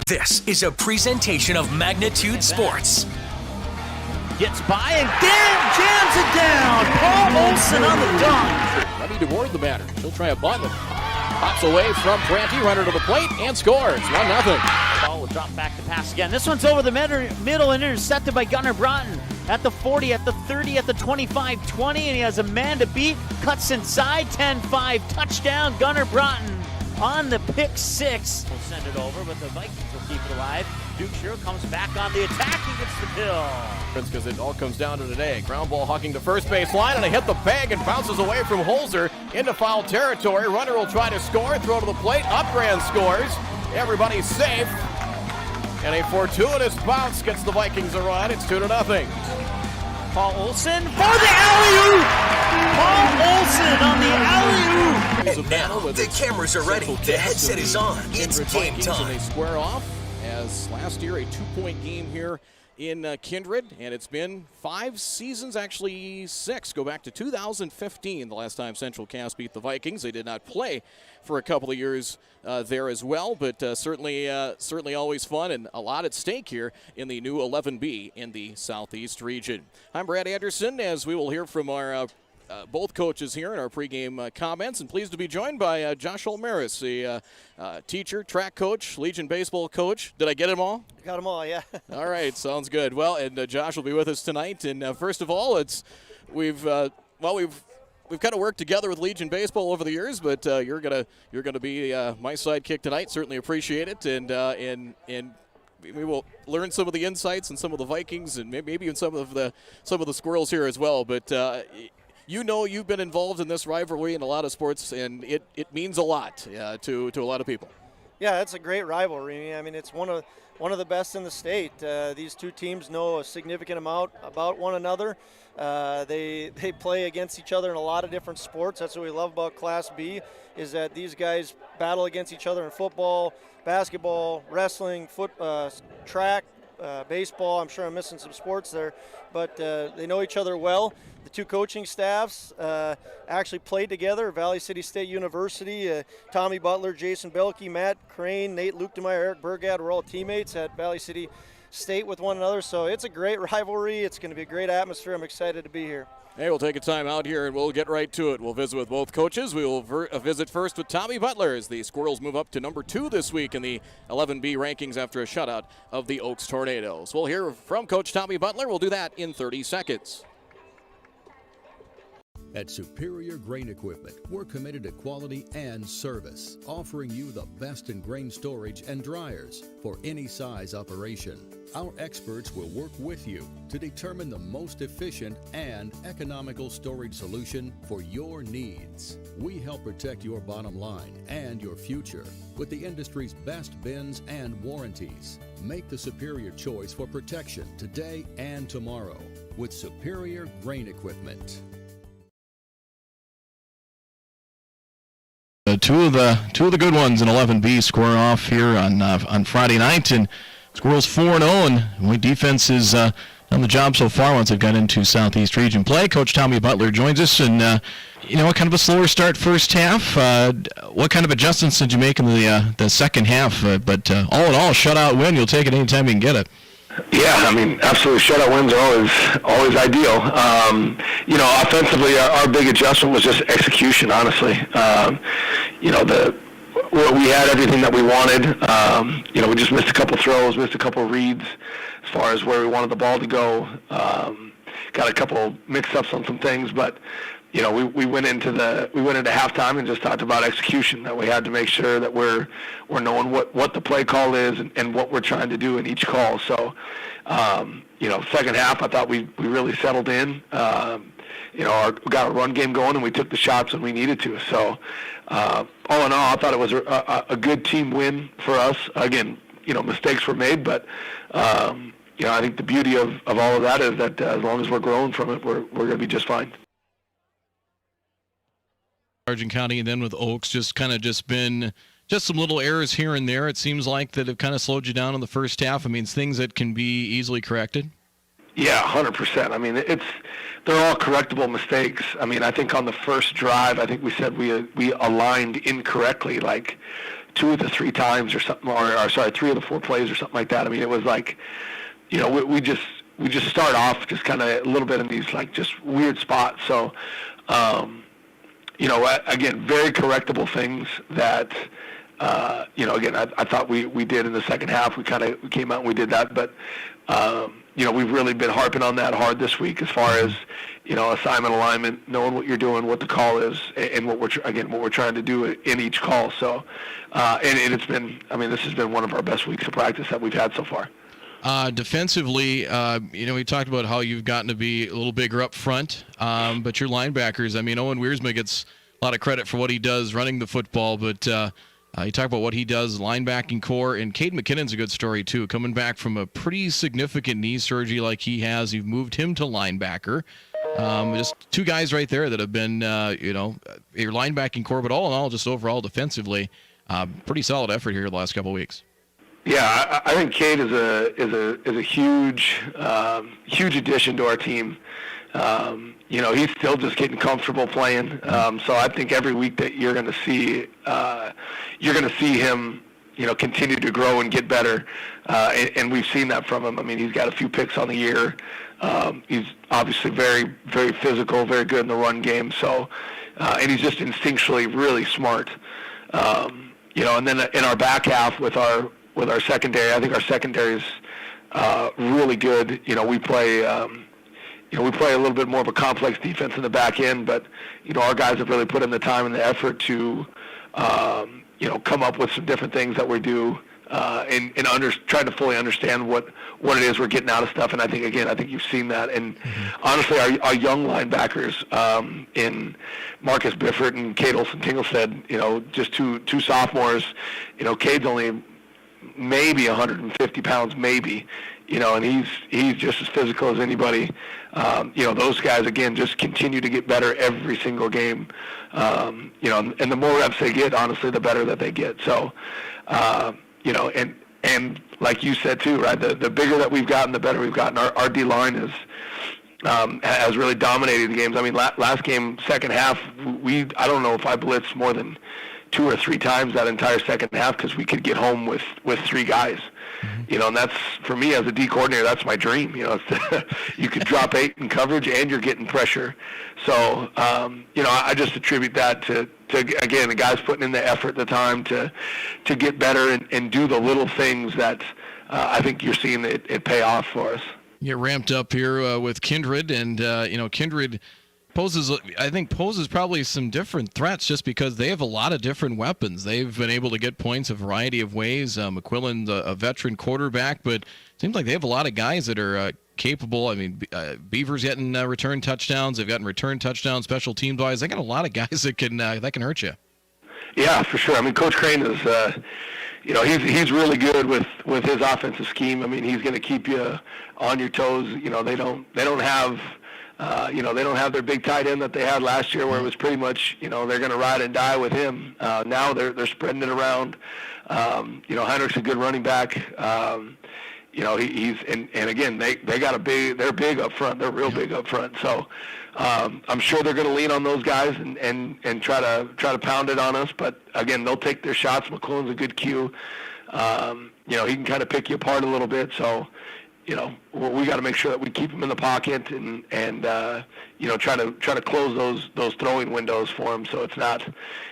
This is a presentation of Magnitude Sports. Gets by and jams it down. Paul Olsen on the dunk. Ready to board the batter. He'll try a Butler. Pops away from Prenti, runner to the plate, and scores. 1-0. Ball will drop back to pass again. This one's over the middle and intercepted by Gunnar Broughton. At the 40, at the 30, at the 25, 20, and he has a man to beat. Cuts inside, 10-5, touchdown, Gunnar Broughton on the pick six. We'll send it over, but the Vikings will keep it alive. Duke Shiro comes back on the attack. He gets the kill. Because it all comes down to today. Ground ball hugging the first base line, and they hit the bag and bounces away from Holzer into foul territory. Runner will try to score, throw to the plate. Upbrand scores. Everybody's safe. And a fortuitous bounce gets the Vikings a run. It's 2-0. Paul Olsen for the alley-oop! Paul Olsen on the alley-oop! And now the cameras are ready. The headset is on. It's game time. And they square off as last year a 2-point game here in Kindred, and it's been 5 seasons, actually 6. Go back to 2015, the last time Central Cass beat the Vikings. They did not play for a couple of years there as well, but certainly always fun and a lot at stake here in the new 11B in the Southeast region. I'm Brad Anderson, as we will hear from our both coaches here in our pregame comments, and pleased to be joined by Josh Olmeris, the teacher, track coach, Legion baseball coach. Did I get them all? Got them all, yeah. All right, sounds good. Well, and Josh will be with us tonight. And first of all, we've kind of worked together with Legion baseball over the years, but you're gonna be my sidekick tonight. Certainly appreciate it, and we will learn some of the insights and some of the Vikings, and maybe even some of the Squirrels here as well. But you know, you've been involved in this rivalry in a lot of sports, and it means a lot to a lot of people. Yeah, it's a great rivalry. I mean, it's one of the best in the state. These two teams know a significant amount about one another. They play against each other in a lot of different sports. That's what we love about Class B, is that these guys battle against each other in football, basketball, wrestling, track, baseball. I'm sure I'm missing some sports there, but they know each other well. The two coaching staffs actually played together. Valley City State University, Tommy Butler, Jason Belke, Matt Crane, Nate Lukedemeyer, Eric Burgad were all teammates at Valley City State with one another. So it's a great rivalry. It's going to be a great atmosphere. I'm excited to be here. Hey, we'll take a time out here and we'll get right to it. We'll visit with both coaches. We will visit first with Tommy Butler as the Squirrels move up to number 2 this week in the 11B rankings after a shutout of the Oaks Tornadoes. We'll hear from Coach Tommy Butler. We'll do that in 30 seconds. At Superior Grain Equipment, we're committed to quality and service, offering you the best in grain storage and dryers for any size operation. Our experts will work with you to determine the most efficient and economical storage solution for your needs. We help protect your bottom line and your future with the industry's best bins and warranties. Make the superior choice for protection today and tomorrow with Superior Grain Equipment. Two of the good ones in 11B square off here on Friday night, and Squirrels 4-0, and defense is done the job so far once they've got into Southeast Region play. Coach Tommy Butler joins us, and kind of a slower start first half. What kind of adjustments did you make in the second half? But all in all, shutout win. You'll take it anytime you can get it. Yeah, I mean, absolutely. Shutout wins are always ideal. Offensively, our big adjustment was just execution, honestly. We had everything that we wanted. We just missed a couple throws, missed a couple reads as far as where we wanted the ball to go. Got a couple mix-ups on some things, but we went into halftime and just talked about execution, that we had to make sure that we're knowing what the play call is and what we're trying to do in each call. So, second half, I thought we really settled in. We got a run game going and we took the shots when we needed to. So, all in all, I thought it was a good team win for us. Again, mistakes were made, but I think the beauty of all of that is that as long as we're growing from it, we're going to be just fine. Sargent County, and then with Oaks, been some little errors here and there. It seems like that have kind of slowed you down in the first half. I mean, it's things that can be easily corrected. Yeah, 100%. I mean, they're all correctable mistakes. I mean, I think on the first drive, I think we said we aligned incorrectly, like 2 of the 3 times or something, or 3 of the 4 plays or something like that. I mean, it was like, we just start off just kind of a little bit in these like just weird spots. So, again, very correctable things that, again, I thought we did in the second half. We came out and we did that, but, we've really been harping on that hard this week as far as, assignment, alignment, knowing what you're doing, what the call is, and what we're trying to do in each call. So, and it's been, this has been one of our best weeks of practice that we've had so far. Defensively, we talked about how you've gotten to be a little bigger up front, but your linebackers, Owen Wiersma gets a lot of credit for what he does running the football, but you talk about what he does, linebacking core, and Cade McKinnon's a good story too. Coming back from a pretty significant knee surgery like he has, you've moved him to linebacker. Just 2 guys right there that have been, your linebacking core, but all in all, just overall defensively, pretty solid effort here the last couple of weeks. Yeah, I think Cade is a huge addition to our team. He's still just getting comfortable playing. So I think every week that you're going to see him, continue to grow and get better. And we've seen that from him. He's got a few picks on the year. He's obviously very, very physical, very good in the run game. So, and he's just instinctually really smart. And then in our back half with our secondary, I think our secondary is really good. We play a little bit more of a complex defense in the back end, but our guys have really put in the time and the effort to come up with some different things that we do and try to fully understand what it is we're getting out of stuff. And I think you've seen that. And honestly, our young linebackers in Marcus Bifford and Cade Olsen-Tinglestead, just two sophomores. Cade's only maybe 150 pounds, maybe, and he's just as physical as anybody. Those guys, again, just continue to get better every single game. And the more reps they get, honestly, the better that they get. So, and like you said too, right, the bigger that we've gotten, the better we've gotten. Our D-line has really dominated the games. Last game, second half, I don't know if I blitzed more than 2 or 3 times that entire second half because we could get home with 3 guys. And that's, for me as a D coordinator, that's my dream. You could drop 8 in coverage and you're getting pressure. So, I just attribute that to again, the guys putting in the effort, the time to get better and do the little things that I think you're seeing it pay off for us. Get ramped up here with Kindred, and Kindred poses probably some different threats just because they have a lot of different weapons. They've been able to get points a variety of ways. McQuillan's a veteran quarterback, but it seems like they have a lot of guys that are capable. Beaver's getting return touchdowns. They've gotten return touchdowns, special teams wise. They got a lot of guys that can hurt you. Yeah, for sure. Coach Crane is, he's really good with his offensive scheme. He's going to keep you on your toes. They don't have. They don't have their big tight end that they had last year, where it was pretty much, they're going to ride and die with him. Now they're spreading it around. Heinrich's a good running back. He's and again they're big up front. They're real big up front. So I'm sure they're going to lean on those guys and try to pound it on us. But again, they'll take their shots. McClellan's a good cue. He can kind of pick you apart a little bit. So. We got to make sure that we keep him in the pocket and try to close those throwing windows for him, so it's not,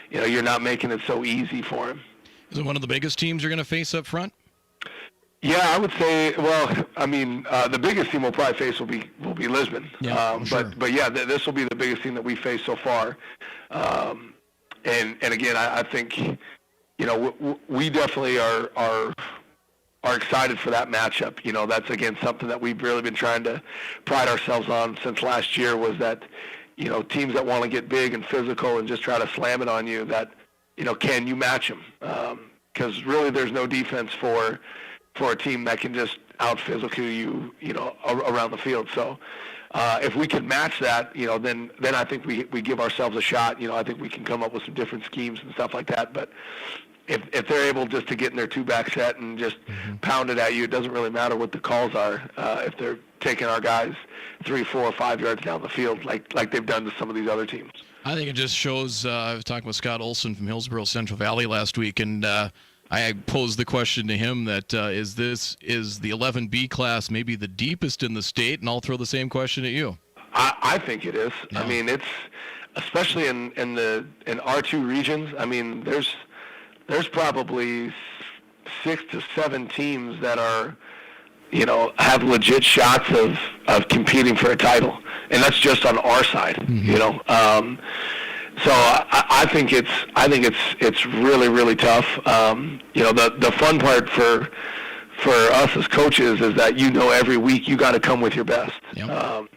you're not making it so easy for him. Is it one of the biggest teams you're going to face up front? Yeah, I would say. Well, the biggest team we'll probably face will be Lisbon. Yeah, sure. But yeah, this will be the biggest team that we face so far. And again, I think we definitely are excited for that matchup. That's, again, something that we've really been trying to pride ourselves on since last year, was that, teams that want to get big and physical and just try to slam it on you, that, can you match them? Because really there's no defense for a team that can just out-physical you, around the field. So, if we can match that, then I think we give ourselves a shot. I think we can come up with some different schemes and stuff like that. But if they're able just to get in their two-back set and just pound it at you, it doesn't really matter what the calls are. If they're taking our guys 3, 4, 5 yards down the field like they've done to some of these other teams. I think it just shows. I was talking with Scott Olson from Hillsborough Central Valley last week, and I posed the question to him that is the 11B class maybe the deepest in the state, and I'll throw the same question at you. I think it is. Yeah. I mean, it's especially in our two regions. I mean, there's probably 6 to 7 teams that are, have legit shots of competing for a title, and that's just on our side. So I think it's really, really tough. The fun part for us as coaches is that every week you got to come with your best. Yep.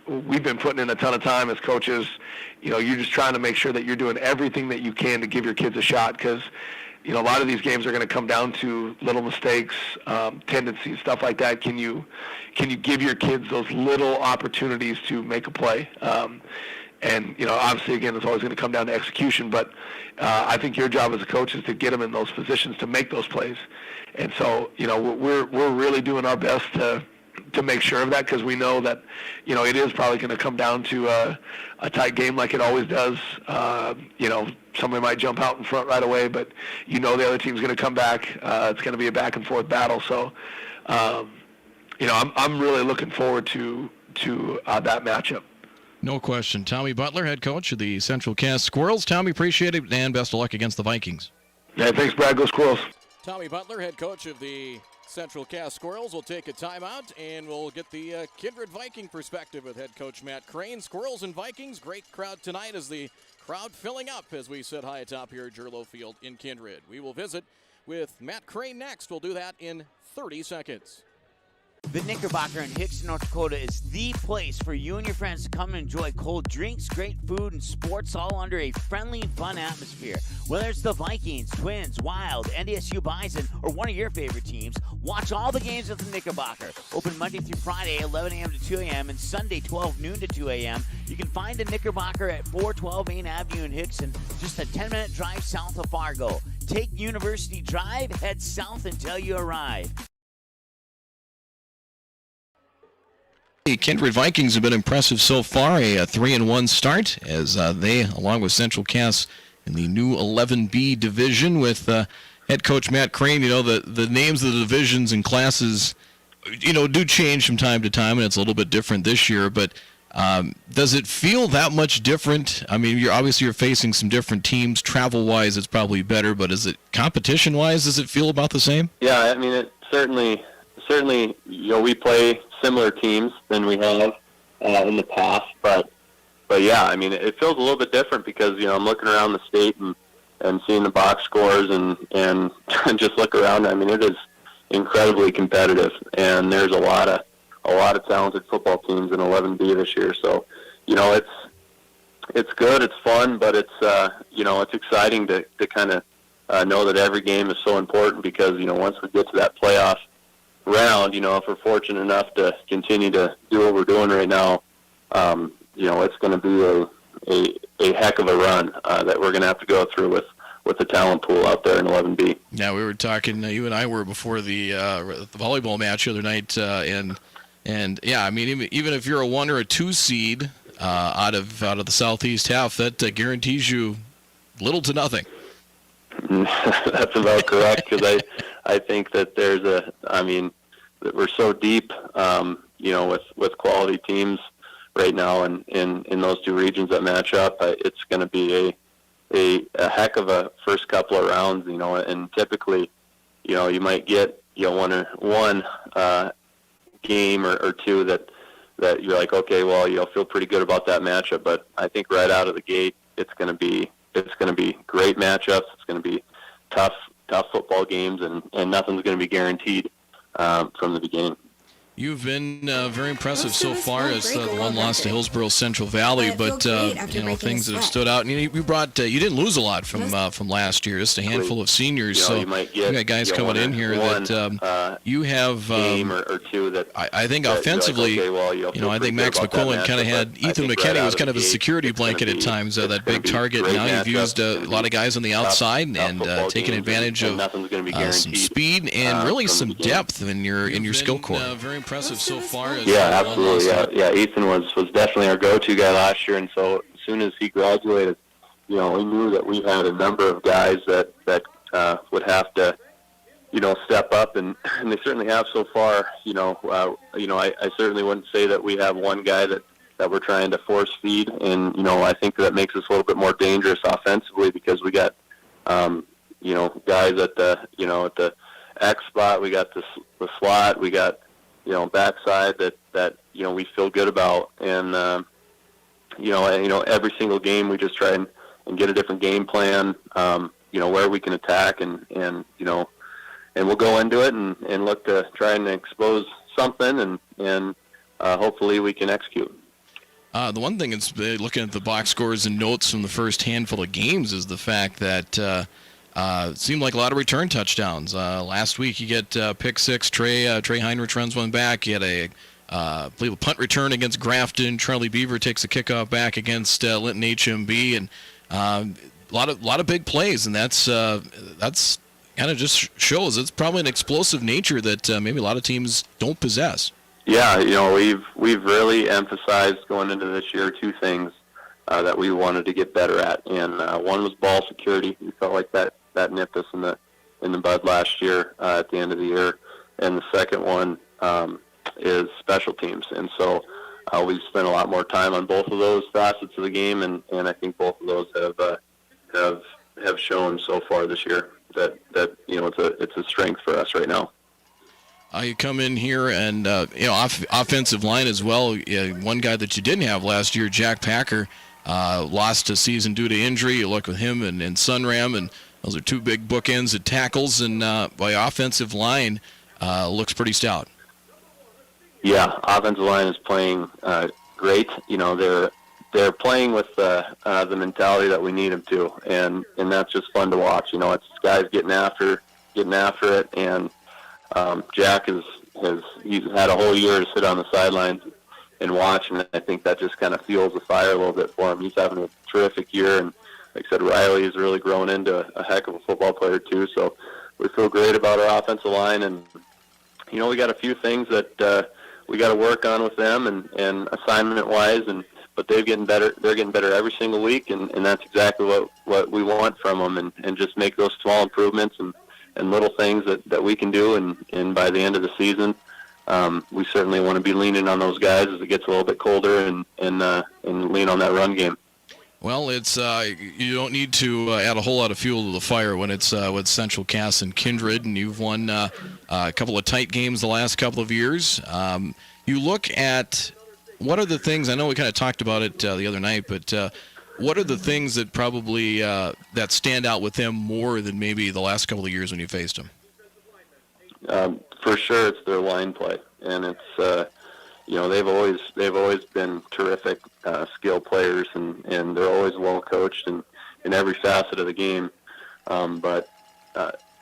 We've been putting in a ton of time as coaches. You're just trying to make sure that you're doing everything that you can to give your kids a shot, because a lot of these games are going to come down to little mistakes, tendencies, stuff like that. Can you give your kids those little opportunities to make a play? And obviously, again, it's always going to come down to execution. But I think your job as a coach is to get them in those positions to make those plays. And so, we're really doing our best to make sure of that, because we know that it is probably going to come down to a tight game like it always does. Somebody might jump out in front right away, but the other team's going to come back. It's going to be a back and forth battle. So, I'm really looking forward to that matchup. No question. Tommy Butler, head coach of the Central Cass Squirrels. Tommy, appreciate it, and best of luck against the Vikings. Yeah, thanks, Brad. Go Squirrels. Tommy Butler, head coach of the Central Cass Squirrels, will take a timeout, and we'll get the Kindred Viking perspective with head coach Matt Crane. Squirrels and Vikings, great crowd tonight as the crowd filling up as we sit high atop here at Jerlow Field in Kindred. We will visit with Matt Crane next. We'll do that in 30 seconds. The Knickerbocker in Hickson, North Dakota is the place for you and your friends to come and enjoy cold drinks, great food, and sports all under a friendly and fun atmosphere. Whether it's the Vikings, Twins, Wild, NDSU Bison, or one of your favorite teams, watch all the games at the Knickerbocker. Open Monday through Friday, 11 a.m. to 2 a.m., and Sunday, 12 noon to 2 a.m. You can find the Knickerbocker at 412 Main Avenue in Hickson, just a 10-minute drive south of Fargo. Take University Drive, head south until you arrive. The Kindred Vikings have been impressive so far, a 3-1 start as they, along with Central Cass, in the new 11B division with head coach Matt Crane. The names of the divisions and classes, do change from time to time, and it's a little bit different this year. But does it feel that much different? I mean, you're facing some different teams. Travel-wise, it's probably better, but is it competition-wise? Does it feel about the same? Yeah, I mean, it certainly, we play similar teams than we have in the past, but yeah, I mean, it feels a little bit different because I'm looking around the state and seeing the box scores and just look around. I mean, it is incredibly competitive, and there's a lot of talented football teams in 11B this year. So, it's good, it's fun, but it's it's exciting to kind of know that every game is so important because once we get to that playoff round, if we're fortunate enough to continue to do what we're doing right now, it's going to be a heck of a run that we're going to have to go through with the talent pool out there in 11B. Yeah, we were talking, you and I were before the volleyball match the other night, and yeah, I mean, even if you're a 1 or a 2 seed out of the southeast half, that guarantees you little to nothing. That's about correct, because I think that that we're so deep, with quality teams right now in those two regions that match up. It's going to be a heck of a first couple of rounds, and typically, you might get one game or two that you're like, okay, well, feel pretty good about that matchup. But I think right out of the gate, it's going to be great matchups. It's going to be tough football games, and nothing's going to be guaranteed from the beginning. You've been very impressive so far as the one loss to Hillsborough Central Valley, but things that have stood out. And you brought you didn't lose a lot from last year, just a handful of seniors. So you got guys coming in here that you have game or two that I think offensively. I think Max McQuillan kind of had Ethan McKinney was kind of a security blanket at times. That big target. Now you've used a lot of guys on the outside and taken advantage of some speed and really some depth in your skill core. Very impressive so far. Absolutely. Yeah. Ethan was definitely our go-to guy last year, and so as soon as he graduated, we knew that we had a number of guys that would have to, step up, and they certainly have so far. I certainly wouldn't say that we have one guy that we're trying to force feed, and I think that makes us a little bit more dangerous offensively because we got guys at the X spot, we got the slot, we got backside that we feel good about, and every single game we just try and get a different game plan, where we can attack, and we'll go into it and look to try and expose something, and hopefully we can execute. The one thing is looking at the box scores and notes from the first handful of games is the fact that it seemed like a lot of return touchdowns. Last week you get pick six. Trey Heinrich runs one back. You had I believe a punt return against Grafton. Charlie Beaver takes a kickoff back against Linton HMB, and a lot of big plays, and that's kind of just shows it's probably an explosive nature that maybe a lot of teams don't possess. Yeah, we've really emphasized going into this year two things that we wanted to get better at, and one was ball security. We felt like that nipped us in the bud last year at the end of the year, and the second one is special teams. And so we've spent a lot more time on both of those facets of the game, and I think both of those have shown so far this year that it's a strength for us right now. You come in here and offensive line as well. One guy that you didn't have last year, Jack Packer, lost a season due to injury. You look with him and Sunram, and those are two big bookends at tackles, and by offensive line looks pretty stout. Yeah, offensive line is playing great. They're playing with the mentality that we need them to, and that's just fun to watch. It's guys getting after it, and Jack he's had a whole year to sit on the sidelines and watch, and I think that just kind of fuels the fire a little bit for him. He's having a terrific year, and like I said, Riley has really grown into a heck of a football player too. So we feel great about our offensive line, and we got a few things that we got to work on with them and assignment wise, but they're getting better. They're getting better every single week, and that's exactly what we want from them, and just make those small improvements and little things that we can do, and by the end of the season, we certainly want to be leaning on those guys as it gets a little bit colder, and lean on that run game. Well, it's you don't need to add a whole lot of fuel to the fire when it's with Central Cass and Kindred, and you've won a couple of tight games the last couple of years. You look at what are the things, I know we kind of talked about it the other night, but what are the things that probably that stand out with them more than maybe the last couple of years when you faced them? For sure, it's their line play, and it's they've always been terrific skill players, and they're always well coached in every facet of the game. But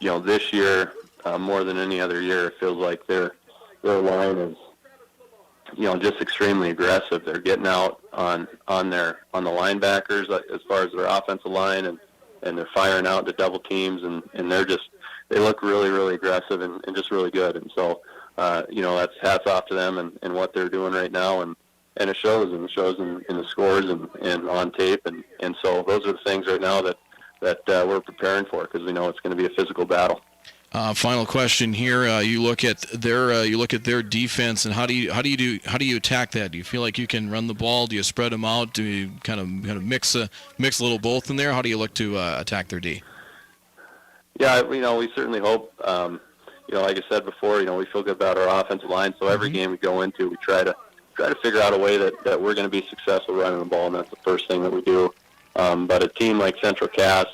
this year more than any other year, it feels like their line is just extremely aggressive. They're getting out on the linebackers as far as their offensive line, and they're firing out to double teams, and they look really, really aggressive and just really good. And so that's hats off to them and what they're doing right now, and it shows in the scores and on tape, and so those are the things right now that we're preparing for, because we know it's going to be a physical battle. Final question here. You look at their defense, and how do you attack that? Do you feel like you can run the ball? Do you spread them out? Do you kind of mix a little both in there? How do you look to attack their D? Yeah, we certainly hope. Like I said before, we feel good about our offensive line. So every game we go into, we try to figure out a way that we're going to be successful running the ball, and that's the first thing that we do. But a team like Central Cass,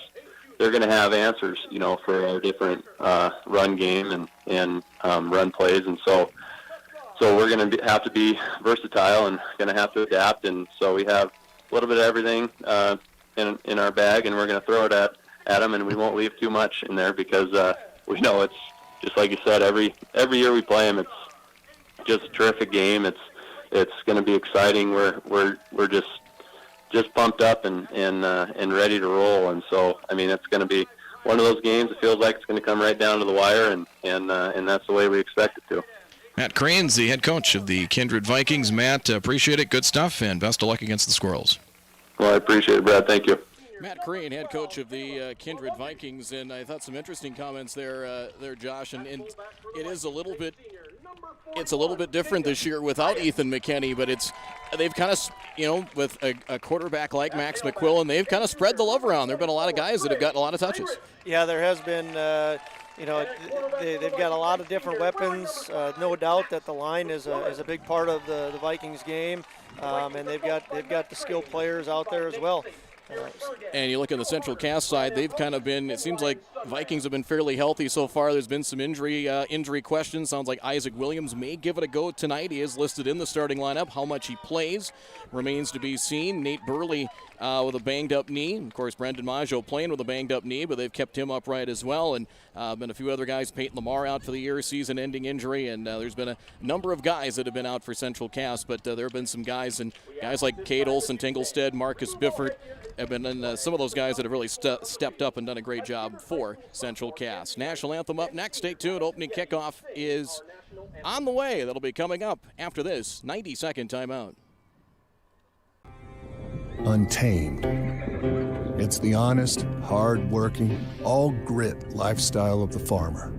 they're going to have answers, for our different run game and run plays, and so we're going to have to be versatile and going to have to adapt. And so we have a little bit of everything in our bag, and we're going to throw it at them, and we won't leave too much in there because we know it's just like you said. Every year we play them, it's just a terrific game. It's going to be exciting. We're just pumped up and ready to roll. And so I mean, it's going to be one of those games. It feels like it's going to come right down to the wire, and that's the way we expect it to. Matt Crane's the head coach of the Kindred Vikings. Matt, appreciate it. Good stuff, and best of luck against the Squirrels. Well, I appreciate it, Brad. Thank you. Matt Crane, head coach of the Kindred Vikings, and I thought some interesting comments there, Josh. And it is a little bit different this year without Ethan McKinney, but they've kind of, with a quarterback like Max McQuillan, they've kind of spread the love around. There have been a lot of guys that have gotten a lot of touches. Yeah, there has been. They've got a lot of different weapons. No doubt that the line is a big part of the Vikings game, and they've got the skilled players out there as well. And you look at the Central Cass side, they've kind of been, it seems like Vikings have been fairly healthy so far. There's been some injury questions. Sounds like Isaac Williams may give it a go tonight. He is listed in the starting lineup. How much he plays remains to be seen. Nate Burley with a banged-up knee. Of course, Brendan Maggio playing with a banged-up knee, but they've kept him upright as well. And been a few other guys. Peyton Lamar out for the year, season-ending injury. And there's been a number of guys that have been out for Central Cass, but there have been some guys, and guys like Cade Olson, Tinglestead, Marcus Bifford have been in, some of those guys that have really stepped up and done a great job for Central Cass. National anthem up next. Stay tuned. Opening kickoff is on the way. That'll be coming up after this 90-second timeout. Untamed. It's the honest, hard-working, all-grit lifestyle of the farmer.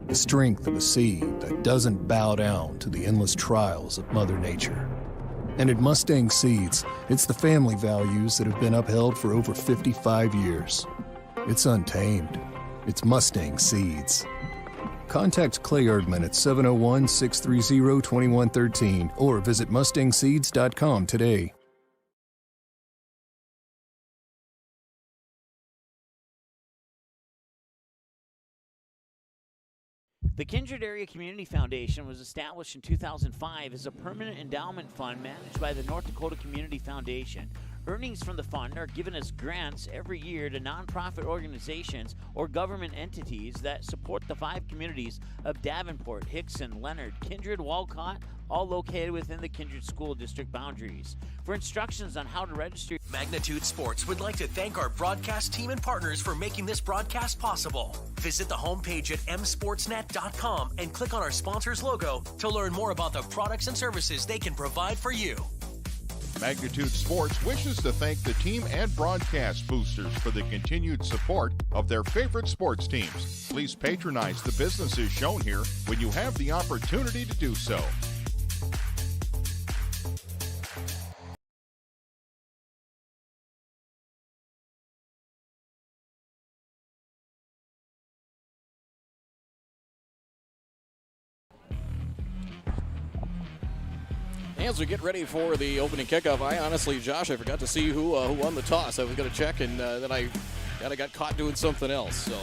The strength of a seed that doesn't bow down to the endless trials of Mother Nature. And at Mustang Seeds, it's the family values that have been upheld for over 55 years. It's untamed. It's Mustang Seeds. Contact Clay Erdman at 701-630-2113 or visit mustangseeds.com today. The Kindred Area Community Foundation was established in 2005 as a permanent endowment fund managed by the North Dakota Community Foundation. Earnings from the fund are given as grants every year to nonprofit organizations or government entities that support the 5 communities of Davenport, Hickson, Leonard, Kindred, Walcott, all located within the Kindred School District boundaries. For instructions on how to register, Magnitude Sports would like to thank our broadcast team and partners for making this broadcast possible. Visit the homepage at msportsnet.com and click on our sponsor's logo to learn more about the products and services they can provide for you. Magnitude Sports wishes to thank the team and broadcast boosters for the continued support of their favorite sports teams. Please patronize the businesses shown here when you have the opportunity to do so. As we get ready for the opening kickoff, I honestly, Josh, I forgot to see who won the toss. I was going to check, and then I kind of got caught doing something else. So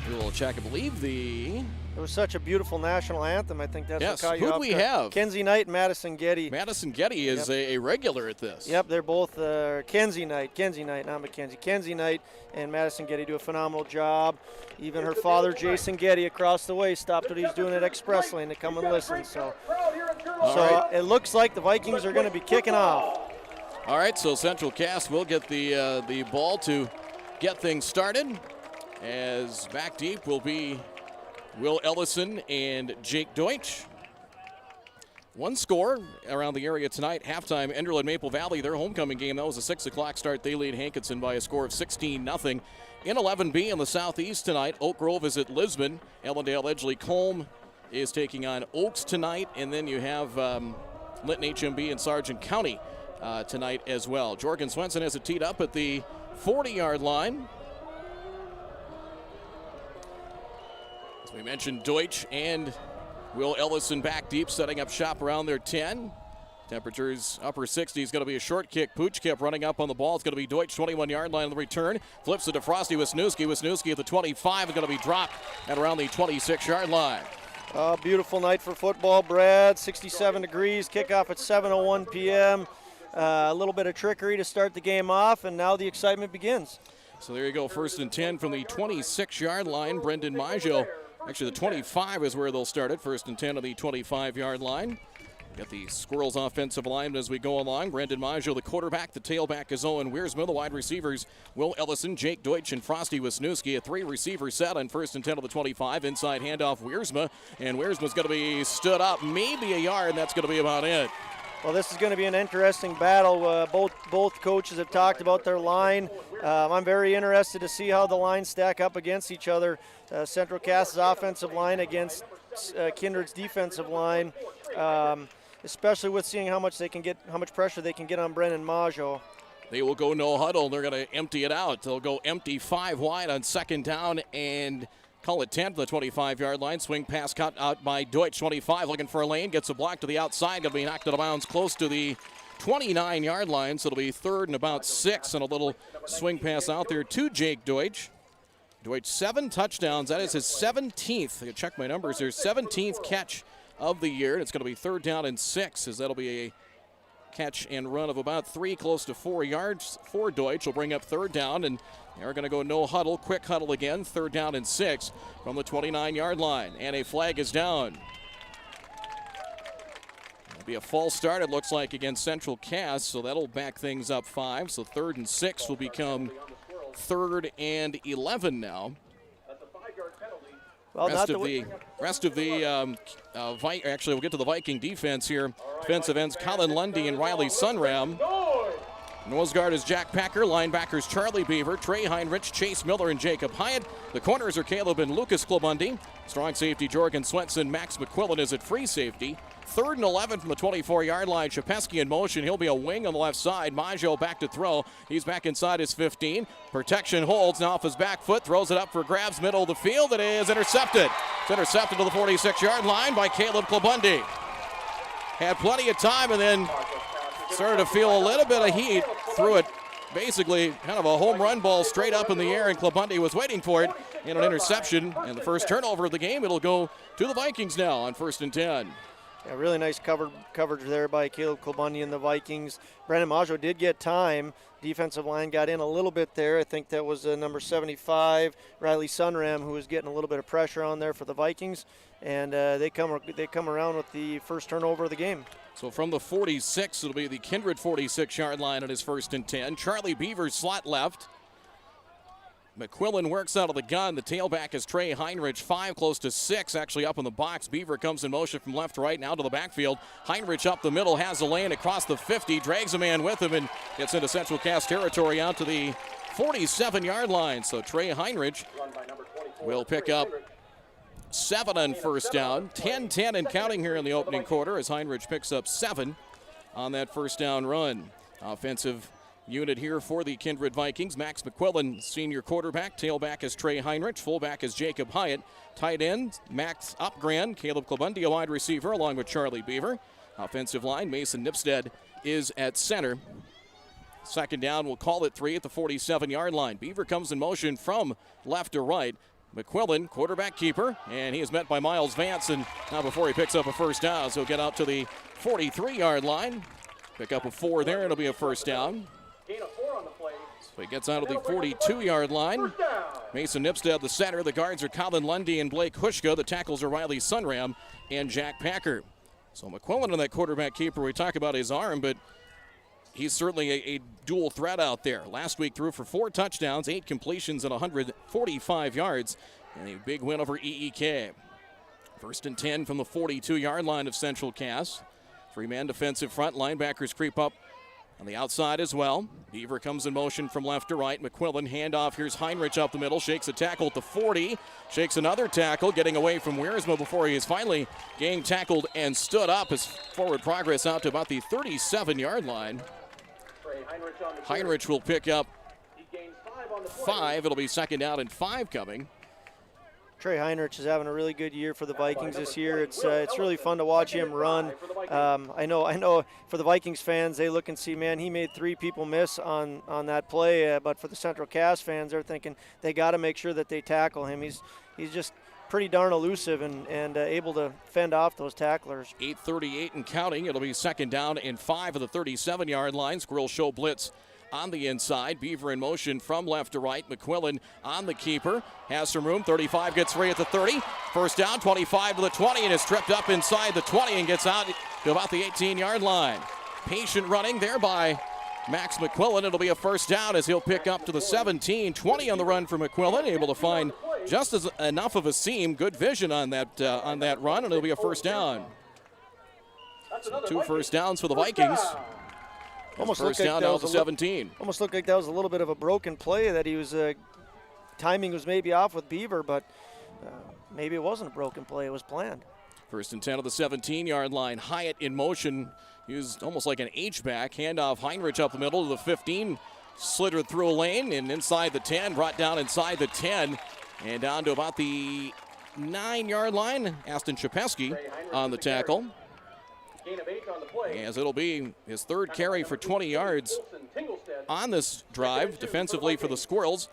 we will check. I believe it was such a beautiful national anthem. I think that's what caught you off guard. Who do we have? Kenzie Knight and Madison Getty. Madison Getty is a regular at this. Yep, they're both Kenzie Knight, not Mackenzie. Kenzie Knight and Madison Getty do a phenomenal job. Even her father, Jason Getty, across the way, stopped what he's doing at Express Lane to come and listen. So it looks like the Vikings are going to be kicking off. All right, so Central Cass will get the ball to get things started. As back deep will be Will Ellison and Jake Deutsch. One score around the area tonight. Halftime, Enderlin Maple Valley, their homecoming game. That was a 6 o'clock start. They lead Hankinson by a score of 16-0. In 11B in the southeast tonight, Oak Grove is at Lisbon. Ellendale Edgeley Colm is taking on Oaks tonight. And then you have Linton HMB and Sargent County tonight as well. Jorgen Swenson has it teed up at the 40-yard line. As we mentioned, Deutsch and Will Ellison back deep, setting up shop around their 10. Temperatures upper 60s. Going to be a short kick. Pooch kept running up on the ball. It's going to be Deutsch, 21-yard line on the return. Flips it to Frosty Wisniewski. Wisniewski at the 25 is going to be dropped at around the 26-yard line. Beautiful night for football, Brad. 67 degrees, kickoff at 7:01 p.m. A little bit of trickery to start the game off, and now the excitement begins. So there you go, 1st and 10 from the 26-yard line. Brendan Maggio, actually the 25 is where they'll start it. 1st and 10 on the 25-yard line. Got the Squirrels offensive line as we go along. Brendan Maggio, the quarterback. The tailback is Owen Wiersma. The wide receivers, Will Ellison, Jake Deutsch, and Frosty Wisniewski. A 3-receiver set on 1st and 10 of the 25. Inside handoff, Wiersma. And Wiersma's going to be stood up maybe a yard, and that's going to be about it. Well, this is going to be an interesting battle. Both coaches have talked about their line. I'm very interested to see how the lines stack up against each other. Central Cass's offensive line against Kindred's defensive line. Especially with seeing how much pressure they can get on Brendan Maggio. They will go no huddle. They're going to empty it out. They'll go empty 5 wide on 2nd down and call it 10 to the 25-yard line. Swing pass cut out by Deutsch, 25, looking for a lane. Gets a block to the outside. Going to be knocked out of bounds close to the 29-yard line. So it'll be 3rd and about 6, and a little swing pass out there to Jake Deutsch. Deutsch, 7 touchdowns. That is his 17th. I can check my numbers here. 17th catch of the year. It's going to be 3rd down and 6, as that'll be a catch and run of about 3, close to 4 yards for Deutsch. Will bring up 3rd down, and they're going to go no huddle, quick huddle again, 3rd down and 6 from the 29-yard line, and a flag is down. It'll be a false start, it looks like, against Central Cass, so that'll back things up 5. So 3rd and 6 will become 3rd and 11 now. Well, actually, we'll get to the Viking defense here. Defensive ends Colin Lundy and Riley Sunram. Nose guard is Jack Packer. Linebackers Charlie Beaver, Trey Heinrich, Chase Miller, and Jacob Hyatt. The corners are Caleb and Lucas Klobundi. Strong safety Jorgen Swenson. Max McQuillan is at free safety. 3rd and 11 from the 24-yard line. Shapeski in motion. He'll be a wing on the left side. Maggio back to throw. He's back inside his 15. Protection holds now off his back foot. Throws it up for grabs middle of the field. It is intercepted. It's intercepted to the 46-yard line by Caleb Klobundi. Had plenty of time and then started to feel a little bit of heat. Threw it basically kind of a home run ball straight up in the air, and Klobundi was waiting for it in an interception. And the first turnover of the game, it'll go to the Vikings now on 1st and 10. Yeah, really nice coverage there by Caleb Klobundi and the Vikings. Brendan Maggio did get time. Defensive line got in a little bit there. I think that was number 75, Riley Sunram, who was getting a little bit of pressure on there for the Vikings. And they come around with the first turnover of the game. So from the 46, it'll be the Kindred 46-yard line on his 1st and 10. Charlie Beaver slot left. McQuillan works out of the gun. The tailback is Trey Heinrich, 5, close to 6, actually up in the box. Beaver comes in motion from left to right, now to the backfield. Heinrich up the middle, has a lane across the 50, drags a man with him, and gets into Central Cass territory out to the 47-yard line. So Trey Heinrich will pick up 7 on 1st down. 10-10 and counting here in the opening quarter as Heinrich picks up 7 on that 1st down run. Offensive unit here for the Kindred Vikings. Max McQuillan, senior quarterback. Tailback is Trey Heinrich. Fullback is Jacob Hyatt. Tight end, Max Upgran. Caleb Klobundi, a wide receiver, along with Charlie Beaver. Offensive line, Mason Nipstead is at center. 2nd down, we'll call it 3 at the 47-yard line. Beaver comes in motion from left to right. McQuillan, quarterback keeper, and he is met by Miles Vance, and now before he picks up a 1st down, so he'll get out to the 43-yard line. Pick up a 4 there, it'll be a 1st down. So he gets out of the 42-yard line. Mason Nipstead, the center. The guards are Colin Lundy and Blake Hushka. The tackles are Riley Sunram and Jack Packer. So McQuillan on that quarterback keeper, we talk about his arm, but he's certainly a dual threat out there. Last week threw for 4 touchdowns, 8 completions, and 145 yards. And a big win over EEK. 1st and 10 from the 42-yard line of Central Cass. 3-man defensive front. Linebackers creep up on the outside as well. Beaver comes in motion from left to right. McQuillan, handoff. Here's Heinrich up the middle. Shakes a tackle at the 40. Shakes another tackle, getting away from Wiersma before he is finally getting tackled and stood up. His forward progress out to about the 37-yard line. Heinrich will pick up 5. It'll be 2nd down and 5 coming. Trey Heinrich is having a really good year for the Vikings this year. It's really fun to watch him run. I know for the Vikings fans, they look and see, man, he made 3 people miss on that play. But for the Central Cass fans, they're thinking they got to make sure that they tackle him. He's just pretty darn elusive and able to fend off those tacklers. 8:38 and counting. It'll be 2nd down and 5 of the 37-yard line. Squirrels show blitz on the inside. Beaver in motion from left to right. McQuillan on the keeper. Has some room. 35 gets free at the 30. First down, 25 to the 20, and is tripped up inside the 20 and gets out to about the 18-yard line. Patient running there by Max McQuillan. It'll be a first down as he'll pick up to the 17. 20 on the run for McQuillan. Able to find just enough of a seam. Good vision on that run, and it'll be a first down. So 2 first downs for the Vikings. Almost first down down to 17. Almost looked like that was a little bit of a broken play, that he was timing was maybe off with Beaver, but maybe it wasn't a broken play. It was planned. First and 10 of the 17-yard line. Hyatt in motion. Used almost like an H-back. Handoff Heinrich up the middle to the 15. Slithered through a lane and inside the 10. Brought down inside the 10. And down to about the 9-yard line. Aston Chapesky on the tackle. As it'll be his 3rd carry for 20 yards on this drive defensively for the Squirrels.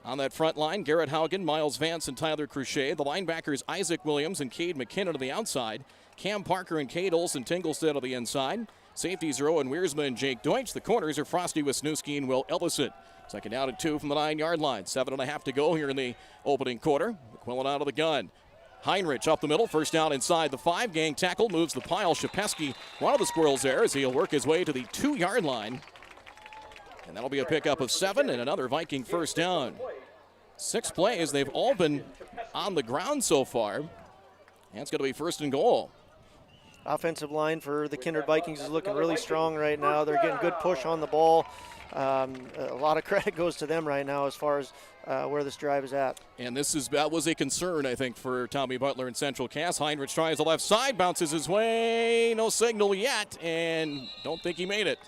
On that front line, Garrett Haugen, Miles Vance, and Tyler Crochet. The linebackers, Isaac Williams and Cade McKinnon on the outside. Cam Parker and Cade Olsen Tinglestead on the inside. Safeties are Owen Wiersma and Jake Deutsch. The corners are Frosty Wisniewski and Will Ellison. 2nd down and 2 from the 9-yard line. 7.5 to go here in the opening quarter. McQuillan out of the gun. Heinrich up the middle, first down inside the 5. Gang tackle, moves the pile. Shapesky, one of the Squirrels there, as he'll work his way to the 2-yard line. And that'll be a pickup of 7 and another Viking first down. 6 plays, they've all been on the ground so far. And it's going to be 1st and goal. Offensive line for the Kindred Vikings is looking really strong right now. They're getting good push on the ball. A lot of credit goes to them right now as far as where this drive is at. And that was a concern, I think, for Tommy Butler in Central Cass. Heinrich tries the left side, bounces his way, no signal yet, and don't think he made it.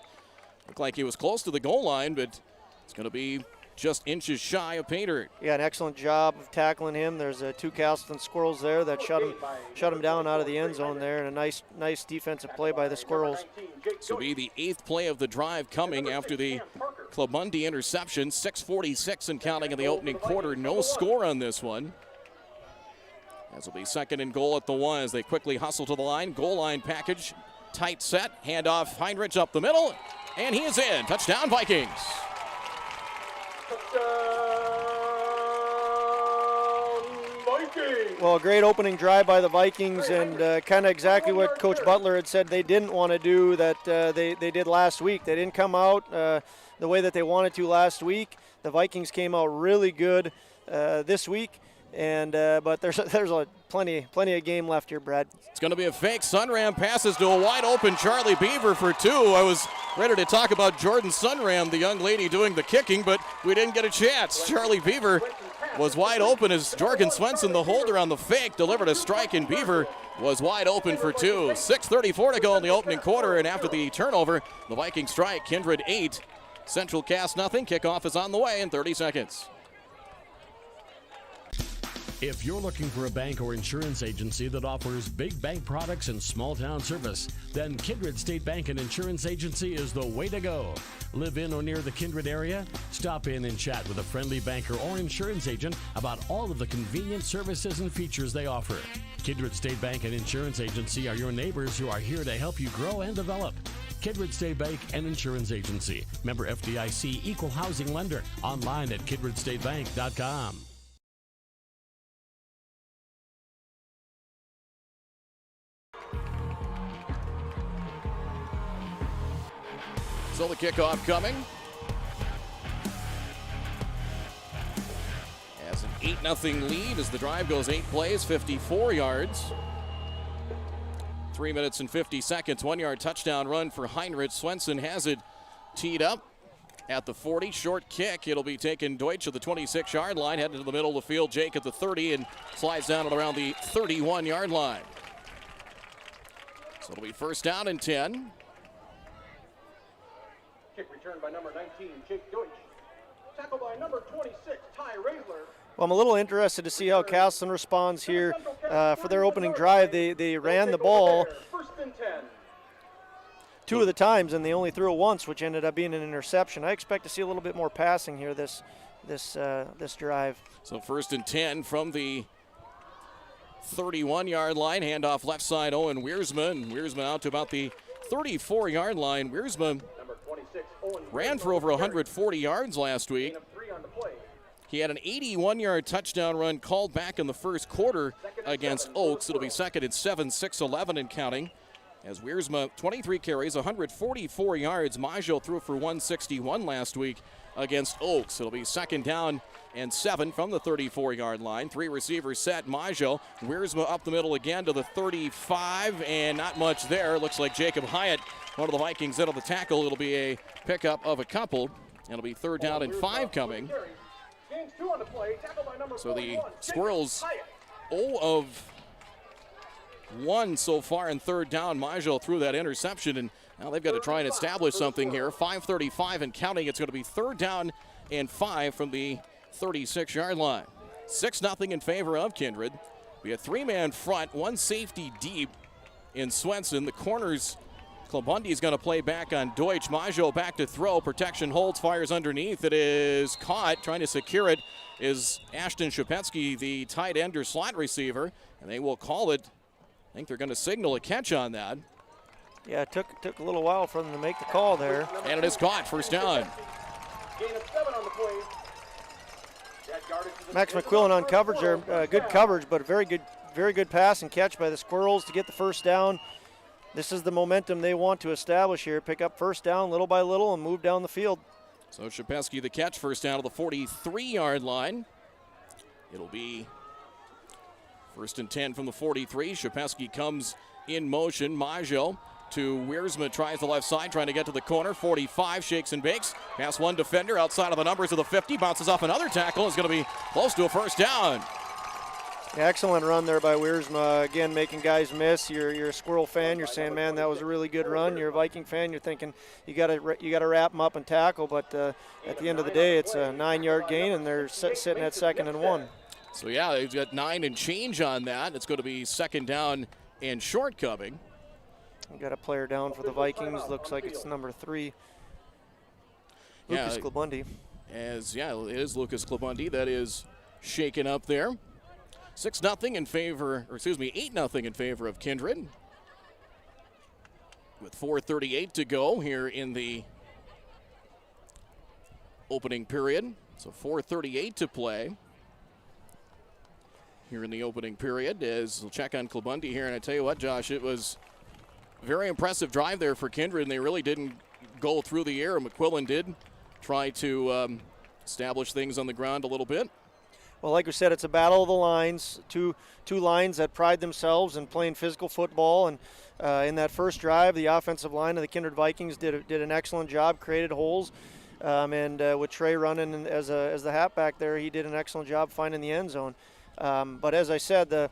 Looked like he was close to the goal line, but it's going to be just inches shy of pay dirt. Yeah, an excellent job of tackling him. There's 2 Castleton Squirrels there that shut him down out of the end zone there, and a nice defensive play by the Squirrels. This will be the 8th play of the drive coming after the Clamundi interception. 6:46 and counting in the opening quarter. No score on this one. This will be 2nd and goal at the 1 as they quickly hustle to the line. Goal line package, tight set, handoff Heinrich up the middle, and he is in. Touchdown Vikings. Well, a great opening drive by the Vikings, and kind of exactly what Coach Butler had said they didn't want to do that they did last week. They didn't come out the way that they wanted to last week. The Vikings came out really good this week, and but there's plenty of game left here, Brad. It's going to be a fake. Sunram passes to a wide open Charlie Beaver for 2. I was ready to talk about Jordan Sunram, the young lady doing the kicking, but we didn't get a chance. Charlie Beaver was wide open as Jorgen Swenson, the holder on the fake, delivered a strike, and Beaver was wide open for 2. 6:34 to go in the opening quarter, and after the turnover, the Viking strike. Kindred 8, Central Cass nothing. Kickoff is on the way in 30 seconds. If you're looking for a bank or insurance agency that offers big bank products and small town service, then Kindred State Bank and Insurance Agency is the way to go. Live in or near the Kindred area? Stop in and chat with a friendly banker or insurance agent about all of the convenient services and features they offer. Kindred State Bank and Insurance Agency are your neighbors who are here to help you grow and develop. Kindred State Bank and Insurance Agency. Member FDIC, equal housing lender. Online at kindredstatebank.com. So the kickoff coming. As an 8-0 lead as the drive goes 8 plays, 54 yards. 3 minutes and 50 seconds. 1-yard touchdown run for Heinrich. Swenson has it teed up at the 40. Short kick. It'll be taken Deutsch at the 26-yard line. Headed to the middle of the field. Jake at the 30 and slides down at around the 31-yard line. So it'll be 1st down and 10. Kick return by number 19, Jake Deutsch. Tackle by number 26, Ty Raisler. Well, I'm a little interested to see how Castleton responds here for their opening drive. They ran the ball 2 of the times, and they only threw it once, which ended up being an interception. I expect to see a little bit more passing here this drive. So 1st and 10 from the 31-yard line. Handoff left side, Owen Wiersma. And Wiersma out to about the 34-yard line. Wiersma ran for over 140 yards last week. He had an 81-yard touchdown run called back in the first quarter against Oaks. It'll be second and 7, 6-11 and counting. As Wiersma, 23 carries, 144 yards. Maggio threw for 161 last week against Oaks. It'll be second down and 7 from the 34-yard line. 3 receivers set. Maggio, Wiersma up the middle again to the 35, and not much there. Looks like Jacob Hyatt, one of the Vikings, out of the tackle. It'll be a pickup of a couple. It'll be third down and 5 coming. So the Squirrels 0 of 1 so far in third down. Maggio threw that interception, and now they've got to try and establish something here. 5:35 and counting. It's going to be third down and 5 from the 36-yard line. 6-0 in favor of Kindred. We have 3-man front, 1 safety deep in Swenson. The corners, Klabundy is going to play back on Deutsch. Maggio back to throw. Protection holds, fires underneath. It is caught. Trying to secure it is Ashton Shapetsky, the tight end or slot receiver, and they will call it. I think they're going to signal a catch on that. Yeah, it took a little while for them to make the call there. And it is caught, first down. Gain of 7 on the play. Max McQuillan on coverage there, good coverage, but a very good pass and catch by the Squirrels to get the first down. This is the momentum they want to establish here. Pick up first down little by little and move down the field. So Shapetsky the catch, first down to the 43-yard line. It'll be first and 10 from the 43. Shapetsky comes in motion. Maggio to Wiersma, tries the left side, trying to get to the corner. 45, shakes and bakes. Pass one defender outside of the numbers of the 50. Bounces off another tackle. Is going to be close to a first down. Excellent run there by Wiersma. Again, making guys miss. You're a Squirrel fan. You're saying, man, that was a really good run. You're a Viking fan. You're thinking you got to wrap them up and tackle. But at the end of the day, it's a 9-yard gain, and they're sitting at 2nd and 1. So yeah, they've got 9 and change on that. It's going to be second down and short coming. We got a player down for the Vikings. Looks like it's number 3, Lucas Klabundy. It is Lucas Klabundy that is shaken up there. 6-0 in favor, or excuse me, 8-0 in favor of Kindred. With 4:38 to go here in the opening period. So 4:38 to play here in the opening period. As we'll check on Klabundy here, and I tell you what, Josh, it was a very impressive drive there for Kindred, and they really didn't go through the air. McQuillan did try to establish things on the ground a little bit. Well, like we said, it's a battle of the lines. Two lines that pride themselves in playing physical football. And in that first drive, the offensive line of the Kindred Vikings did an excellent job, created holes. And with Trey running as the halfback there, he did an excellent job finding the end zone. But as I said, the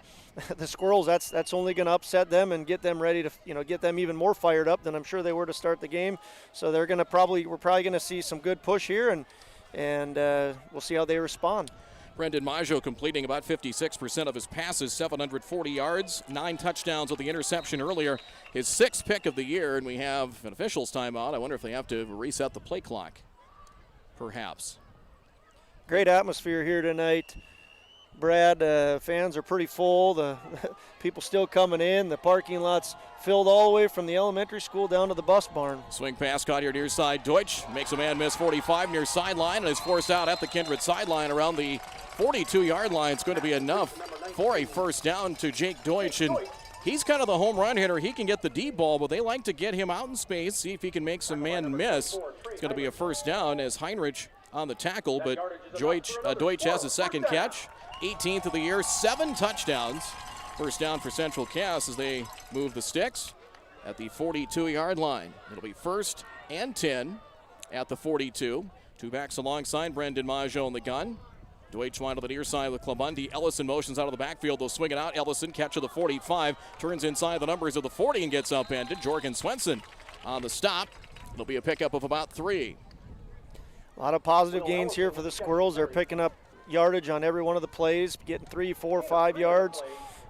Squirrels, that's only going to upset them and get them ready to, get them even more fired up than I'm sure they were to start the game. So we're probably going to see some good push here, and we'll see how they respond. Brendan Maggio completing about 56% of his passes, 740 yards, 9 touchdowns with the interception earlier. His 6th pick of the year, and we have an officials timeout. I wonder if they have to reset the play clock, perhaps. Great atmosphere here tonight. Brad, fans are pretty full. The people still coming in. The parking lot's filled all the way from the elementary school down to the bus barn. Swing pass caught here near side. Deutsch makes a man miss 45 near sideline and is forced out at the Kindred sideline around the 42-yard line. It's going to be enough for a first down to Jake Deutsch. And he's kind of the home run hitter. He can get the deep ball, but they like to get him out in space, see if he can make some man miss. It's going to be a first down as Heinrich on the tackle, but Deutsch has his 2nd catch. 18th of the year, 7 touchdowns. First down for Central Cass as they move the sticks at the 42-yard line. It'll be 1st and 10 at the 42. 2 backs alongside Brendan Maggio in the gun. Deutsch wide to the near side with Klabundy. Ellison motions out of the backfield. They'll swing it out. Ellison catch of the 45. Turns inside the numbers of the 40 and gets upended. Jorgen Swenson on the stop. It'll be a pickup of about 3. A lot of positive gains here for the Squirrels. They're picking up yardage on every one of the plays, getting 3, 4, 5 yards.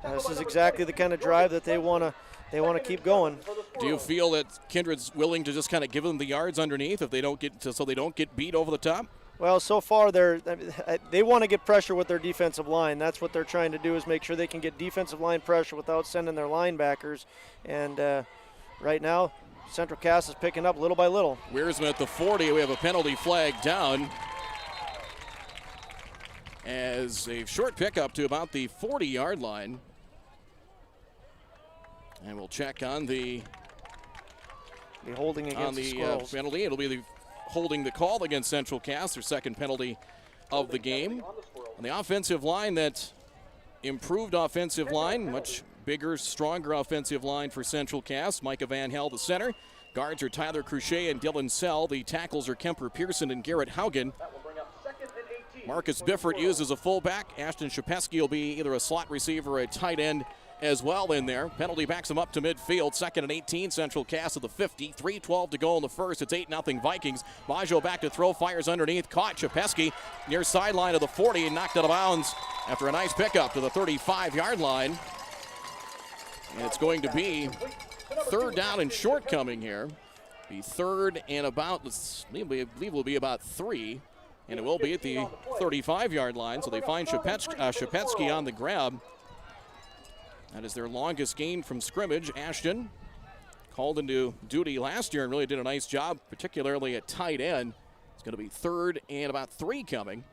This is exactly the kind of drive that they want to keep going. Do you feel that Kindred's willing to just kind of give them the yards underneath if they don't get so they don't get beat over the top? Well, so far they want to get pressure with their defensive line. That's what they're trying to do, is make sure they can get defensive line pressure without sending their linebackers. And right now, Central Cass is picking up little by little. Wiersma at the 40. We have a penalty flag down as a short pickup to about the 40-yard line. And we'll check on the holding against the Squirrels. Penalty. It'll be the holding the call against Central Cass, their second penalty of the game. On the offensive line, that improved offensive line, much bigger, stronger offensive line for Central Cass. Micah Van Hel, the center. Guards are Tyler Cruchet and Dylan Sell. The tackles are Kemper Pearson and Garrett Haugen. Marcus Biffert uses a fullback. Ashton Shapesky will be either a slot receiver or a tight end as well in there. Penalty backs him up to midfield. 2nd and 18, Central Cass at the 50. 3:12 to go in the first. It's 8-0 Vikings. Maggio back to throw, fires underneath. Caught Shapesky near sideline of the 40 and knocked out of bounds after a nice pickup to the 35-yard line. And it's going to be 3rd down and short coming here. Be 3rd and about, I believe it will be about 3. And it will be at the 35-yard line. So they find Shapetsky on the grab. That is their longest gain from scrimmage. Ashton called into duty last year and really did a nice job, particularly at tight end. It's going to be 3rd and about 3 coming.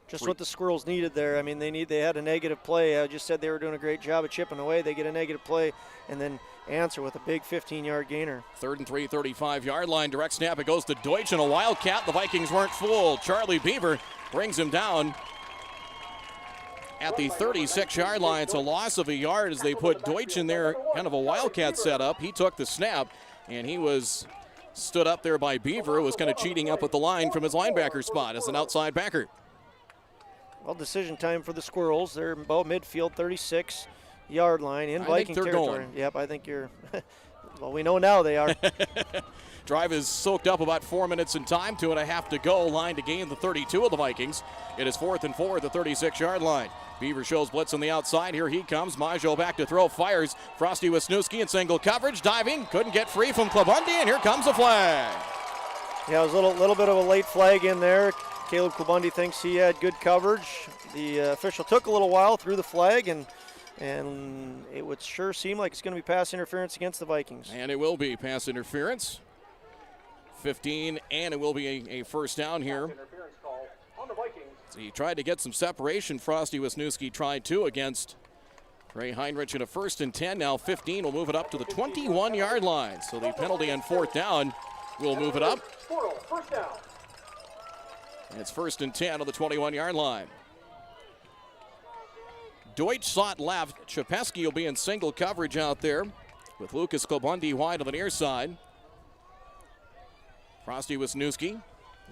Just what the Squirrels needed there. I mean, they had a negative play. I just said they were doing a great job of chipping away. They get a negative play and then answer with a big 15-yard gainer. 3rd and 3, 35-yard line. Direct snap. It goes to Deutsch and a Wildcat. The Vikings weren't fooled. Charlie Beaver brings him down at the 36-yard line. It's a loss of a yard as they put Deutsch in there, kind of a Wildcat setup. He took the snap, and he was stood up there by Beaver, who was kind of cheating up at the line from his linebacker spot as an outside backer. Well, decision time for the Squirrels. They're about midfield, 36-yard line in Viking territory. Going. Yep, I think you're – well, we know now they are. Drive is soaked up about 4 minutes in time, 2.5 to go. Line to gain the 32 of the Vikings. It is 4th and 4 at the 36-yard line. Beaver shows blitz on the outside. Here he comes. Maggio back to throw. Fires. Frosty Wisniewski in single coverage. Diving. Couldn't get free from Klabundi, and here comes a flag. Yeah, it was a little bit of a late flag in there. Caleb Klabundi thinks he had good coverage. The official took a little while, threw the flag, and it would sure seem like it's going to be pass interference against the Vikings. And it will be pass interference. 15, and it will be a first down here. So he tried to get some separation. Frosty Wisniewski tried to against Ray Heinrich in a 1st and 10. Now 15 will move it up to the 21-yard line. So the penalty on 4th down will move it up. And it's 1st and 10 on the 21-yard line. Deutsch slot left. Shapesky will be in single coverage out there with Lucas Klabundi wide on the near side. Frosty Wisniewski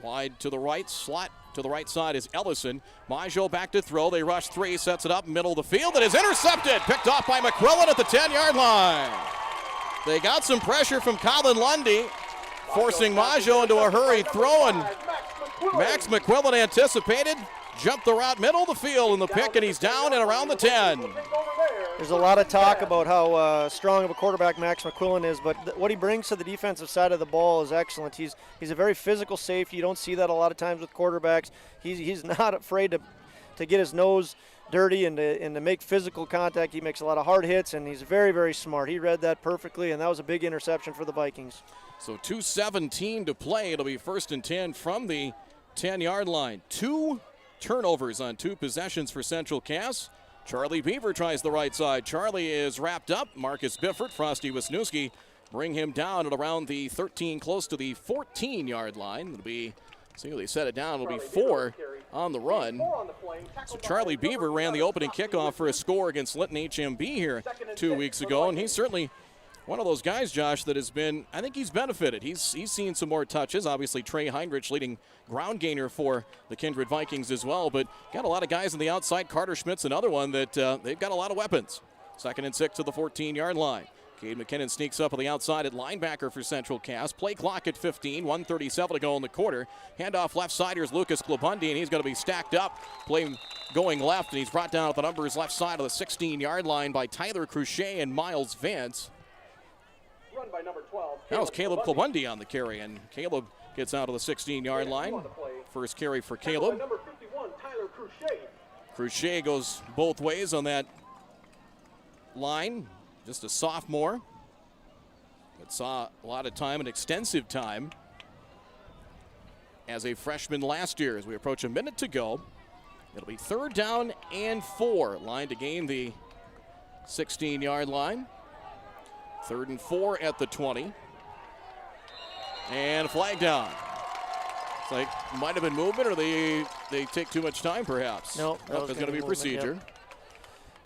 wide to the right. Slot to the right side is Ellison. Maggio back to throw. They rush 3, sets it up, middle of the field. It is intercepted. Picked off by McQuillan at the 10-yard line. They got some pressure from Colin Lundy, forcing Maggio into a hurried throw, and Max McQuillan anticipated, jumped the route middle of the field in the pick, and he's down and around the 10. There's a lot of talk about how strong of a quarterback Max McQuillan is, but what he brings to the defensive side of the ball is excellent. He's a very physical safety. You don't see that a lot of times with quarterbacks. He's not afraid to get his nose dirty and to make physical contact. He makes a lot of hard hits, and he's very, very smart. He read that perfectly, and that was a big interception for the Vikings. So 2:17 to play. It'll be 1st and 10 from the 10-yard line. 2 turnovers on 2 possessions for Central Cass. Charlie Beaver tries the right side. Charlie is wrapped up. Marcus Biffert, Frosty Wisniewski bring him down at around the 13, close to the 14-yard line. It'll be, see how they set it down, it'll be 4 on the run. So Charlie Beaver ran the opening kickoff for a score against Linton HMB here 2 weeks ago, and he's certainly one of those guys, Josh, that has been, I think he's benefited. He's seen some more touches. Obviously, Trey Heinrich leading ground gainer for the Kindred Vikings as well, but got a lot of guys on the outside. Carter Schmidt's another one that they've got a lot of weapons. 2nd and 6 to the 14-yard line. Cade McKinnon sneaks up on the outside at linebacker for Central Cass. Play clock at 15, 1:37 to go in the quarter. Handoff left side, here's Lucas Klabundi, and he's going to be stacked up. Play going left, and he's brought down at the numbers left side of the 16-yard line by Tyler Cruchet and Miles Vance. Run by number 12. That was Caleb Klabundi on the carry, and Caleb gets out of the 16-yard line. First carry for Caleb. Number 51, Tyler Cruchet. Cruchet goes both ways on that line. Just a sophomore, but saw a lot of time and extensive time as a freshman last year. As we approach a minute to go, it'll be 3rd down and 4. Line to gain the 16-yard line. 3rd and 4 at the 20. And a flag down. It's like might have been movement, or they take too much time perhaps. No, nope, it's going to be procedure. Yep.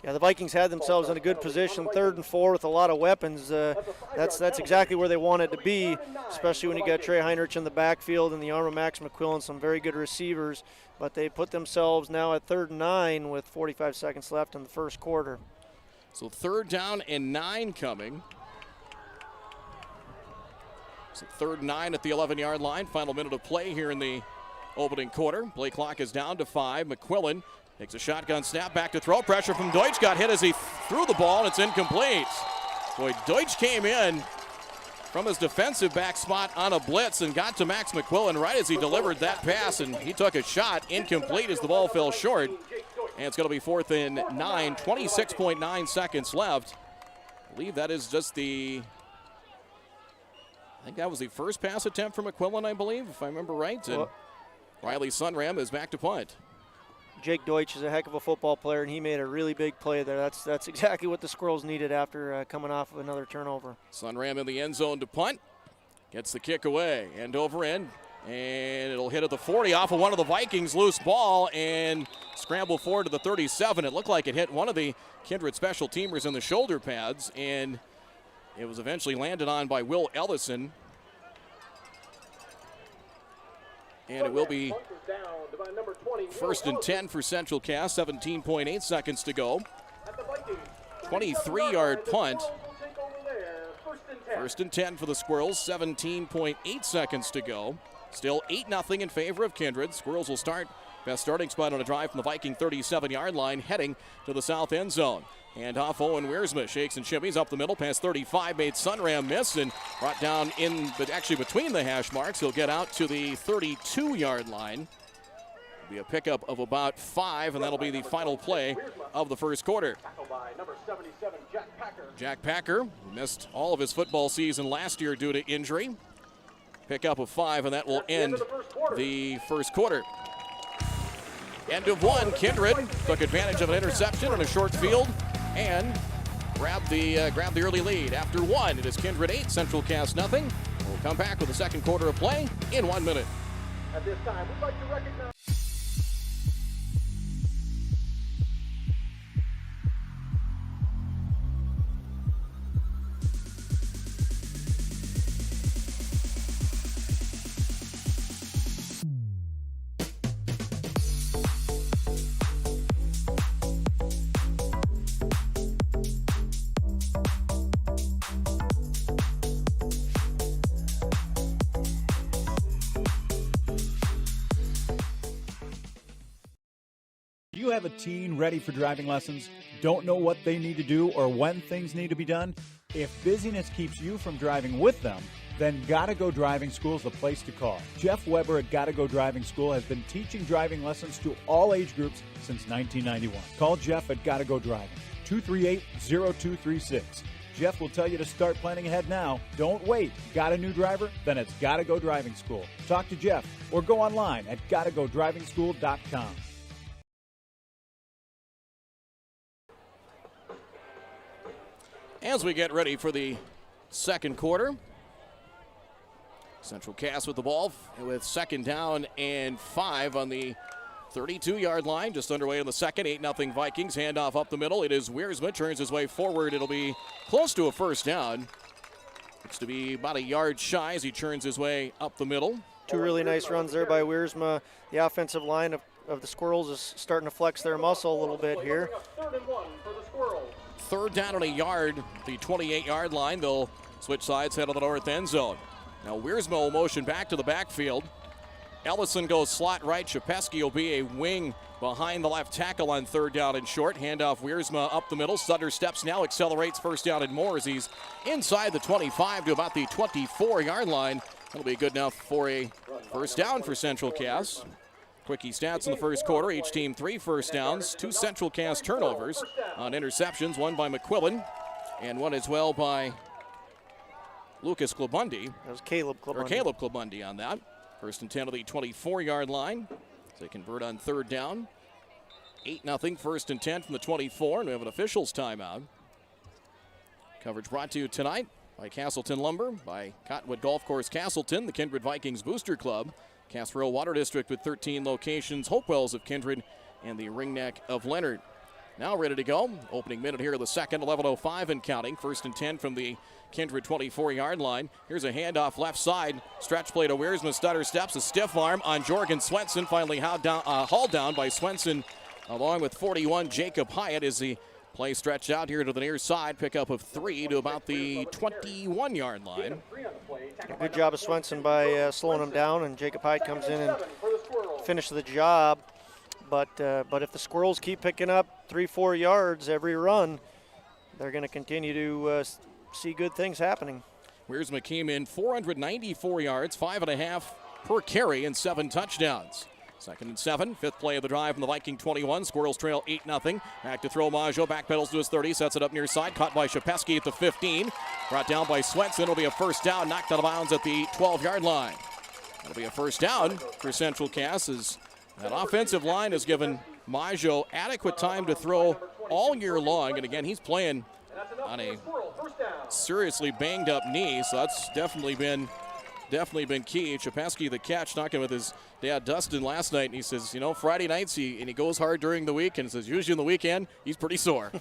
Yeah, the Vikings had themselves in a good position, 3rd and 4 with a lot of weapons. That's exactly where they wanted to be, especially when you got Trey Heinrich in the backfield and the arm of Max McQuillan, some very good receivers. But they put themselves now at 3rd and 9 with 45 seconds left in the first quarter. So 3rd down and 9 coming. So 3rd and 9 at the 11-yard line. Final minute of play here in the opening quarter. Play clock is down to 5. McQuillan takes a shotgun snap, back to throw. Pressure from Deutsch, got hit as he threw the ball, and it's incomplete. Boy, Deutsch came in from his defensive back spot on a blitz and got to Max McQuillan right as he delivered that pass, and he took a shot, incomplete as the ball fell short. And it's going to be 4th and 9, 26.9 seconds left. I believe that is just I think that was the first pass attempt for McQuillan, I believe, if I remember right. And Riley Sunram is back to punt. Jake Deutsch is a heck of a football player, and he made a really big play there. That's exactly what the Squirrels needed after coming off of another turnover. Sunram in the end zone to punt. Gets the kick away, end over end, and it'll hit at the 40 off of one of the Vikings. Loose ball and scramble forward to the 37. It looked like it hit one of the Kindred special teamers in the shoulder pads, and it was eventually landed on by Will Ellison. And it will be 1st and 10 for Central Cass, 17.8 seconds to go. 23-yard punt. 1st and 10 for the Squirrels, 17.8 seconds to go. Still 8-0 in favor of Kindred. Squirrels will start best starting spot on a drive from the Viking 37-yard line, heading to the south end zone. Handoff, Owen Wiersma shakes and shimmies up the middle, past 35, made Sunram miss and brought down but actually between the hash marks. He'll get out to the 32-yard line. It'll be a pickup of about 5, and that'll be the final play of the first quarter. Jack Packer missed all of his football season last year due to injury. Pickup of 5, and that will end the first quarter. End of 1, Kindred took advantage of an interception on a short field and grabbed the early lead. After 1, it is Kindred 8, Central Cass nothing. We'll come back with the second quarter of play in 1 minute. At this time, we'd like to recognize... You have a teen ready for driving lessons, don't know what they need to do or when things need to be done? If busyness keeps you from driving with them, then Gotta Go Driving School is the place to call. Jeff Weber at Gotta Go Driving School has been teaching driving lessons to all age groups since 1991. Call Jeff at Gotta Go Driving, 238-0236. Jeff will tell you to start planning ahead now. Don't wait. Got a new driver? Then it's Gotta Go Driving School. Talk to Jeff or go online at gottagodrivingschool.com. As we get ready for the second quarter, Central Cass with the ball with 2nd down and 5 on the 32-yard line. Just underway in the second, 8-0 Vikings. Handoff up the middle. It is Wiersma, turns his way forward. It'll be close to a first down. Looks to be about a yard shy as he turns his way up the middle. 2 really nice runs there by Wiersma. The offensive line of the Squirrels is starting to flex their muscle a little bit here. 3rd and 1 for the Squirrels. 3rd down and a yard, the 28-yard line. They'll switch sides, head to the north end zone. Now Wiersma will motion back to the backfield. Ellison goes slot right. Shapesky will be a wing behind the left tackle on 3rd down and short. Handoff Wiersma up the middle. Sutter steps now, accelerates 1st down and more as he's inside the 25 to about the 24-yard line. That'll be good enough for a first down for Central Cass. Quickie stats in the first quarter. Each team 3 first downs, 2 Central Cass turnovers on interceptions, 1 by McQuillan and 1 as well by Lucas Klabundi. That was Caleb Klabundi. Or Caleb Klabundi on that. First and 10 of the 24-yard line. So they convert on third down. 8-0, first and 10 from the 24, and we have an officials timeout. Coverage brought to you tonight by Castleton Lumber, by Cottonwood Golf Course Castleton, the Kindred Vikings Booster Club, Castro Water District with 13 locations, Hopewells of Kindred, and the Ringneck of Leonard. Now ready to go. Opening minute here of the second, 11:05 and counting. First and 10 from the Kindred 24-yard line. Here's a handoff left side. Stretch play to Wiersma. Stutter steps. A stiff arm on Jorgen Swenson. Finally hauled down by Swenson along with 41 Jacob Hyatt as the play stretched out here to the near side. Pickup of 3 to about the 21-yard line. Good job of Swenson by slowing him down, and Jacob Hyatt comes in and finishes the job. But if the Squirrels keep picking up 3-4 yards every run, they're going to continue to see good things happening. Wiersma came in 494 yards, 5.5 per carry, and 7 touchdowns. Second and 7, fifth play of the drive from the Viking 21. Squirrels trail 8-0. Back to throw Maggio, backpedals to his 30, sets it up near side, caught by Shapesky at the 15. Brought down by Swenson. It'll be a first down, knocked out of bounds at the 12-yard line. It'll be a first down for Central Cass as that offensive line has given Maggio adequate time to throw all year long. And again, he's playing on a seriously banged up knee, so that's definitely been key. Shapesky the catch, talking with his dad Dustin last night, and he says, you know, Friday nights he goes hard during the week, and says usually in the weekend he's pretty sore.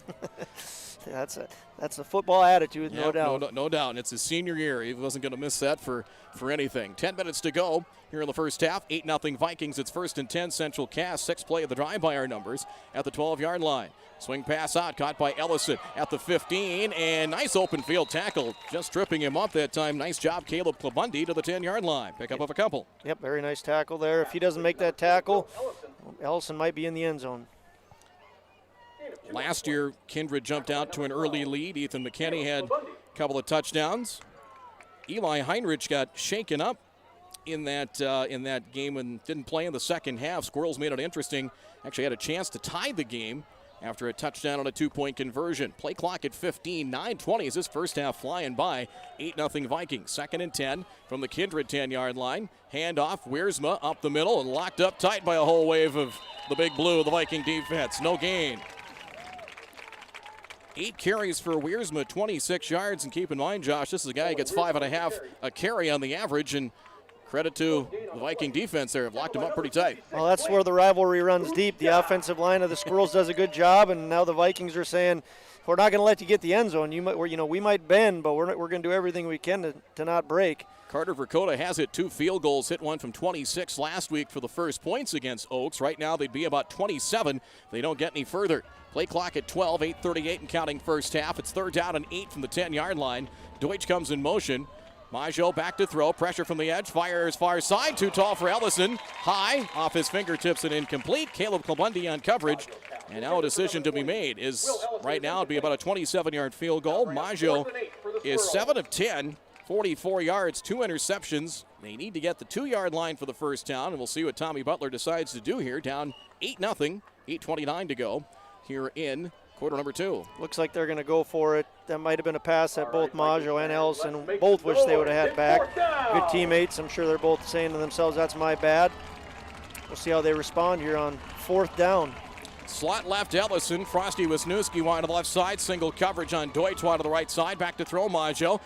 That's a football attitude, no Yep, doubt. No doubt. And it's his senior year. He wasn't going to miss that for anything. 10 minutes to go here in the first half. 8-0 Vikings. It's first and 10 Central Cass. 6th play of the drive by our numbers at the 12-yard line. Swing pass out, caught by Ellison at the 15, and nice open field tackle. Just tripping him up that time. Nice job, Caleb Klabundi to the 10-yard line. Pickup of a couple. Yep, very nice tackle there. If he doesn't make that tackle, Ellison might be in the end zone. Last year, Kindred jumped out to an early lead. Ethan McKinney had a couple of touchdowns. Eli Heinrich got shaken up in that game and didn't play in the second half. Squirrels made it interesting. Actually had a chance to tie the game after a touchdown on a 2-point conversion. Play clock at 15, 9:20 as this first half flying by. 8-0 Vikings. Second and 10 from the Kindred 10-yard line. Handoff, Wiersma up the middle and locked up tight by a whole wave of the big blue, the Viking defense. No gain. 8 carries for Wiersma, 26 yards. And keep in mind, Josh, this is a guy who gets 5.5 a carry on the average. And credit to the Viking defense there. Have locked him up pretty tight. Well, that's where the rivalry runs deep. The offensive line of the Squirrels does a good job, and now the Vikings are saying, we're not going to let you get the end zone. We might bend, but we're going to do everything we can to not break. Carter Verkota has hit 2 field goals, hit one from 26 last week for the first points against Oaks. Right now they'd be about 27 if they don't get any further. Play clock at 12, 8:38 and counting first half. It's third down and 8 from the 10-yard line. Deutsch comes in motion. Maggio back to throw, pressure from the edge, fires far side, too tall for Ellison. High, off his fingertips and incomplete. Caleb Klabundi on coverage. And now a decision to be made is right now it'd be about a 27-yard field goal. Maggio is 7 of 10, 44 yards, 2 interceptions. They need to get the 2-yard line for the first down, and we'll see what Tommy Butler decides to do here. Down 8-0, 8:29 to go here in quarter number 2. Looks like they're going to go for it. That might have been a pass that both Maggio and Ellison both wish they would have had back. Good teammates. I'm sure they're both saying to themselves, that's my bad. We'll see how they respond here on 4th down. Slot left Ellison. Frosty Wisniewski wide to the left side. Single coverage on Deutsch wide to the right side. Back to throw Maggio.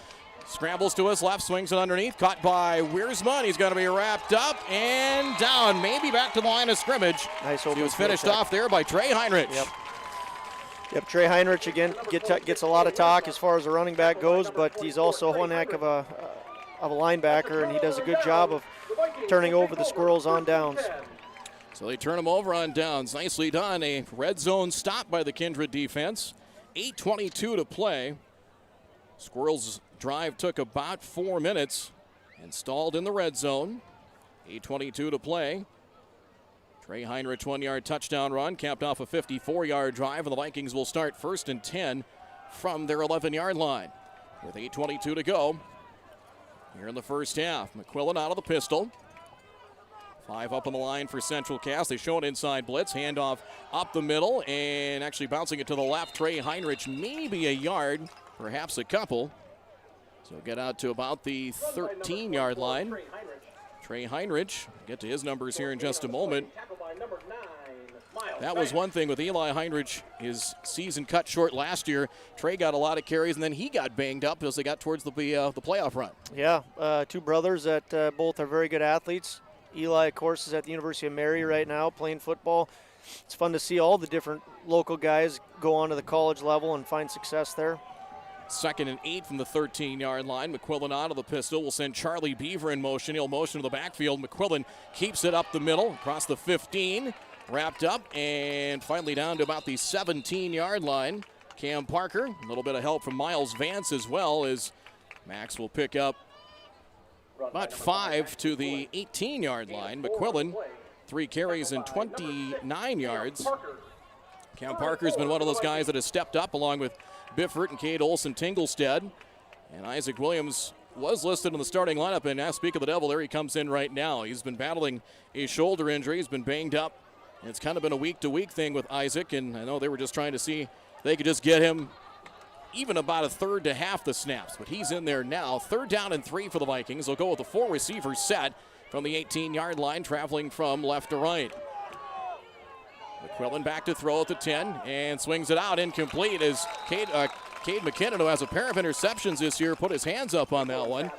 Scrambles to his left, swings it underneath. Caught by Wiersma, and he's going to be wrapped up and down. Maybe back to the line of scrimmage. Nice. He was finished off there by Trey Heinrich. Yep, Trey Heinrich again gets a lot of talk as far as the running back goes, but he's also one heck of a linebacker, and he does a good job of turning over the Squirrels on downs. So they turn him over on downs. Nicely done. A red zone stop by the Kindred defense. 8:22 to play. Squirrels' drive took about 4 minutes and stalled in the red zone. 8:22 to play. Trey Heinrich 1-yard touchdown run, capped off a 54-yard drive, and the Vikings will start first and 10 from their 11-yard line. With 8:22 to go, here in the first half. McQuillan out of the pistol. 5 up on the line for Central Cass. They show an inside blitz. Handoff up the middle and actually bouncing it to the left. Trey Heinrich, maybe a yard, perhaps a couple. So get out to about the 13-yard line. Trey Heinrich, get to his numbers here in just a moment. That was one thing with Eli Heinrich. His season cut short last year. Trey got a lot of carries, and then he got banged up as they got towards the playoff run. Yeah, 2 brothers that both are very good athletes. Eli, of course, is at the University of Mary right now playing football. It's fun to see all the different local guys go on to the college level and find success there. 2nd and 8 from the 13-yard line. McQuillan out of the pistol will send Charlie Beaver in motion. He'll motion to the backfield. McQuillan keeps it up the middle, across the 15, wrapped up, and finally down to about the 17-yard line. Cam Parker, a little bit of help from Miles Vance as well, as Max will pick up about 5 to the 18-yard line. McQuillan, 3 carries and 29 yards. Cam Parker's been one of those guys that has stepped up along with Biffert and Cade Olson-Tinglestead. And Isaac Williams was listed in the starting lineup, and now speak of the devil, there he comes in right now. He's been battling a shoulder injury. He's been banged up. And it's kind of been a week-to-week thing with Isaac, and I know they were just trying to see if they could just get him even about a third to half the snaps, but he's in there now. 3rd down and 3 for the Vikings. They'll go with a 4-receiver set from the 18-yard line, traveling from left to right. McQuillan back to throw at the 10 and swings it out incomplete as Cade McKinnon, who has a pair of interceptions this year, put his hands up on that one.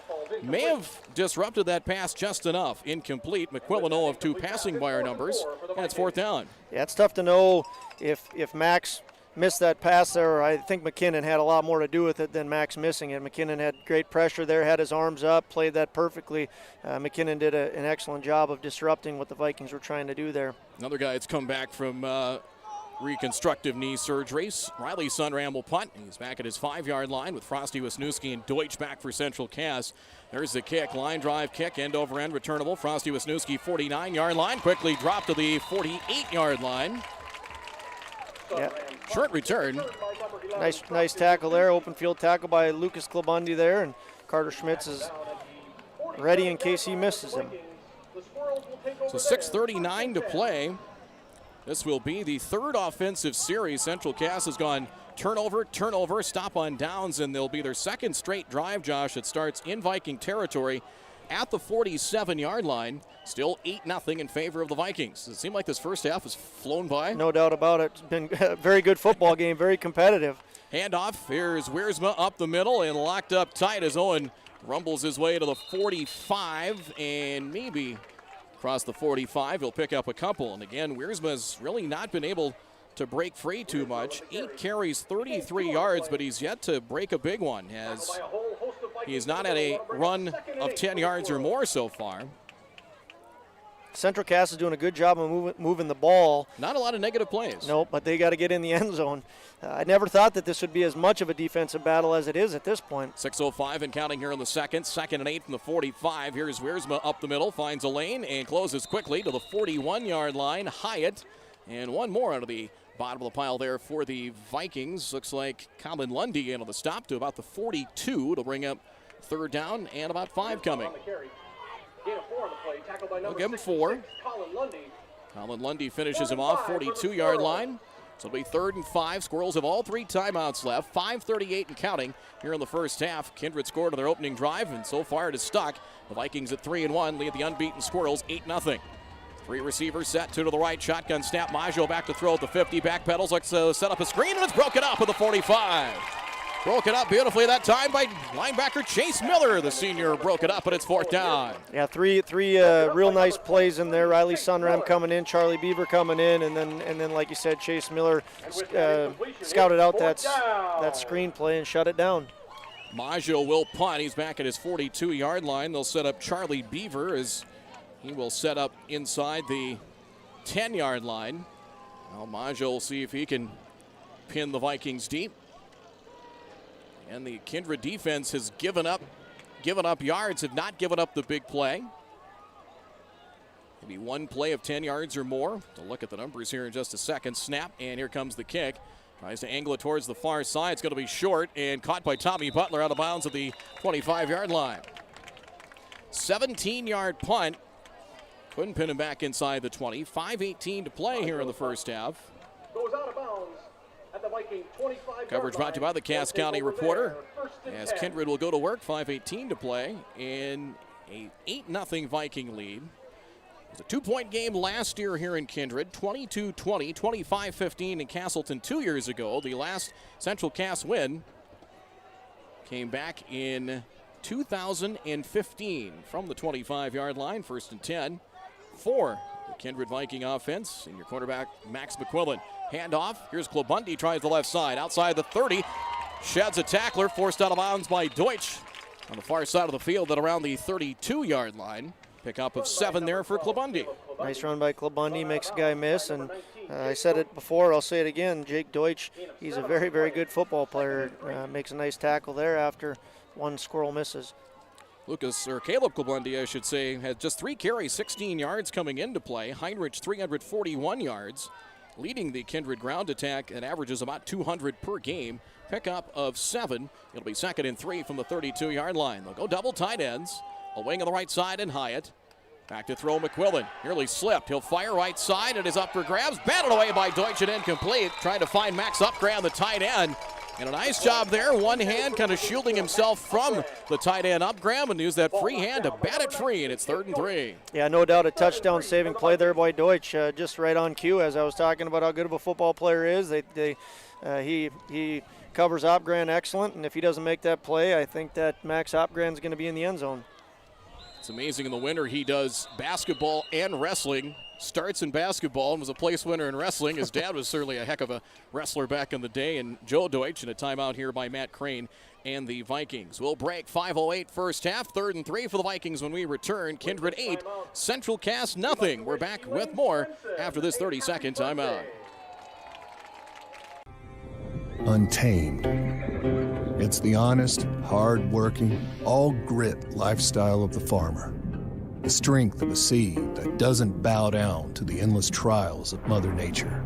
May have disrupted that pass just enough. Incomplete. McQuillan 0 of 2 passing by our numbers, and it's 4th down. Yeah, it's tough to know if Max missed that pass there. I think McKinnon had a lot more to do with it than Max missing it. McKinnon had great pressure there, had his arms up, played that perfectly. McKinnon did an excellent job of disrupting what the Vikings were trying to do there. Another guy that's come back from reconstructive knee surgery. Riley Sunram will punt. He's back at his 5-yard line with Frosty Wisniewski and Deutsch back for Central Cass. There's the kick, line drive kick, end over end returnable. Frosty Wisniewski, 49-yard line, quickly dropped to the 48-yard line. Yeah. Short return. Nice tackle there, open field tackle by Lucas Klabundi there, and Carter Schmitz is ready in case he misses him. So 6:39 to play. This will be the 3rd offensive series. Central Cass has gone turnover, stop on downs, and they'll be their 2nd straight drive, Josh. It starts in Viking territory at the 47-yard line. Still 8-0 in favor of the Vikings. It seemed like this first half has flown by. No doubt about it. It's been a very good football game, very competitive. Handoff. Here's Wiersma up the middle and locked up tight as Owen rumbles his way to the 45 and maybe across the 45. He'll pick up a couple. And again, Wiersma's really not been able to break free too much. 8 carries, 33 yards, but he's yet to break a big one, as he has not had a run of 10 yards or more so far. Central Cass is doing a good job of moving the ball. Not a lot of negative plays. No, but they got to get in the end zone. I never thought that this would be as much of a defensive battle as it is at this point. 6:05 and counting here in the second. 2nd and 8 from the 45. Here's Wiersma up the middle, finds a lane and closes quickly to the 41-yard line. Hyatt, and one more out of the bottom of the pile there for the Vikings. Looks like Colin Lundy into the stop to about the 42 to bring up 3rd down and about 5 coming. They'll give him 4. Colin Lundy finishes him off, 42-yard line. So it'll be 3rd and 5. Squirrels have all 3 timeouts left. 5:38 and counting here in the first half. Kindred scored on their opening drive, and so far it is stuck. The Vikings at 3-1 lead the unbeaten Squirrels 8-0. 3 receivers set, 2 to the right. Shotgun snap. Maggio back to throw at the 50. Back pedals, looks to set up a screen, and it's broken up at the 45. Broken up beautifully that time by linebacker Chase Miller. The senior broke it up, but it's 4th down. Yeah, three real nice plays in there. Riley Sunram coming in, Charlie Beaver coming in, and then like you said, Chase Miller scouted out that screen play and shut it down. Maggio will punt. He's back at his 42-yard line. They'll set up Charlie Beaver as he will set up inside the 10-yard line. Now Maggio will see if he can pin the Vikings deep. And the Kindred defense has given up yards, have not given up the big play. Maybe one play of 10 yards or more. To look at the numbers here in just a second. Snap, and here comes the kick. Tries to angle it towards the far side. It's going to be short and caught by Tommy Butler out of bounds at the 25-yard line. 17-yard punt. Couldn't pin him back inside the 20. 5:18 to play here in the first half. Goes out of bounds at the Viking 25. Coverage brought to you by the Cass County Reporter. As Kindred will go to work, 5:18 to play in a 8-0 Viking lead. It was a 2-point game last year here in Kindred, 22-20, 25-15 in Castleton 2 years ago. The last Central Cass win came back in 2015 from the 25-yard line, 1st and 10 for the Kindred Viking offense. And your quarterback, Max McQuillan. Handoff. Here's Klobundy, tries the left side. Outside the 30. Sheds a tackler, forced out of bounds by Deutsch on the far side of the field at around the 32-yard line. Pickup of 7 there for Klobundy. Nice run by Klobundy, makes a guy miss. And I said it before, I'll say it again. Jake Deutsch, he's a very, very good football player. Makes a nice tackle there after one squirrel misses. Caleb Klobundy, I should say, had just 3 carries, 16 yards coming into play. Heinrich, 341 yards, leading the Kindred ground attack and averages about 200 per game. Pickup of 7. It'll be 2nd and 3 from the 32-yard line. They'll go double tight ends. A wing on the right side and Hyatt. Back to throw McQuillan. Nearly slipped. He'll fire right side. It is up for grabs. Batted away by Deutsch and incomplete. Trying to find Max Upgrad, the tight end. And a nice job there. One hand kind of shielding himself from the tight end Upgrad and use that free hand to bat it free. And it's 3rd and 3. Yeah, no doubt a touchdown saving play there by Deutsch. Just right on cue as I was talking about how good of a football player is. He covers Upgrad excellent. And if he doesn't make that play, I think that Max Upgrad is going to be in the end zone. It's amazing in the winter he does basketball and wrestling. Starts in basketball and was a place winner in wrestling. His dad was certainly a heck of a wrestler back in the day. And Joe Deutsch, and a timeout here by Matt Crane and the Vikings. We'll break. 5:08 first half. 3rd and 3 for the Vikings when we return. Kindred 8, Central Cass nothing. We're back with more after this 30-second timeout. Untamed. It's the honest, hard-working, all-grit lifestyle of the farmer. The strength of a seed that doesn't bow down to the endless trials of Mother Nature.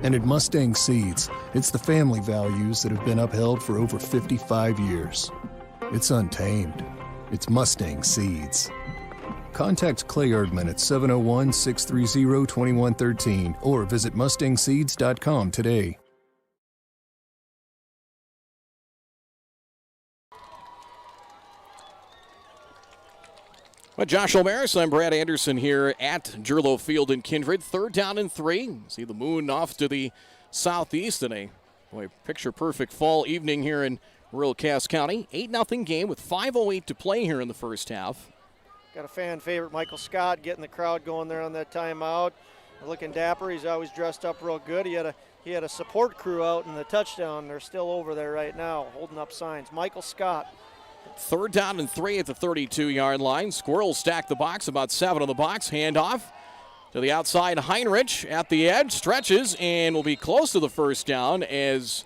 And at Mustang Seeds, it's the family values that have been upheld for over 55 years. It's untamed. It's Mustang Seeds. Contact Clay Erdman at 701-630-2113 or visit mustangseeds.com today. Well, Josh O'Maris, I'm Brad Anderson here at Jerlow Field in Kindred. 3rd down and 3. See the moon off to the southeast in a picture-perfect fall evening here in rural Cass County. 8-0 game with 5:08 to play here in the first half. Got a fan favorite, Michael Scott, getting the crowd going there on that timeout. Looking dapper. He's always dressed up real good. He had a support crew out in the touchdown. They're still over there right now holding up signs. Michael Scott. 3rd down and 3 at the 32-yard line. Squirrels stack the box, about 7 on the box. Handoff to the outside. Heinrich at the edge, stretches, and will be close to the first down as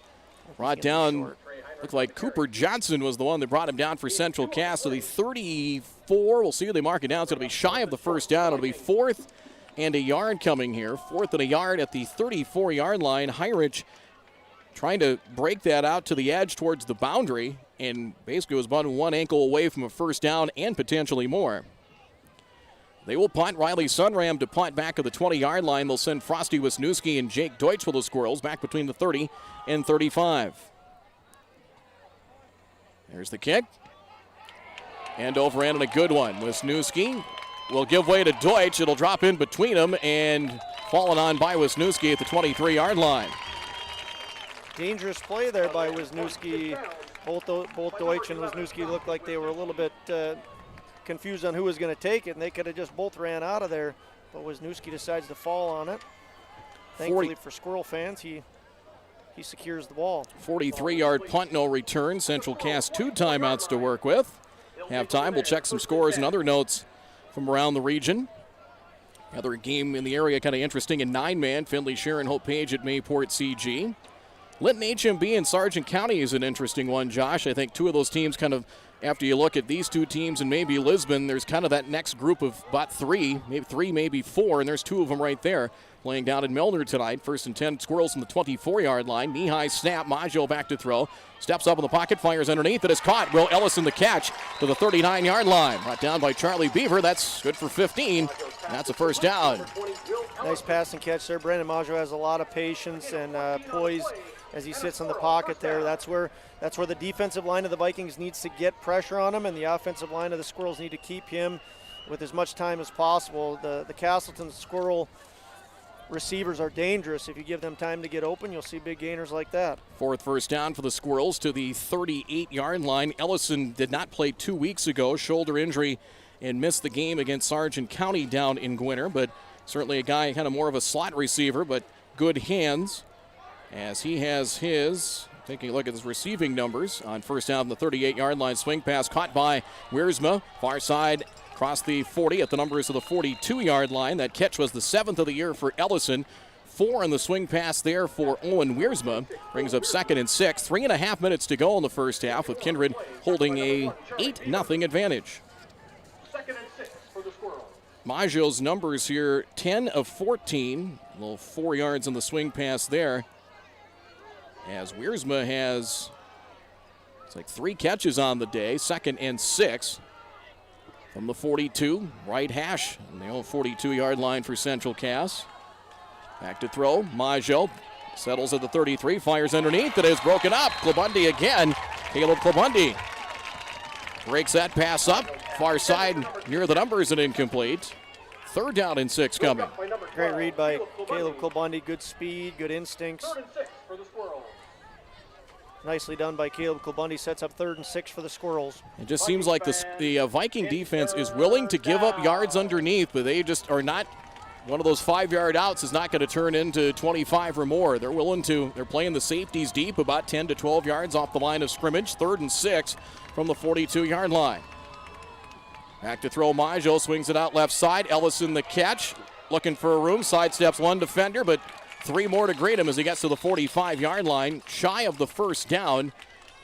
brought down. Looked like Cooper Johnson was the one that brought him down for Central Cass. So the 34, we'll see who they mark it down. It's going to be shy of the first down. It'll be 4th and a yard coming here. 4th and a yard at the 34-yard line. Heinrich trying to break that out to the edge towards the boundary, and basically was about one ankle away from a first down and potentially more. They will punt. Riley Sunram to punt back at the 20-yard line. They'll send Frosty Wisniewski and Jake Deutsch for the Squirrels back between the 30 and 35. There's the kick. End over end and a good one. Wisniewski will give way to Deutsch. It'll drop in between them and fallen on by Wisniewski at the 23-yard line. Dangerous play there by Wisniewski. Both Deutsch and Wisniewski looked like they were a little bit confused on who was going to take it, and they could have just both ran out of there. But Wisniewski decides to fall on it. Thankfully for Squirrel fans, he secures the ball. 43-yard punt, no return. Central Cass 2 timeouts to work with. Halftime, we'll check some scores and other notes from around the region. Another game in the area kind of interesting in 9-man. Findlay Sharon Hope Page at Mayport CG. Linton HMB and Sargent County is an interesting one, Josh. I think 2 of those teams kind of after you look at these two teams and maybe Lisbon, there's kind of that next group of about three, maybe four, and there's two of them right there playing down in Milner tonight. 1st and 10, Squirrels from the 24-yard line. Knee-high snap, Maggio back to throw. Steps up in the pocket, fires underneath. It is caught. Will Ellison the catch to the 39-yard line. Brought down by Charlie Beaver. That's good for 15. That's a first down. Nice pass and catch there. Brandon Maggio has a lot of patience and poise as he sits in the pocket there. That's where the defensive line of the Vikings needs to get pressure on him, and the offensive line of the Squirrels need to keep him with as much time as possible. The Castleton Squirrel receivers are dangerous. If you give them time to get open, you'll see big gainers like that. 4th first down for the Squirrels to the 38-yard line. Ellison did not play 2 weeks ago, shoulder injury, and missed the game against Sargent County down in Gwinner, but certainly a guy kind of more of a slot receiver, but good hands as he has his, taking a look at his receiving numbers on first down, the 38-yard line. Swing pass caught by Wiersma, far side, across the 40 at the numbers of the 42-yard line. That catch was the 7th of the year for Ellison. 4 in the swing pass there for Owen Wiersma. Brings up 2nd and 6. 3.5 minutes to go in the first half, with Kindred holding a 8-0 advantage. 2nd and 6 for the Squirrels. Maggio's numbers here, 10 of 14. A little 4 yards in the swing pass there. As Wiersma has, it's like 3 catches on the day. 2nd and 6. From the 42, right hash on the old 42-yard line for Central Cass. Back to throw, Maggio settles at the 33, fires underneath. It is broken up. Klabundi again. Caleb Klabundi breaks that pass up. Far side near the numbers and incomplete. 3rd down and 6 coming. Great read by Caleb Klabundi. Good speed, good instincts. 3rd and 6 for the Squirrels. Nicely done by Caleb Klabundi. Sets up 3rd and 6 for the Squirrels. It just seems like the Viking defense is willing to give up yards underneath, but they just are not. One of those 5-yard outs is not going to turn into 25 or more. They're willing to. They're playing the safeties deep, about 10 to 12 yards off the line of scrimmage. 3rd and 6 from the 42-yard line. Back to throw, Maggio swings it out left side. Ellison the catch, looking for a room. Sidesteps one defender, but 3 more to greet him as he gets to the 45-yard line, shy of the first down,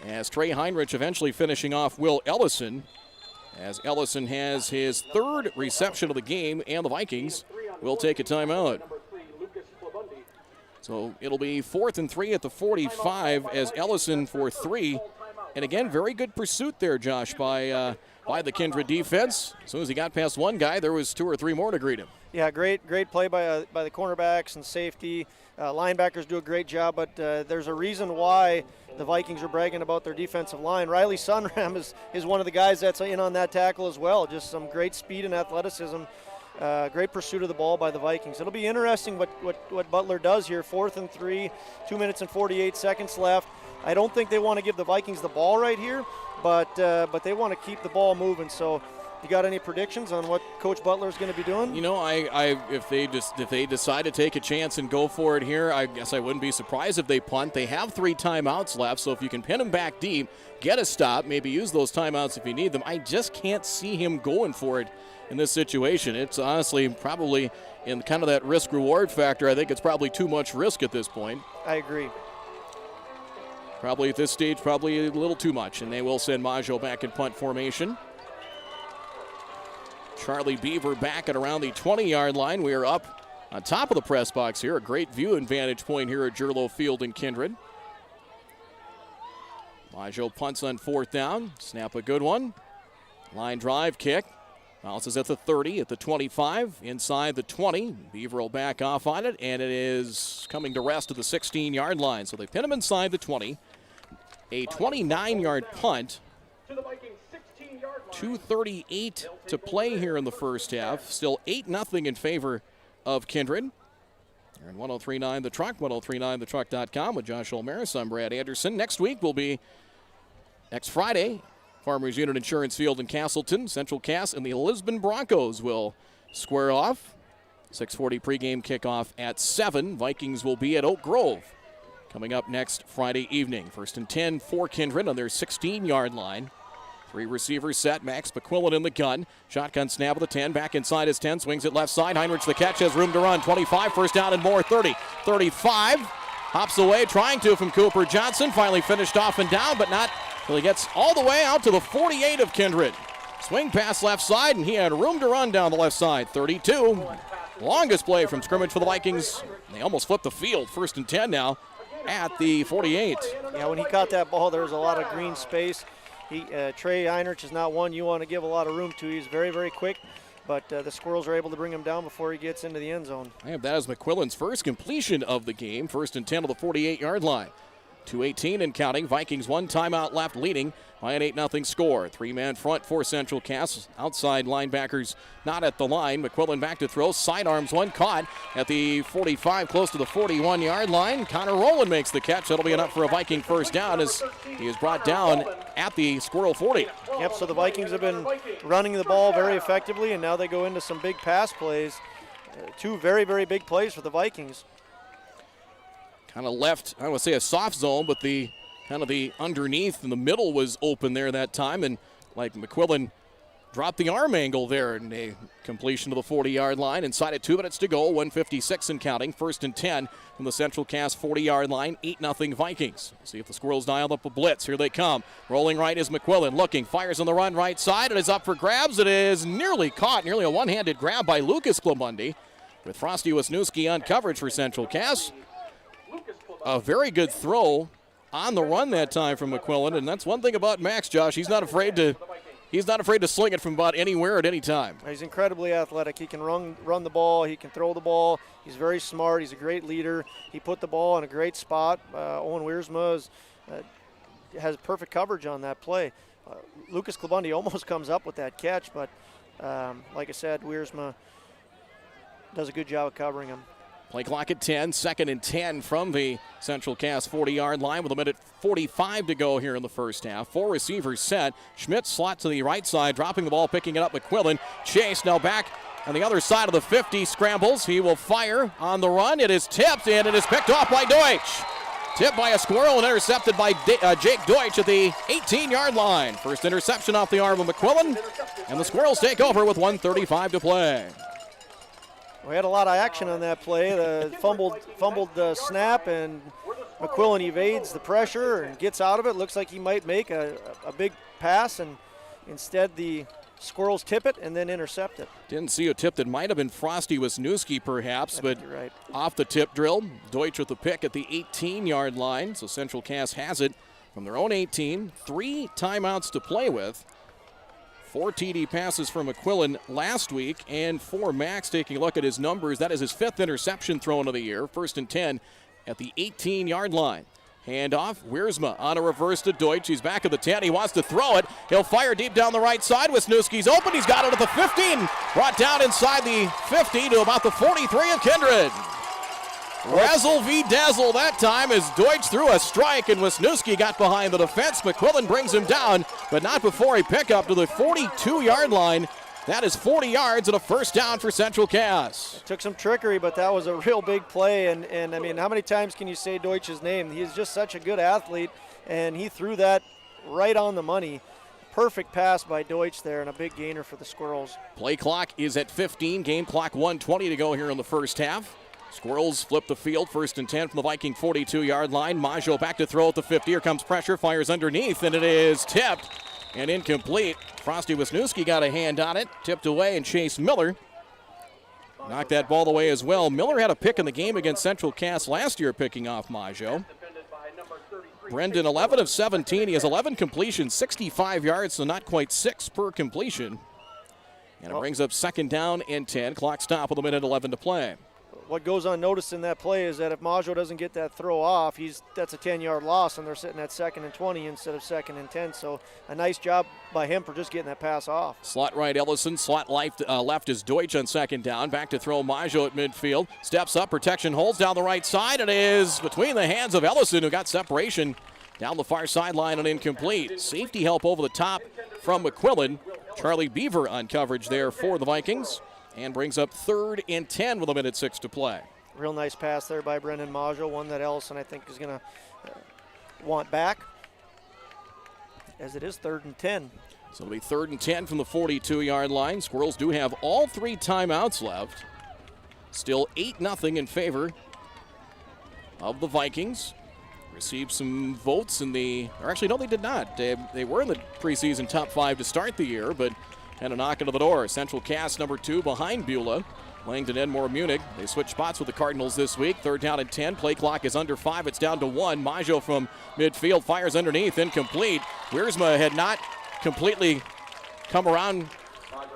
as Trey Heinrich eventually finishing off Will Ellison, as Ellison has his 3rd reception of the game, and the Vikings will take a timeout. So it'll be 4th and 3 at the 45 as Ellison for 3. And again, very good pursuit there, Josh, by the Kindred defense. As soon as he got past one guy, there was 2 or 3 more to greet him. Yeah, great play by the cornerbacks and safety. Linebackers do a great job, but there's a reason why the Vikings are bragging about their defensive line. Riley Sunram is one of the guys that's in on that tackle as well. Just some great speed and athleticism. Great pursuit of the ball by the Vikings. It'll be interesting what Butler does here. 4th and 3, 2 minutes and 48 seconds left. I don't think they want to give the Vikings the ball right here, but they want to keep the ball moving. So, you got any predictions on what Coach Butler is going to be doing? You know, if they decide to take a chance and go for it here, I guess I wouldn't be surprised if they punt. They have 3 timeouts left, so if you can pin them back deep, get a stop, maybe use those timeouts if you need them. I just can't see him going for it in this situation. It's honestly probably in kind of that risk-reward factor. I think it's probably too much risk at this point. I agree. Probably at this stage, probably a little too much, and they will send Maggio back in punt formation. Charlie Beaver back at around the 20-yard line. We are up on top of the press box here. A great view and vantage point here at Jerlow Field in Kindred. Maggio punts on 4th down. Snap a good one. Line drive kick. Bounces at the 30, at the 25, inside the 20. Beaver will back off on it, and it is coming to rest at the 16-yard line. So they pin him inside the 20. A 29-yard punt. To the Vikings, 16-yard line. 2:38 to play here in the first half. Still 8-0 in favor of Kindred. You're in 103.9 The Truck, 103.9thetruck.com with Josh Olmeris. I'm Brad Anderson. Next week will be next Friday. Farmers Unit Insurance Field in Castleton. Central Cass and the Lisbon Broncos will square off. 6:40 pregame kickoff at 7. Vikings will be at Oak Grove coming up next Friday evening. 1st and 10 for Kindred on their 16-yard line. 3 receivers set. Max McQuillan in the gun. Shotgun snap of the 10. Back inside his 10. Swings it left side. Heinrich the catch. Has room to run. 25. First down and more. 30. 35. Hops away. Trying to from Cooper Johnson. Finally finished off and down, but not till he gets all the way out to the 48 of Kindred. Swing pass left side, and he had room to run down the left side. 32. Longest play from scrimmage for the Vikings. They almost flipped the field. 1st and 10 now at the 48. Yeah, when he caught that ball, there was a lot of green space. Trey Heinrich is not one you want to give a lot of room to. He's very, very quick, but the Squirrels are able to bring him down before he gets into the end zone. I have that as McQuillan's first completion of the game. 1st and 10 to the 48-yard line. 2:18 and counting. Vikings 1 timeout left, leading by an 8-0 score. 3-man front for Central Cass. Outside linebackers not at the line. McQuillan back to throw. Sidearms one caught at the 45, close to the 41-yard line. Connor Rowland makes the catch. That'll be enough for a Viking first down as he is brought down at the Squirrel 40. Yep, so the Vikings have been running the ball very effectively, and now they go into some big pass plays. 2 very, very big plays for the Vikings. Kind of left, I don't want to say a soft zone, but the kind of the underneath in the middle was open there that time. And like McQuillan dropped the arm angle there, and a completion to the 40-yard line. Inside at 2 minutes to go, 1:56 and counting. 1st and 10 from the Central Cass 40-yard line, 8-0 Vikings. See if the Squirrels dial up a blitz. Here they come. Rolling right is McQuillan, looking, fires on the run right side. It is up for grabs. It is nearly caught, nearly a one-handed grab by Lucas Klabundi, with Frosty Wisniewski on coverage for Central Cass. A very good throw on the run that time from McQuillan, and that's one thing about Max, Josh. He's not afraid to sling it from about anywhere at any time. He's incredibly athletic. He can run the ball. He can throw the ball. He's very smart. He's a great leader. He put the ball in a great spot. Owen Wiersma has perfect coverage on that play. Lucas Klabundi almost comes up with that catch, but like I said, Wiersma does a good job of covering him. Play clock at 10, 2nd and 10 from the Central Cass 40-yard line with 1:45 to go here in the first half. 4 receivers set. Schmidt slot to the right side, dropping the ball, picking it up. McQuillan. Chase now back on the other side of the 50, scrambles. He will fire on the run. It is tipped, and it is picked off by Deutsch. Tipped by a Squirrel and intercepted by Jake Deutsch at the 18-yard line. First interception off the arm of McQuillan, and the Squirrels take over with 1:35 to play. We had a lot of action on that play. The fumbled snap, and McQuillan evades the pressure and gets out of it. Looks like he might make a big pass, and instead the Squirrels tip it and then intercept it. Didn't see a tip that might have been Frosty Wisniewski perhaps, but right. Off the tip drill. Deutsch with the pick at the 18-yard line, so Central Cass has it from their own 18. 3 timeouts to play with. 4 TD passes from McQuillan last week, and for Max, taking a look at his numbers, that is his 5th interception thrown of the year. 1st and 10 at the 18-yard line. Handoff, Wiersma on a reverse to Deutsch. He's back at the 10. He wants to throw it. He'll fire deep down the right side. Wisniewski's open. He's got it at the 15. Brought down inside the 50 to about the 43 of Kindred. Razzle v. dazzle that time as Deutsch threw a strike and Wisniewski got behind the defense. McQuillan brings him down, but not before he pick up to the 42-yard line. That is 40 yards and a first down for Central Cass. It took some trickery, but that was a real big play. And I mean, how many times can you say Deutsch's name? He's just such a good athlete, and he threw that right on the money. Perfect pass by Deutsch there, and a big gainer for the Squirrels. Play clock is at 15. Game clock 1:20 to go here in the first half. Squirrels flip the field, 1st and 10 from the Viking 42-yard line. Maggio back to throw at the 50. Here comes pressure, fires underneath, and it is tipped and incomplete. Frosty Wisniewski got a hand on it, tipped away, and Chase Miller knocked that ball away as well. Miller had a pick in the game against Central Cass last year, picking off Maggio. Brendan, 11 of 17. He has 11 completions, 65 yards, so not quite 6 per completion. And it brings up 2nd down and 10. Clock stop with 1:11 to play. What goes unnoticed in that play is that if Maggio doesn't get that throw off, that's a 10-yard loss, and they're sitting at 2nd and 20 instead of 2nd and 10. So a nice job by him for just getting that pass off. Slot right Ellison, slot left is Deutsch on 2nd down. Back to throw Maggio at midfield. Steps up, protection holds down the right side. It is between the hands of Ellison, who got separation down the far sideline and incomplete. Safety help over the top from McQuillan. Charlie Beaver on coverage there for the Vikings. And brings up 3rd and 10 with 1:06 to play. Real nice pass there by Brendan Maggio, one that Ellison I think is going to want back, as it is 3rd and 10. So it'll be 3rd and 10 from the 42-yard line. Squirrels do have all 3 timeouts left. Still 8-0 in favor of the Vikings. received some votes in they did not. They were in the preseason top 5 to start the year, but had a knock into the door. Central Cass number 2 behind Beulah. Langdon, Edmore, Munich. They switch spots with the Cardinals this week. 3rd down and 10. Play clock is under 5. It's down to 1. Maggio from midfield fires underneath, incomplete. Wiersma had not completely come around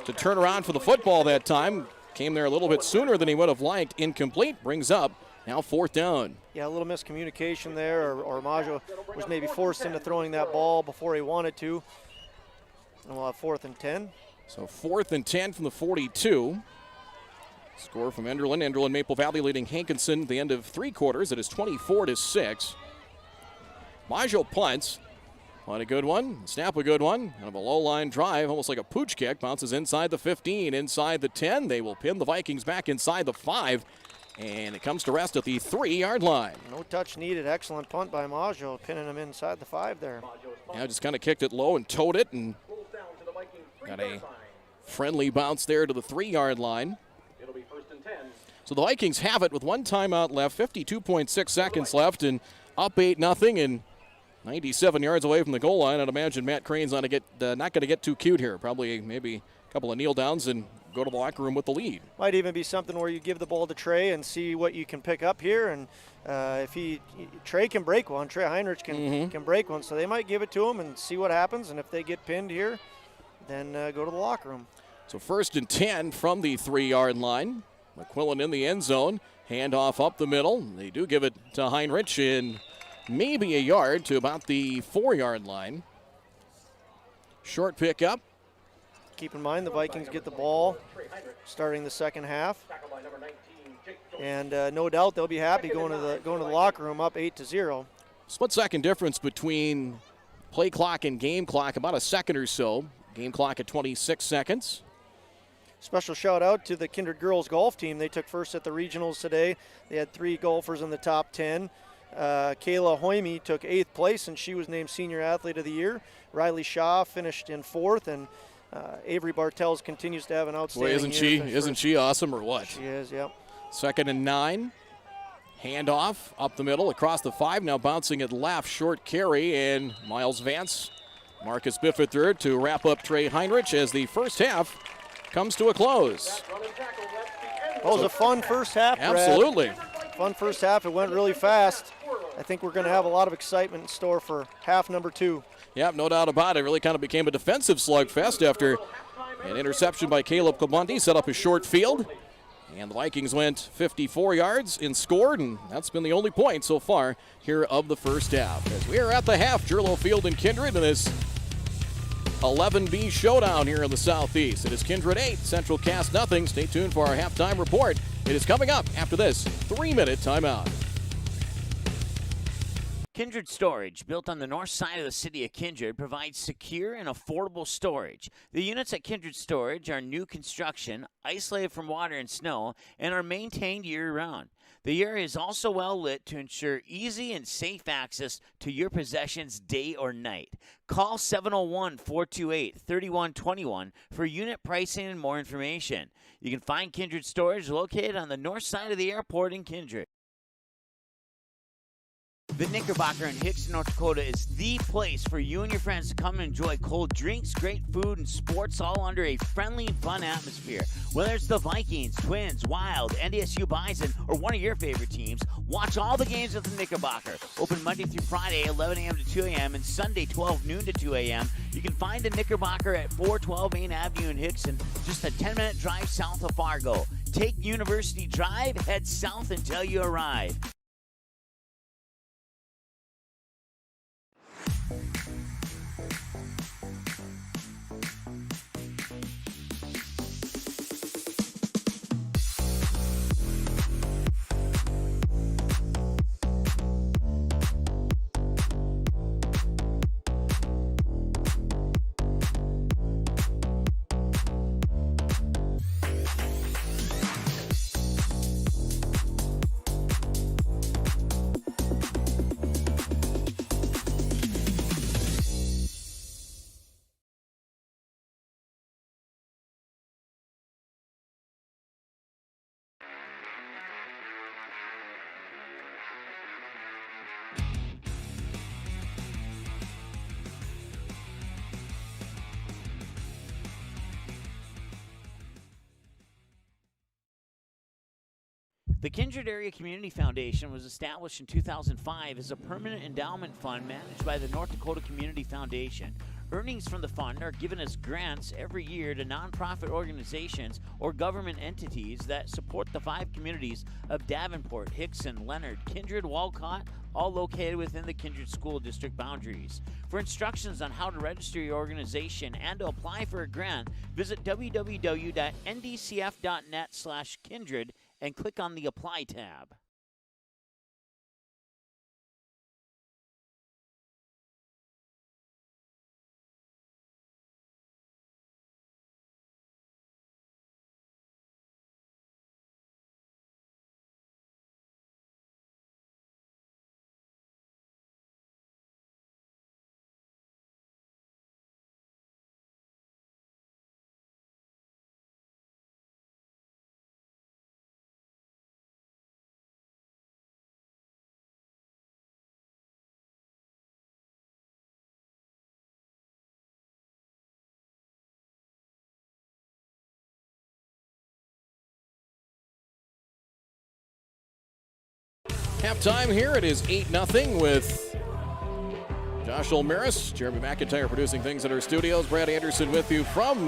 to turn around for the football that time. Came there a little bit sooner than he would have liked. Incomplete. Brings up now 4th down. Yeah, a little miscommunication there, or Maggio was maybe forced into throwing that ball before he wanted to. And we'll have 4th and 10. So 4th and 10 from the 42. Score from Enderlin. Enderlin Maple Valley leading Hankinson at the end of 3 quarters. It is 24-6. Maggio punts. On a good one. Snap a good one. Kind of a low line drive, almost like a pooch kick. Bounces inside the 15, inside the 10. They will pin the Vikings back inside the 5. And it comes to rest at the 3-yard line. No touch needed. Excellent punt by Maggio, pinning him inside the 5 there. Yeah, just kind of kicked it low and towed it, and got a friendly bounce there to the 3-yard line. It'll be 1st and 10. So the Vikings have it with 1 timeout left, 52.6 seconds left, and up 8-0, and 97 yards away from the goal line. I'd imagine Matt Crane's not going to get too cute here. Probably maybe a couple of kneel downs and go to the locker room with the lead. Might even be something where you give the ball to Trey and see what you can pick up here. And Trey can break one. Trey Heinrich can break one. So they might give it to him and see what happens. And if they get pinned here, then go to the locker room. So 1st and 10 from the 3-yard line. McQuillan in the end zone. Handoff up the middle. They do give it to Heinrich in maybe a yard to about the 4-yard line. Short pickup. Keep in mind the Vikings get the ball starting the second half. And no doubt they'll be happy going to the locker room up 8-0. Split-second difference between play clock and game clock, about a second or so. Game clock at 26 seconds. Special shout out to the Kindred girls golf team. They took first at the regionals today. They had 3 golfers in the top 10. Kayla Hoyme took 8th place, and she was named Senior Athlete of the Year. Riley Shaw finished in 4th, and Avery Bartels continues to have an outstanding year. Isn't she awesome or what? She is, yep. 2nd and 9. Handoff up the middle across the 5. Now bouncing it left. Short carry, and Miles Vance, Marcus Biffether to wrap up Trey Heinrich as the first half comes to a close. That was a fun first half, Brad. Absolutely. Fun first half. It went really fast. I think we're going to have a lot of excitement in store for half number 2. Yep, no doubt about it. It really kind of became a defensive slugfest after an interception by Caleb Kabundi set up a short field. And the Vikings went 54 yards and scored, and that's been the only point so far here of the first half. As we are at the half, Jerlow Field and Kindred in this 11B showdown here in the Southeast. It is Kindred 8, Central Cass nothing. Stay tuned for our halftime report. It is coming up after this 3-minute timeout. Kindred Storage, built on the north side of the city of Kindred, provides secure and affordable storage. The units at Kindred Storage are new construction, isolated from water and snow, and are maintained year-round. The area is also well lit to ensure easy and safe access to your possessions day or night. Call 701-428-3121 for unit pricing and more information. You can find Kindred Storage located on the north side of the airport in Kindred. The Knickerbocker in Hickson, North Dakota is the place for you and your friends to come and enjoy cold drinks, great food, and sports all under a friendly and fun atmosphere. Whether it's the Vikings, Twins, Wild, NDSU Bison, or one of your favorite teams, watch all the games at the Knickerbocker. Open Monday through Friday, 11 a.m. to 2 a.m., and Sunday, 12 noon to 2 a.m. You can find the Knickerbocker at 412 Main Avenue in Hickson, just a 10-minute drive south of Fargo. Take University Drive, head south until you arrive. The Kindred Area Community Foundation was established in 2005 as a permanent endowment fund managed by the North Dakota Community Foundation. Earnings from the fund are given as grants every year to nonprofit organizations or government entities that support the 5 communities of Davenport, Hickson, Leonard, Kindred, Walcott, all located within the Kindred School District boundaries. For instructions on how to register your organization and to apply for a grant, visit www.ndcf.net/kindred and click on the Apply tab. Halftime here. It is 8-0 with Josh Olmeris, Jeremy McIntyre producing things in our studios. Brad Anderson with you from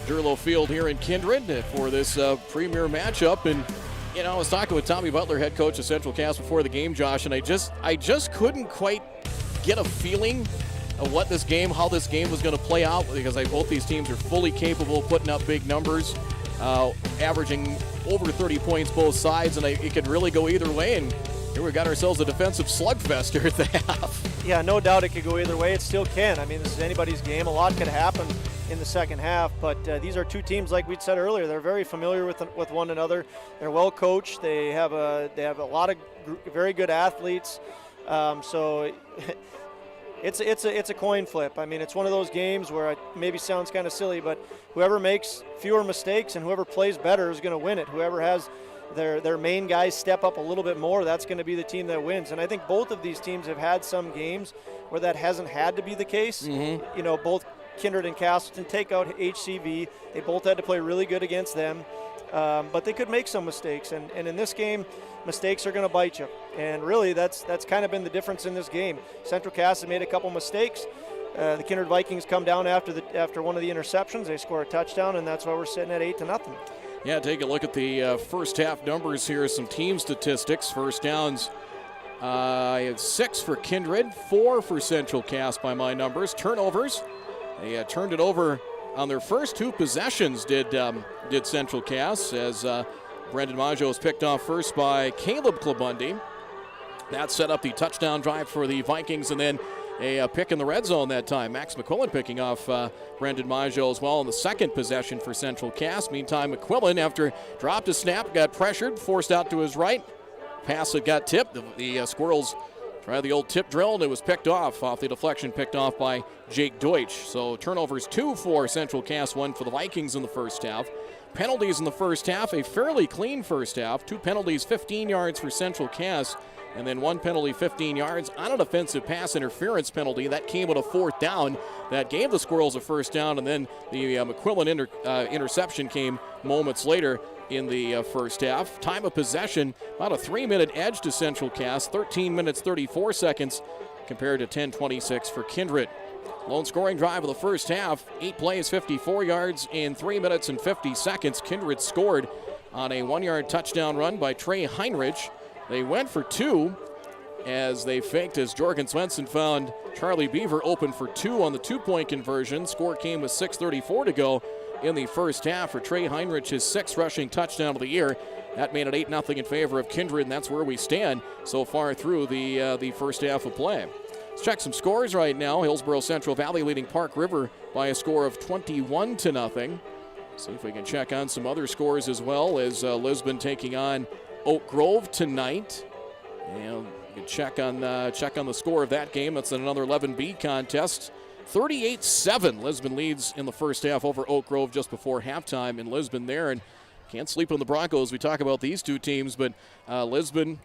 Jerlow Field here in Kindred for this premier matchup. And, you know, I was talking with Tommy Butler, head coach of Central Cass, before the game, Josh, and I just couldn't quite get a feeling of what this game, how this game was going to play out, because both these teams are fully capable of putting up big numbers, averaging over 30 points both sides, and it could really go either way. And here we got ourselves a defensive slugfest here at the half. Yeah, no doubt it could go either way. It still can. I mean, this is anybody's game. A lot could happen in the second half, but these are two teams, like we said earlier, they're very familiar with one another. They're well coached. They have a lot of very good athletes. So it's a coin flip. I mean, it's one of those games where it maybe sounds kind of silly, but whoever makes fewer mistakes and whoever plays better is going to win it. Whoever has their main guys step up a little bit more, that's going to be the team that wins. And I think both of these teams have had some games where that hasn't had to be the case. Mm-hmm. You know, both Kindred and Castleton take out HCV. They both had to play really good against them. But they could make some mistakes. And in this game, mistakes are going to bite you. And really, that's kind of been the difference in this game. Central Cass has made a couple mistakes. The Kindred Vikings come down after one of the interceptions. They score a touchdown, and that's why we're sitting at 8-0. Yeah, take a look at the first half numbers here. Some team statistics. First downs, I have 6 for Kindred, 4 for Central Cass by my numbers. Turnovers, they turned it over on their first 2 possessions, did Central Cass, as Brendan Maggio was picked off first by Caleb Klabundi. That set up the touchdown drive for the Vikings, and then a pick in the red zone that time. Max McQuillan picking off Brendan Maggio as well in the second possession for Central Cass. Meantime, McQuillan, after dropped a snap, got pressured, forced out to his right. Pass that got tipped. The Squirrels tried the old tip drill, and it was picked off the deflection, picked off by Jake Deutsch. So turnovers 2 for Central Cass, 1 for the Vikings in the first half. Penalties in the first half, a fairly clean first half. 2 penalties, 15 yards for Central Cass, and then 1 penalty, 15 yards on an offensive pass interference penalty. That came with a 4th down. That gave the Squirrels a first down, and then the McQuillan interception came moments later in the first half. Time of possession, about a 3-minute edge to Central Cass, 13 minutes, 34 seconds compared to 10:26 for Kindred. Lone scoring drive of the first half, 8 plays, 54 yards in 3 minutes and 50 seconds. Kindred scored on a 1-yard touchdown run by Trey Heinrich. They went for 2 as they faked, as Jorgen Svensson found Charlie Beaver open for 2 on the 2-point conversion. Score came with 6:34 to go in the first half for Trey Heinrich, his 6th rushing touchdown of the year. That made it 8-0 in favor of Kindred, and that's where we stand so far through the first half of play. Let's check some scores right now. Hillsborough Central Valley leading Park River by a score of 21-0. See if we can check on some other scores as well, as Lisbon taking on Oak Grove tonight. And you can check on the score of that game. That's another 11B contest. 38-7. Lisbon leads in the first half over Oak Grove just before halftime in Lisbon there. And can't sleep on the Broncos. We talk about these two teams, but Lisbon,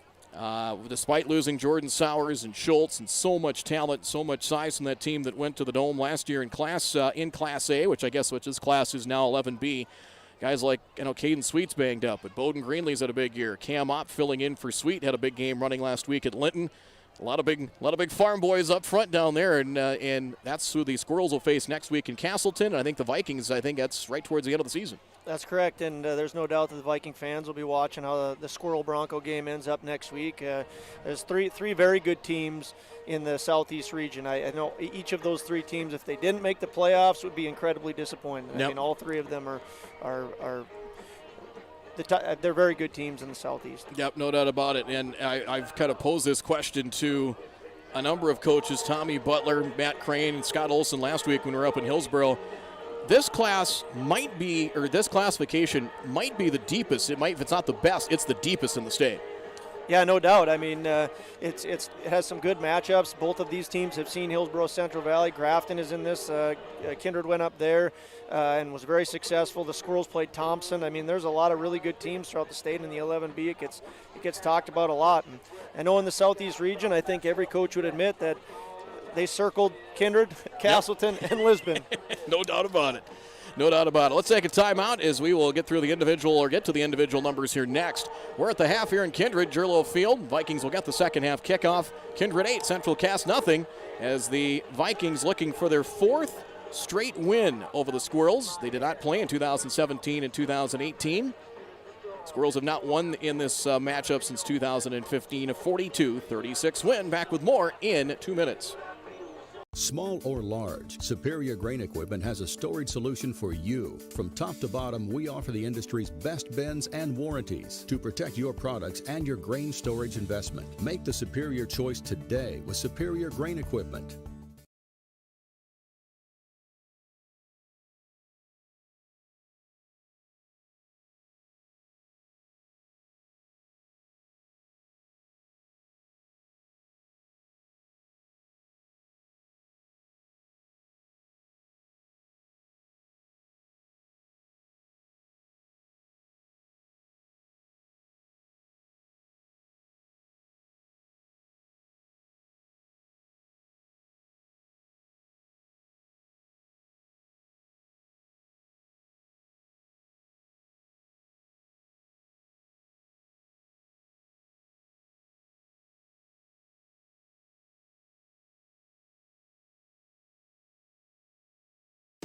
despite losing Jordan Sowers and Schultz and so much talent, so much size from that team that went to the Dome last year in Class A, which this class is now 11B. guys like, Caden Sweet's banged up, but Bowden Greenlee's had a big year. Cam Opp filling in for Sweet, had a big game running last week at Linton. A lot of big farm boys up front down there, and that's who the Squirrels will face next week in Castleton. And I think the Vikings, that's right towards the end of the season. That's correct, and there's no doubt that the Viking fans will be watching how the Squirrel Bronco game ends up next week. There's three very good teams in the Southeast region. I know each of those three teams, if they didn't make the playoffs, would be incredibly disappointed. Yep. I mean, all three of them they're very good teams in the Southeast. Yep, no doubt about it. And I've kind of posed this question to a number of coaches, Tommy Butler, Matt Crane, and Scott Olson last week when we were up in Hillsboro. This classification might be the deepest. If it's not the best, it's the deepest in the state. Yeah, no doubt. I mean, it has some good matchups. Both of these teams have seen Hillsboro Central Valley. Grafton is in this. Kindred went up there and was very successful. The Squirrels played Thompson. I mean, there's a lot of really good teams throughout the state in the 11B. It gets talked about a lot. And I know in the Southeast region, I think every coach would admit that they circled Kindred, Castleton, and Lisbon. No doubt about it. No doubt about it. Let's take a timeout as we will get to the individual numbers here next. We're at the half here in Kindred, Jerlow Field. Vikings will get the second half kickoff. Kindred 8, Central Cass nothing, as the Vikings looking for their fourth straight win over the Squirrels. They did not play in 2017 and 2018. Squirrels have not won in this matchup since 2015, a 42-36 win. Back with more in 2 minutes. Small or large, Superior Grain Equipment has a storage solution for you. From top to bottom, we offer the industry's best bins and warranties to protect your products and your grain storage investment. Make the superior choice today with Superior Grain Equipment.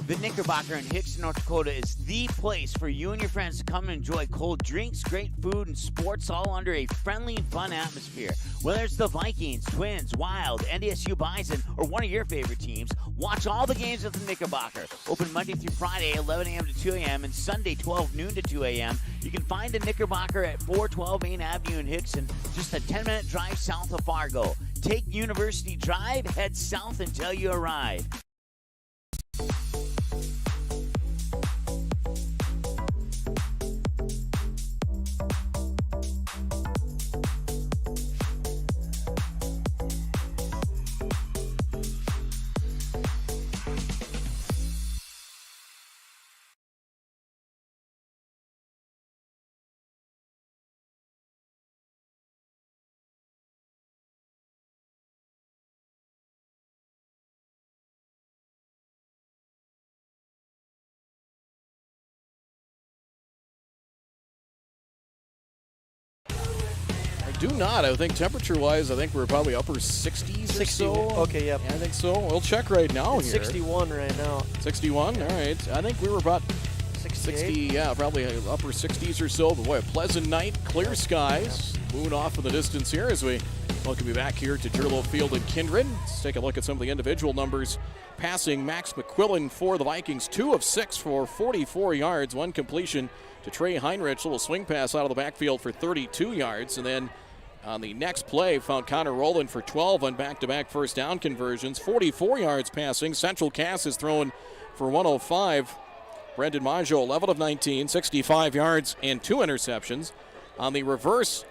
The Knickerbocker in Hickson, North Dakota is the place for you and your friends to come and enjoy cold drinks, great food, and sports all under a friendly and fun atmosphere. Whether it's the Vikings, Twins, Wild, NDSU Bison, or one of your favorite teams, watch all the games at the Knickerbocker. Open Monday through Friday, 11 a.m. to 2 a.m., and Sunday, 12 noon to 2 a.m. You can find the Knickerbocker at 412 Main Avenue in Hickson, just a 10-minute drive south of Fargo. Take University Drive, head south until you arrive. Do not. I think temperature-wise, we're probably upper 60s or so. Okay, yep. Yeah, I think so. We'll check right now it's here. 61 right now. 61? All right. I think we were about 60, yeah, probably upper 60s or so. But boy, a pleasant night, clear skies. Moon off in the distance here as we welcome you back here to Jerlow Field in Kindred. Let's take a look at some of the individual numbers. Passing, Max McQuillan for the Vikings, 2 of 6 for 44 yards, 1 completion to Trey Heinrich. Little swing pass out of the backfield for 32 yards. And then on the next play, found Connor Rowland for 12 on back-to-back first down conversions. 44 yards passing. Central Cass is thrown for 105. Brendan Maggio, 11 of 19, 65 yards and 2 interceptions. On the reverse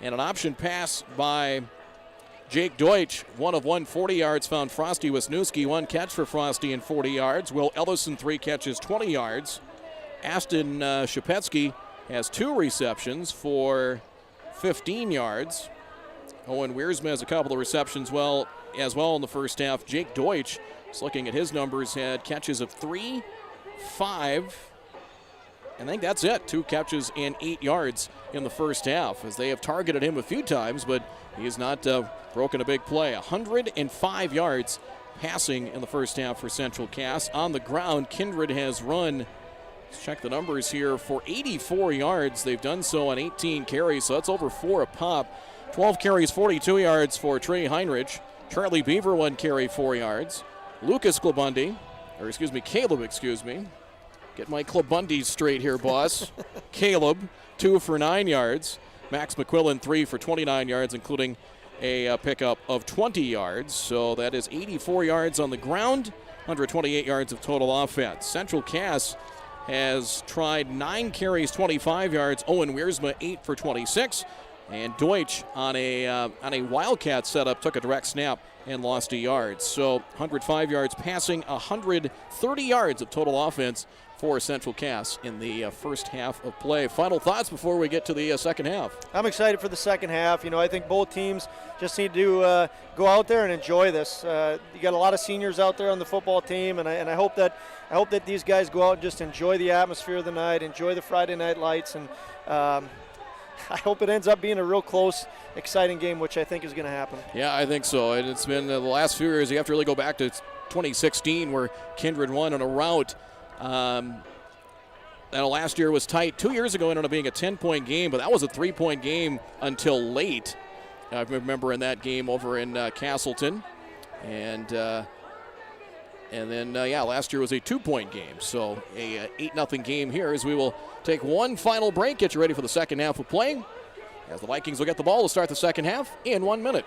and an option pass by Jake Deutsch, 1 of 1, 40 yards, found Frosty Wisniewski. 1 catch for Frosty and 40 yards. Will Ellison, 3 catches, 20 yards. Ashton Shepetsky has 2 receptions for 15 yards. Owen Wiersma has a couple of receptions as well in the first half. Jake Deutsch, just looking at his numbers, had catches of 3, 5, I think that's it. 2 catches and 8 yards in the first half, as they have targeted him a few times, but he has not broken a big play. 105 yards passing in the first half for Central Cass. On the ground, Kindred has run, let's check the numbers here, for 84 yards. They've done so on 18 carries, so that's over 4 a pop. 12 carries, 42 yards for Trey Heinrich. Charlie Beaver, 1 carry, 4 yards. Caleb, Get my Klabundis straight here, boss. Caleb, 2 for 9 yards. Max McQuillan, 3 for 29 yards, including a pickup of 20 yards. So that is 84 yards on the ground, 128 yards of total offense. Central Cass has tried 9 carries, 25 yards. Owen Wiersma, 8 for 26. And Deutsch on a Wildcat setup took a direct snap and lost a yard. So 105 yards passing, 130 yards of total offense for Central Cass in the first half of play. Final thoughts before we get to the second half. I'm excited for the second half. I think both teams just need to go out there and enjoy this. You got a lot of seniors out there on the football team, and I hope that these guys go out and just enjoy the atmosphere of the night, enjoy the Friday night lights, and I hope it ends up being a real close, exciting game, which I think is going to happen. Yeah, I think so. And it's been the last few years. You have to really go back to 2016 where Kindred won on a rout. Last year was tight. 2 years ago it ended up being a 10-point game, but that was a 3-point game until late. I remember in that game over in Castleton. And then last year was a 2-point game. So a 8-0 game here, as we will take one final break. Get you ready for the second half of play, as the Vikings will get the ball to start the second half in 1 minute.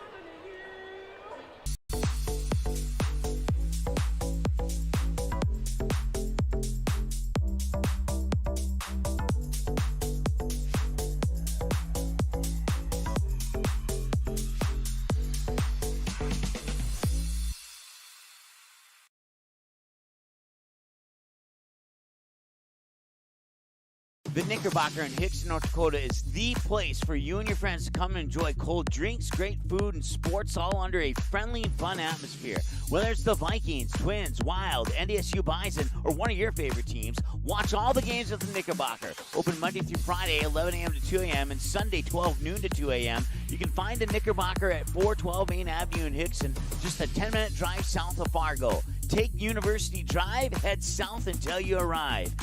The Knickerbocker in Hickson, North Dakota is the place for you and your friends to come and enjoy cold drinks, great food, and sports all under a friendly and fun atmosphere. Whether it's the Vikings, Twins, Wild, NDSU Bison, or one of your favorite teams, watch all the games at the Knickerbocker. Open Monday through Friday, 11 a.m. to 2 a.m., and Sunday, 12 noon to 2 a.m. You can find the Knickerbocker at 412 Main Avenue in Hickson, just a 10-minute drive south of Fargo. Take University Drive, head south until you arrive.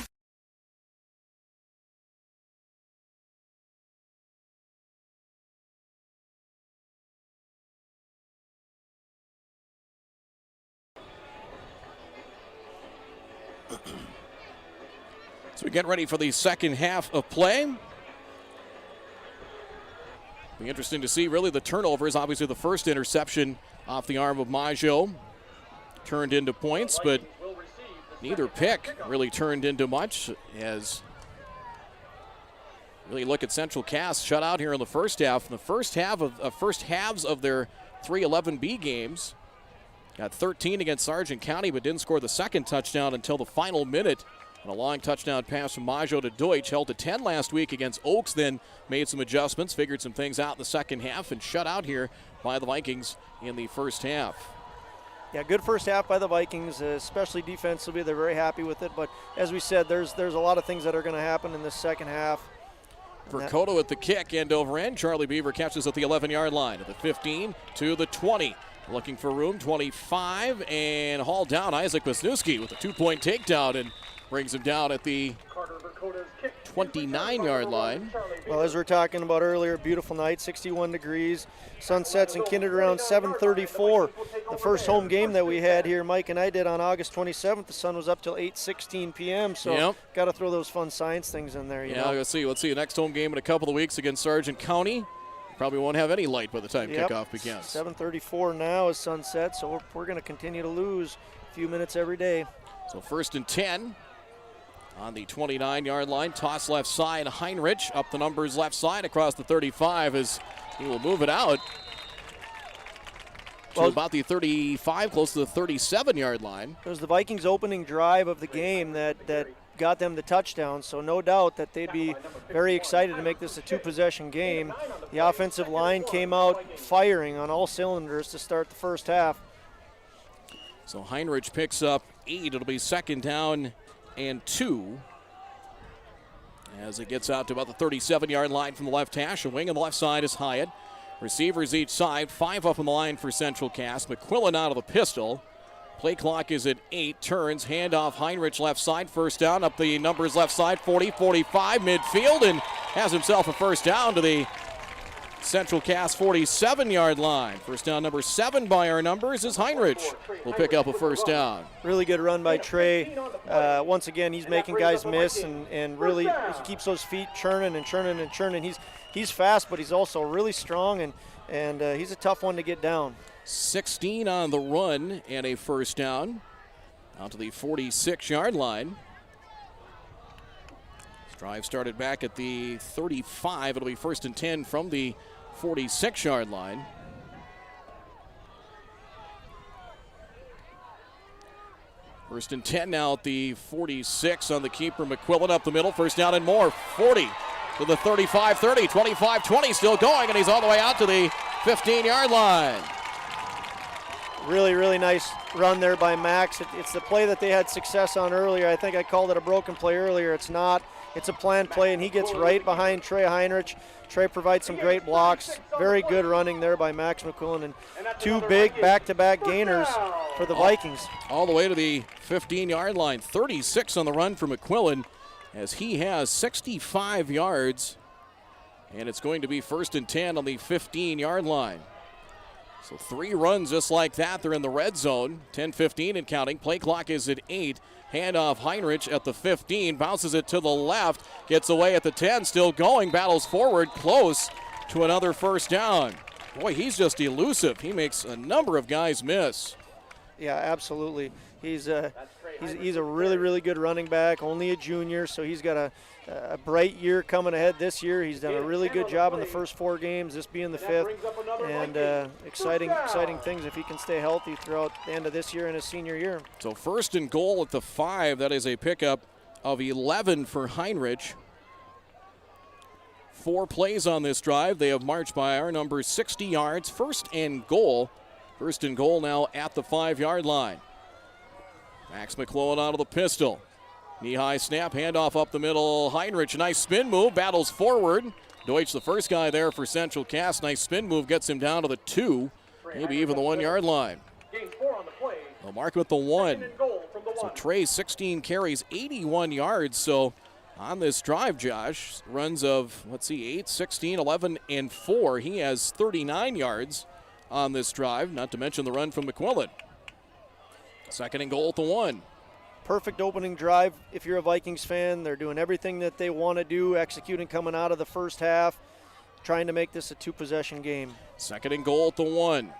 So we get ready for the second half of play. Be interesting to see really the turnovers. Obviously the first interception off the arm of Maggio turned into points, but neither pick really turned into much, as really look at Central Cass shut out here in the first half. In the first halves of their 3-11B games, got 13 against Sargent County, but didn't score the second touchdown until the final minute. And a long touchdown pass from Maggio to Deutsch. Held to 10 last week against Oaks, then made some adjustments, figured some things out in the second half, and shut out here by the Vikings in the first half. Yeah, good first half by the Vikings, especially defensively. They're very happy with it. But as we said, there's a lot of things that are going to happen in the second half. Verkoto at the kick, end over end. Charlie Beaver catches at the 11-yard line, at the 15 to the 20. Looking for room, 25, and hauled down. Isaac Wisniewski with a 2-point takedown and brings him down at the 29-yard line. Well, as we were talking about earlier, beautiful night, 61 degrees. Sun sets in Kindred around 7:34. The first home game that we had here, Mike and I did on August 27th, the sun was up till 8:16 p.m., so got to throw those fun science things in there. You know? Let's see. The next home game in a couple of weeks against Sargent County. Probably won't have any light by the time kickoff begins. 7:34 now is sunset, so we're going to continue to lose a few minutes every day. So 1st and 10 on the 29-yard line. Toss left side. Heinrich up the numbers left side across the 35 as he will move it out to about the 35, close to the 37-yard line. It was the Vikings' opening drive of the game that got them the touchdown, so no doubt that they'd be very excited to make this a 2-possession game. The offensive line came out firing on all cylinders to start the first half. So Heinrich picks up 8. It'll be 2nd down and 2. as it gets out to about the 37-yard line from the left hash. A wing on the left side is Hyatt. Receivers each side, 5 up on the line for Central Cass. McQuillan out of the pistol. Play clock is at 8. Turns, handoff, Heinrich left side. First down, up the numbers left side, 40, 45, midfield, and has himself a first down to the Central Cass 47-yard line. First down number 7 by our numbers is Heinrich. Will pick up a first down. Really good run by Trey. Once again, he's making guys miss, and really he keeps those feet churning and churning and churning. He's fast, but he's also really strong, and he's a tough one to get down. 16 on the run and a first down out to the 46-yard line. This drive started back at the 35. It'll be 1st and 10 from the 46-yard line. First and 10 now at the 46 on the keeper. McQuillan up the middle. First down and more. 40 to the 35-30. 25-20 still going, and he's all the way out to the 15-yard line. Really, really nice run there by Max. It's the play that they had success on earlier. I think I called it a broken play earlier. It's not. It's a planned play, and he gets right behind Trey Heinrich. Trey provides some great blocks. Very good running there by Max McQuillan, and 2 big back-to-back gainers for the Vikings. All the way to the 15-yard line. 36 on the run for McQuillan as he has 65 yards, and it's going to be 1st and 10 on the 15-yard line. So 3 runs just like that. They're in the red zone. 10-15 and counting. Play clock is at 8. Handoff Heinrich at the 15. Bounces it to the left. Gets away at the 10. Still going. Battles forward. Close to another first down. Boy, he's just elusive. He makes a number of guys miss. Yeah, absolutely. He's a really, really good running back. Only a junior, so he's got a bright year coming ahead this year. He's done a really good job in the first 4 games, this being the 5th, and exciting things if he can stay healthy throughout the end of this year and his senior year. So 1st and goal at the 5. That is a pickup of 11 for Heinrich. 4 plays on this drive. They have marched by our numbers 60 yards. 1st and goal. 1st and goal now at the 5-yard line. Max McClellan out of the pistol. Knee-high snap, handoff up the middle. Heinrich, nice spin move, battles forward. Deutsch, the first guy there for Central Cass. Nice spin move, gets him down to the 2, maybe even the 1-yard line. They'll mark with the 1. So Trey, 16 carries, 81 yards. So on this drive, Josh, runs of, 8, 16, 11, and 4. He has 39 yards on this drive, not to mention the run from McQuillan. 2nd and goal at the 1. Perfect opening drive if you're a Vikings fan. They're doing everything that they want to do, executing coming out of the first half, trying to make this a 2-possession game. 2nd and goal at the 1.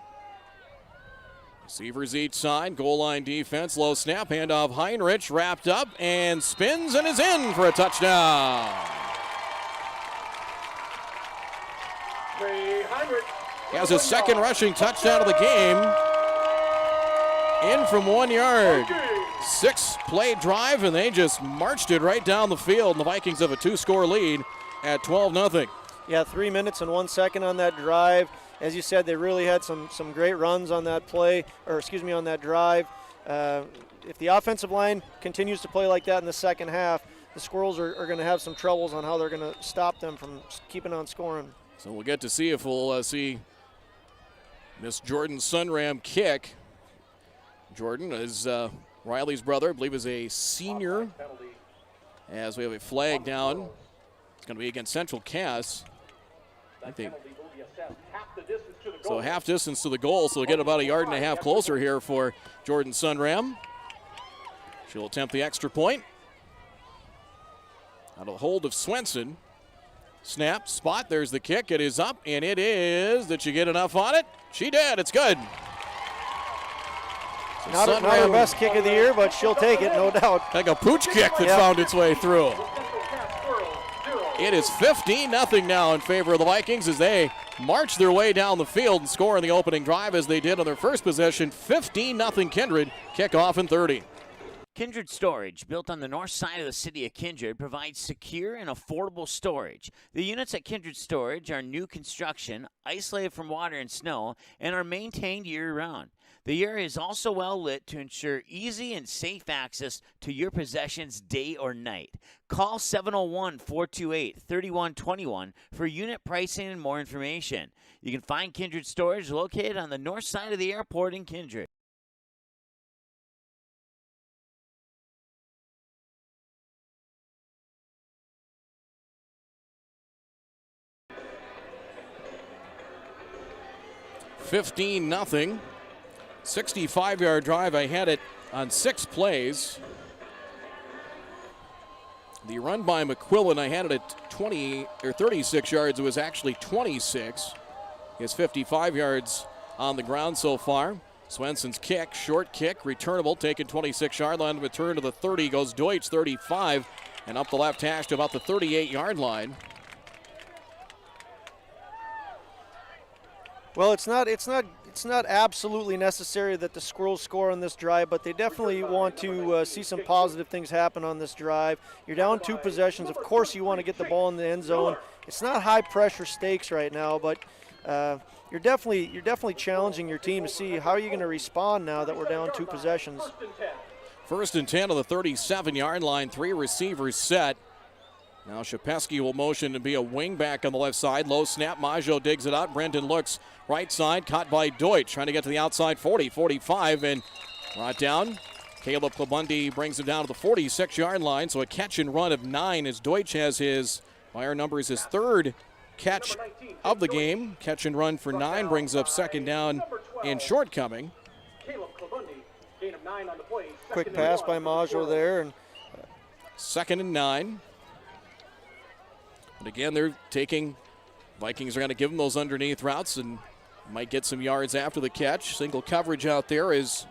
Receivers each side, goal line defense, low snap, handoff Heinrich, wrapped up and spins and is in for a touchdown. He has his 2nd rushing touchdown of the game. In from 1 yard. 6-play drive, and they just marched it right down the field. And the Vikings have a 2-score lead at 12-0. Yeah, 3 minutes and 1 second on that drive. As you said, they really had some great runs on that play, on that drive. If the offensive line continues to play like that in the second half, the Squirrels are going to have some troubles on how they're going to stop them from keeping on scoring. So we'll get to see if we'll see Miss Jordan Sunram kick. Jordan is Riley's brother, I believe is a senior, as we have a flag down. It's going to be against Central Cass. So half distance to the goal, so we'll get about 1.5 yards closer here for Jordan Sunram. She'll attempt the extra point. Out of the hold of Swenson. Snap, spot, there's the kick. It is up, and it is. Did she get enough on it? She did, it's good. So not her best kick of the year, but she'll take it, no doubt. Like a pooch kick that found its way through. It is 15-0 now in favor of the Vikings as they march their way down the field and score in the opening drive as they did on their first possession. 15-0 Kindred, kickoff in 30. Kindred Storage, built on the north side of the city of Kindred, provides secure and affordable storage. The units at Kindred Storage are new construction, isolated from water and snow, and are maintained year-round. The area is also well lit to ensure easy and safe access to your possessions day or night. Call 701-428-3121 for unit pricing and more information. You can find Kindred Storage located on the north side of the airport in Kindred. $15-0. 65-yard drive. I had it on 6 plays. The run by McQuillan, I had it at 20 or 36 yards. It was actually 26. He has 55 yards on the ground so far. Swenson's kick, short kick, returnable, taken 26-yard line, return to the 30, goes Deutsch, 35, and up the left hash to about the 38-yard line. Well, it's not absolutely necessary that the Squirrels score on this drive, but they definitely want to see some positive things happen on this drive. You're down 2 possessions. Of course, you want to get the ball in the end zone. It's not high-pressure stakes right now, but you're definitely challenging your team to see how are you going to respond now that we're down 2 possessions. 1st and 10 on the 37-yard line. 3 receivers set. Now Shapesky will motion to be a wing back on the left side. Low snap. Maggio digs it out. Brendan looks right side. Caught by Deutsch. Trying to get to the outside 40, 45, and brought down. Caleb Klabundi brings him down to the 46-yard line. So a catch and run of 9 as Deutsch has his, by our numbers, his 3rd catch of the game. Catch and run for 9 brings up 2nd down and short coming. Quick pass by Maggio there. And 2nd and 9. But again, they're taking, Vikings are going to give them those underneath routes and might get some yards after the catch. Single coverage out there is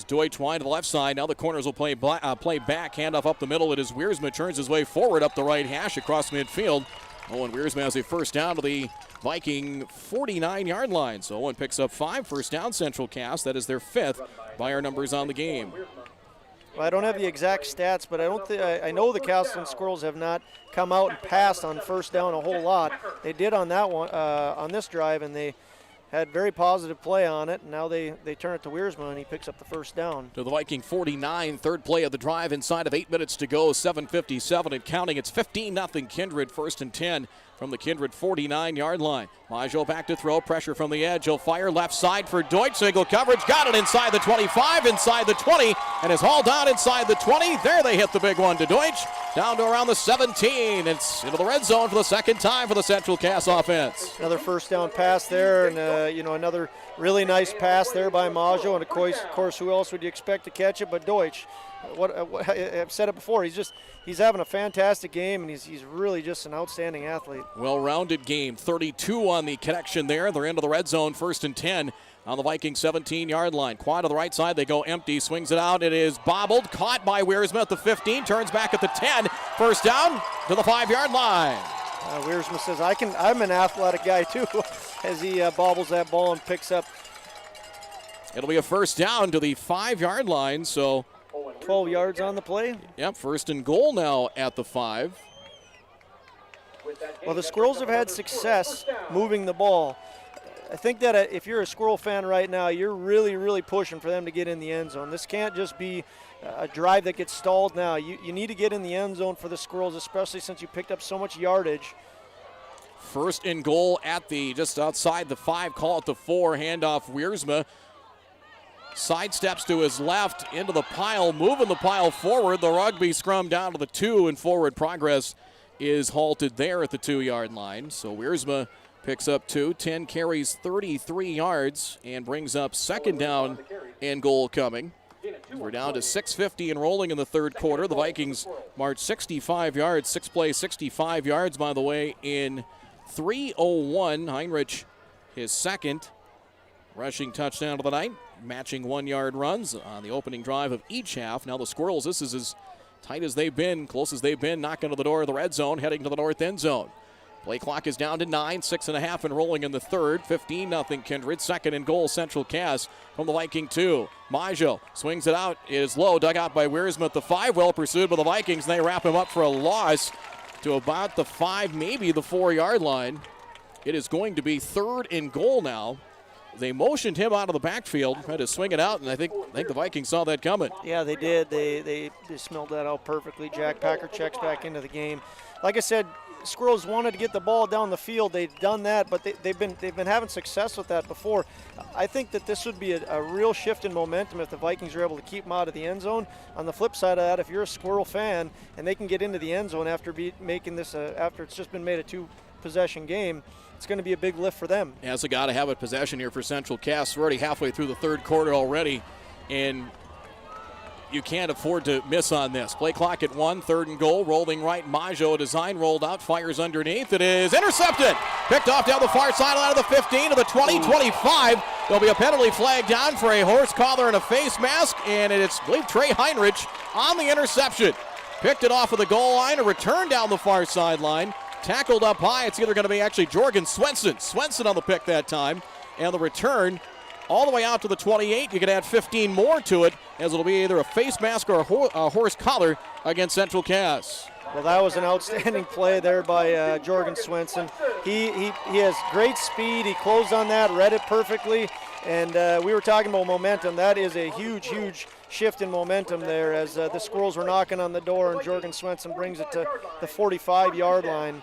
Deutsch wide to the left side. Now the corners will play back. Handoff up the middle. It is Wiersma turns his way forward up the right hash across midfield. Owen Wiersma has a 1st down to the Viking 49-yard line. So Owen picks up 5 first down, Central Cass. That is their 5th by our numbers on the game. Well, I don't have the exact stats, but I know the Castleton Squirrels have not come out and passed on 1st down a whole lot. They did on that one, on this drive, and they had very positive play on it. And now they turn it to Wiersma, and he picks up the 1st down. To the Viking 49, 3rd play of the drive inside of 8 minutes to go, 7:57 and counting. It's 15-0 Kindred, 1st and 10 from the Kindred 49-yard line. Maggio back to throw, pressure from the edge. He'll fire left side for Deutsch. Single coverage, got it inside the 25, inside the 20, and is hauled down inside the 20. There they hit the big one to Deutsch. Down to around the 17. It's into the red zone for the 2nd time for the Central Cass offense. Another 1st down pass there, and another really nice pass there by Maggio. And of course, who else would you expect to catch it but Deutsch? I've said it before. He's having a fantastic game, and he's really just an outstanding athlete. Well-rounded game. 32 on the connection there. They're into the red zone. 1st and 10 on the Viking 17-yard line. Quad to the right side. They go empty. Swings it out. It is bobbled. Caught by Wiersma at the 15. Turns back at the 10. 1st down to the 5-yard line. Wiersma says, I'm an athletic guy too, as he bobbles that ball and picks up. It'll be a 1st down to the 5-yard line. So 12 yards on the play. Yep, 1st and goal now at the 5. Well, the Squirrels have had success moving the ball. I think that if you're a Squirrel fan right now, you're really, really pushing for them to get in the end zone. This can't just be a drive that gets stalled now. You need to get in the end zone for the Squirrels, especially since you picked up so much yardage. 1st and goal at the just outside the 5. Call it the 4. Handoff Wiersma. Sidesteps to his left into the pile, moving the pile forward. The rugby scrum down to the 2, and forward progress is halted there at the 2-yard line. So Wiersma picks up 2, 10 carries, 33 yards, and brings up 2nd down and goal coming. We're down to 6:50 and rolling in the 3rd quarter. The Vikings march 65 yards, 6 plays, 65 yards, by the way, in 3:01. Heinrich, his 2nd rushing touchdown of the night, matching 1-yard runs on the opening drive of each half. Now the Squirrels, this is as tight as they've been, close as they've been, knocking to the door of the red zone, heading to the north end zone. Play clock is down to 9, 6.5 and rolling in the third. 15-0 Kindred. Second and goal, Central Cass from the Viking 2. Maggio swings it out. It is low, dug out by Wiersma at the 5. Well pursued by the Vikings, and they wrap him up for a loss to about the 5, maybe the 4-yard line. It is going to be third and goal now. They motioned him out of the backfield, had to swing it out, and I think the Vikings saw that coming. Yeah, they did. They smelled that out perfectly. Jack Packer checks back into the game. Like I said, Squirrels wanted to get the ball down the field. They've done that, but they've been having success with that before. I think that this would be a real shift in momentum if the Vikings are able to keep them out of the end zone. On the flip side of that, if you're a Squirrel fan and they can get into the end zone after making this after it's just been made a 2-possession game, it's going to be a big lift for them. Yeah, it's a got to have it possession here for Central Cass. We're already halfway through the third quarter already, and you can't afford to miss on this. Play clock at 1, third and goal. Rolling right, Maggio, a design rolled out, fires underneath. It is intercepted. Picked off down the far sideline of the 15 to the 20, 25. There'll be a penalty flag down for a horse collar and a face mask, and it's, I believe, Trey Heinrich on the interception. Picked it off of the goal line, a return down the far sideline. Tackled up high. It's either going to be actually Jorgen Swenson. Swenson on the pick that time, and the return all the way out to the 28. You can add 15 more to it, as it'll be either a face mask or a horse collar against Central Cass. Well, that was an outstanding play there by Jorgen Swenson. He has great speed. He closed on that, read it perfectly, and we were talking about momentum. That is a huge, huge shift in momentum there as the Squirrels were knocking on the door, and Jorgen Swenson brings it to the 45-yard line.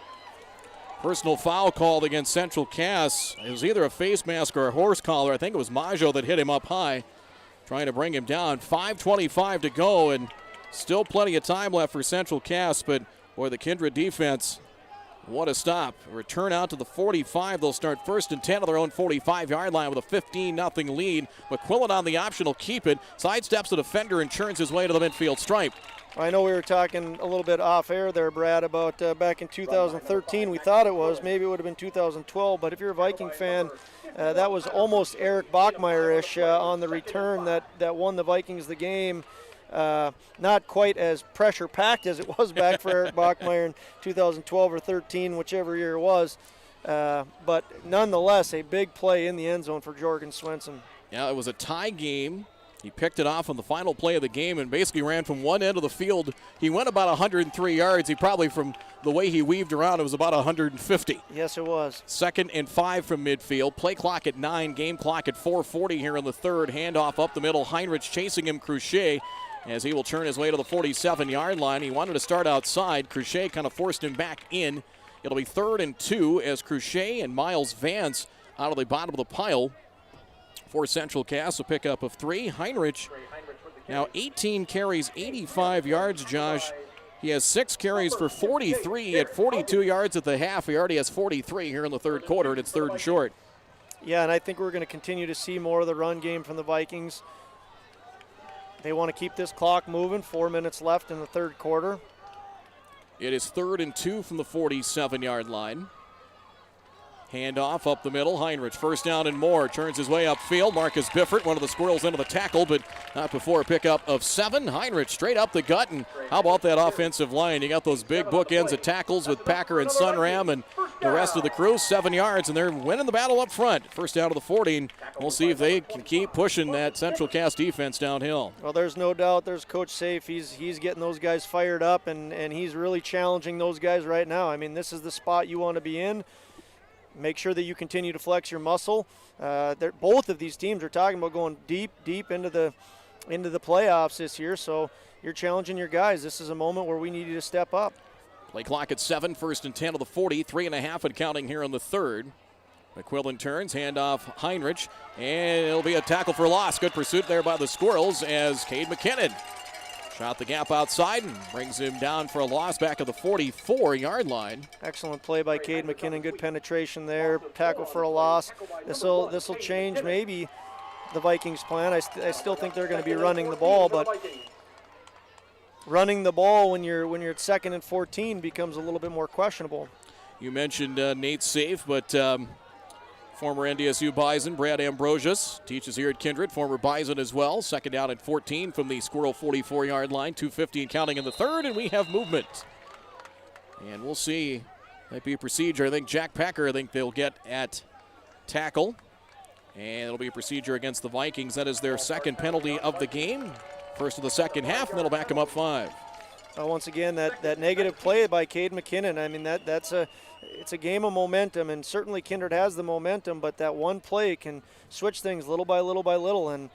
Personal foul called against Central Cass. It was either a face mask or a horse collar. I think it was Maggio that hit him up high, trying to bring him down. 5:25 to go, and still plenty of time left for Central Cass, but boy, the Kindred defense, what a stop. Return out to the 45. They'll start first and 10 on their own 45-yard line with a 15-0 lead. McQuillan on the option will keep it. Sidesteps the defender and churns his way to the midfield stripe. I know we were talking a little bit off air there, Brad, about back in 2013. We thought it was. Maybe it would have been 2012. But if you're a Viking fan, that was almost Eric Bachmeier-ish on the return that won the Vikings the game. Not quite as pressure-packed as it was back for Eric Bachmeier in 2012 or 13, whichever year it was. But nonetheless, a big play in the end zone for Jorgen Swenson. Yeah, it was a tie game. He picked it off on the final play of the game and basically ran from one end of the field. He went about 103 yards. He probably, from the way he weaved around, it was about 150. Yes, it was. 2nd and 5 from midfield. Play clock at 9, game clock at 4:40 here in the third. Handoff up the middle. Heinrich chasing him, Cruchet, as he will turn his way to the 47-yard line. He wanted to start outside. Cruchet kind of forced him back in. It'll be 3rd and 2 as Cruchet and Miles Vance out of the bottom of the pile for Central Cass, a pickup of 3. Heinrich now 18 carries, 85 yards, Josh. He has 6 carries for 43 at 42 yards at the half. He already has 43 here in the third quarter, and it's 3rd and short. Yeah, and I think we're going to continue to see more of the run game from the Vikings. They want to keep this clock moving. 4 minutes left in the third quarter. It is 3rd and 2 from the 47-yard line. Handoff up the middle. Heinrich, first down and more. Turns his way upfield. Marcus Biffert, one of the Squirrels, into the tackle, but not before a pickup of 7. Heinrich straight up the gut. And how about that offensive line? You got those big bookends of tackles with Packer and Sunram and the rest of the crew. 7 yards, and they're winning the battle up front. First down to the 40. And we'll see if they can keep pushing that Central Cass defense downhill. Well, there's no doubt there's Coach Safe. He's getting those guys fired up, and he's really challenging those guys right now. I mean, this is the spot you want to be in. Make sure that you continue to flex your muscle. Both of these teams are talking about going deep into the playoffs this year, so you're challenging your guys. This is a moment where we need you to step up. Play clock at 7, 1st and 10 of the 40, 3.5 and counting here in the third. McQuillan turns, handoff Heinrich, and it'll be a tackle for loss. Good pursuit there by the Squirrels as Cade McKinnon shot the gap outside and brings him down for a loss back at the 44-yard line. Excellent play by Cade McKinnon. Good penetration there. Tackle for a loss. This will change maybe the Vikings' plan. I still think they're going to be running the ball, but running the ball when you're at 2nd and 14 becomes a little bit more questionable. You mentioned Nate Safe, but former NDSU Bison, Brad Ambrosius, teaches here at Kindred, former Bison as well. 2nd down and 14 from the Squirrel 44-yard line, 2:50 and counting in the third, and we have movement. And we'll see Might be a procedure. I think Jack Packer, they'll get at tackle. And it'll be a procedure against the Vikings. That is their second penalty of the game. First of the second half, and that'll back them up 5. Once again, that negative play by Cade McKinnon. I mean, it's a game of momentum, and certainly Kindred has the momentum, but that one play can switch things little by little by little, and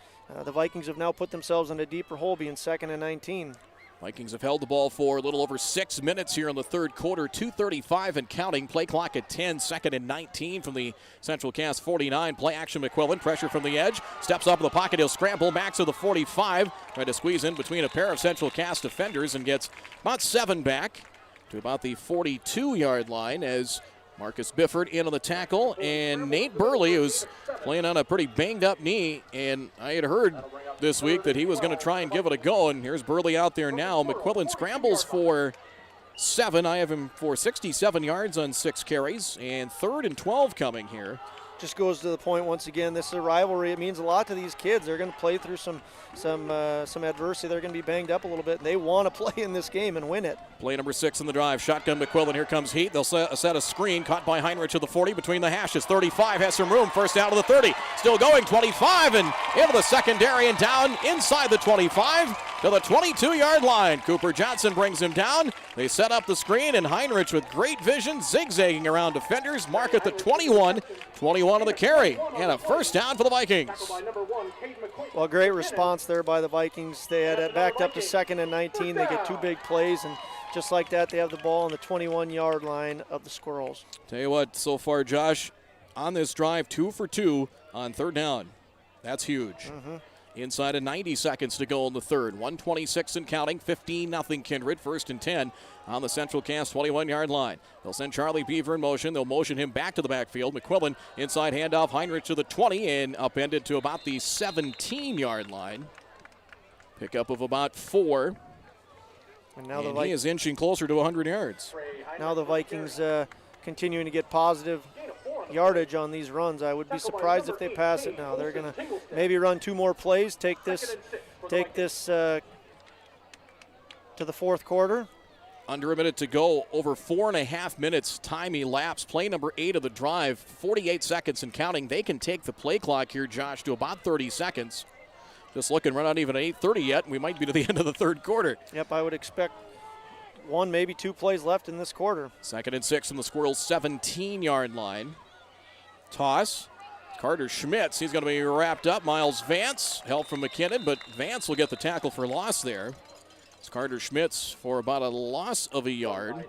the Vikings have now put themselves in a deeper hole, being 2nd and 19. Vikings have held the ball for a little over 6 minutes here in the third quarter. 2:35 and counting. Play clock at 10. 2nd and 19 from the Central Cass 49. Play action McQuillan. Pressure from the edge. Steps up in the pocket. He'll scramble. Max to the 45. Trying to squeeze in between a pair of Central Cass defenders and gets about 7 back to about the 42-yard line as Marcus Bifford in on the tackle. And Nate Burley, who's playing on a pretty banged-up knee, and I had heard this week that he was going to try and give it a go, and here's Burley out there now. McQuillan scrambles for 7. I have him for 67 yards on 6 carries, and 3rd and 12 coming here. Just goes to the point once again, this is a rivalry. It means a lot to these kids. They're going to play through some adversity. They're going to be banged up a little bit, and they want to play in this game and win it. Play number 6 in the drive. Shotgun McQuillan. Here comes Heat. They'll set a screen. Caught by Heinrich to the 40 between the hashes. 35 has some room. First down to the 30. Still going. 25 and into the secondary and down inside the 25 to the 22-yard line. Cooper Johnson brings him down. They set up the screen, and Heinrich with great vision, zigzagging around defenders. Mark at the 21. 21 of the carry, and a first down for the Vikings. Well, great response there by the Vikings. They had it backed up to 2nd and 19. They get 2 big plays, and just like that, they have the ball on the 21-yard line of the Squirrels. Tell you what, so far, Josh, on this drive, 2 for 2 on 3rd down. That's huge. Mm-hmm. Inside of 90 seconds to go in the third. 1:26 and counting. 15-0 Kindred. 1st and 10 on the Central Cass 21-yard line. They'll send Charlie Beaver in motion. They'll motion him back to the backfield. McQuillan inside handoff. Heinrich to the 20 and upended to about the 17-yard line. Pickup of about 4. And now he is inching closer to 100 yards. Now the Vikings continuing to get positive yardage on these runs. I would be surprised if they pass it now. They're going to maybe run 2 more plays, take this to the 4th quarter. Under a minute to go, over 4.5 minutes time elapsed. Play number 8 of the drive, 48 seconds and counting. They can take the play clock here, Josh, to about 30 seconds. Just looking, we're not even at 8:30 yet, and we might be to the end of the third quarter. Yep, I would expect 1, maybe 2 plays left in this quarter. 2nd and 6 from the Squirrels' 17-yard line. Toss. Carter Schmitz, he's going to be wrapped up. Miles Vance, help from McKinnon, but Vance will get the tackle for loss there. It's Carter Schmitz for about a loss of a yard. And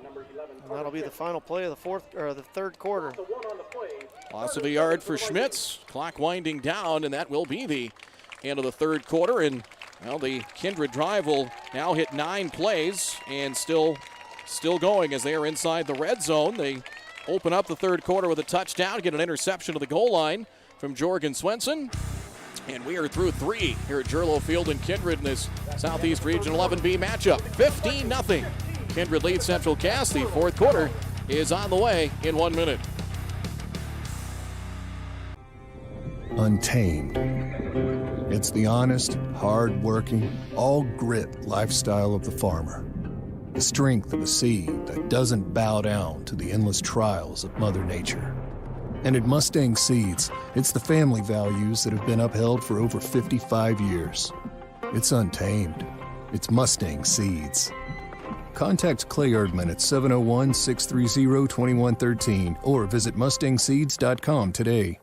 that'll be the final play of the third quarter. Loss of a yard for Schmitz. Clock winding down, and that will be the end of the third quarter. And well, the Kindred drive will now hit 9 plays and still going as they are inside the red zone. They open up the third quarter with a touchdown, get an interception to the goal line from Jorgen Swenson. And we are through 3 here at Jerlow Field in Kindred in this Southeast Region 11B matchup. 15-0. Kindred leads Central Cass. The fourth quarter is on the way in 1 minute. Untamed. It's the honest, hard-working, all-grit lifestyle of the farmer. The strength of a seed that doesn't bow down to the endless trials of Mother Nature. And at Mustang Seeds, it's the family values that have been upheld for over 55 years. It's untamed. It's Mustang Seeds. Contact Clay Erdman at 701-630-2113 or visit mustangseeds.com today.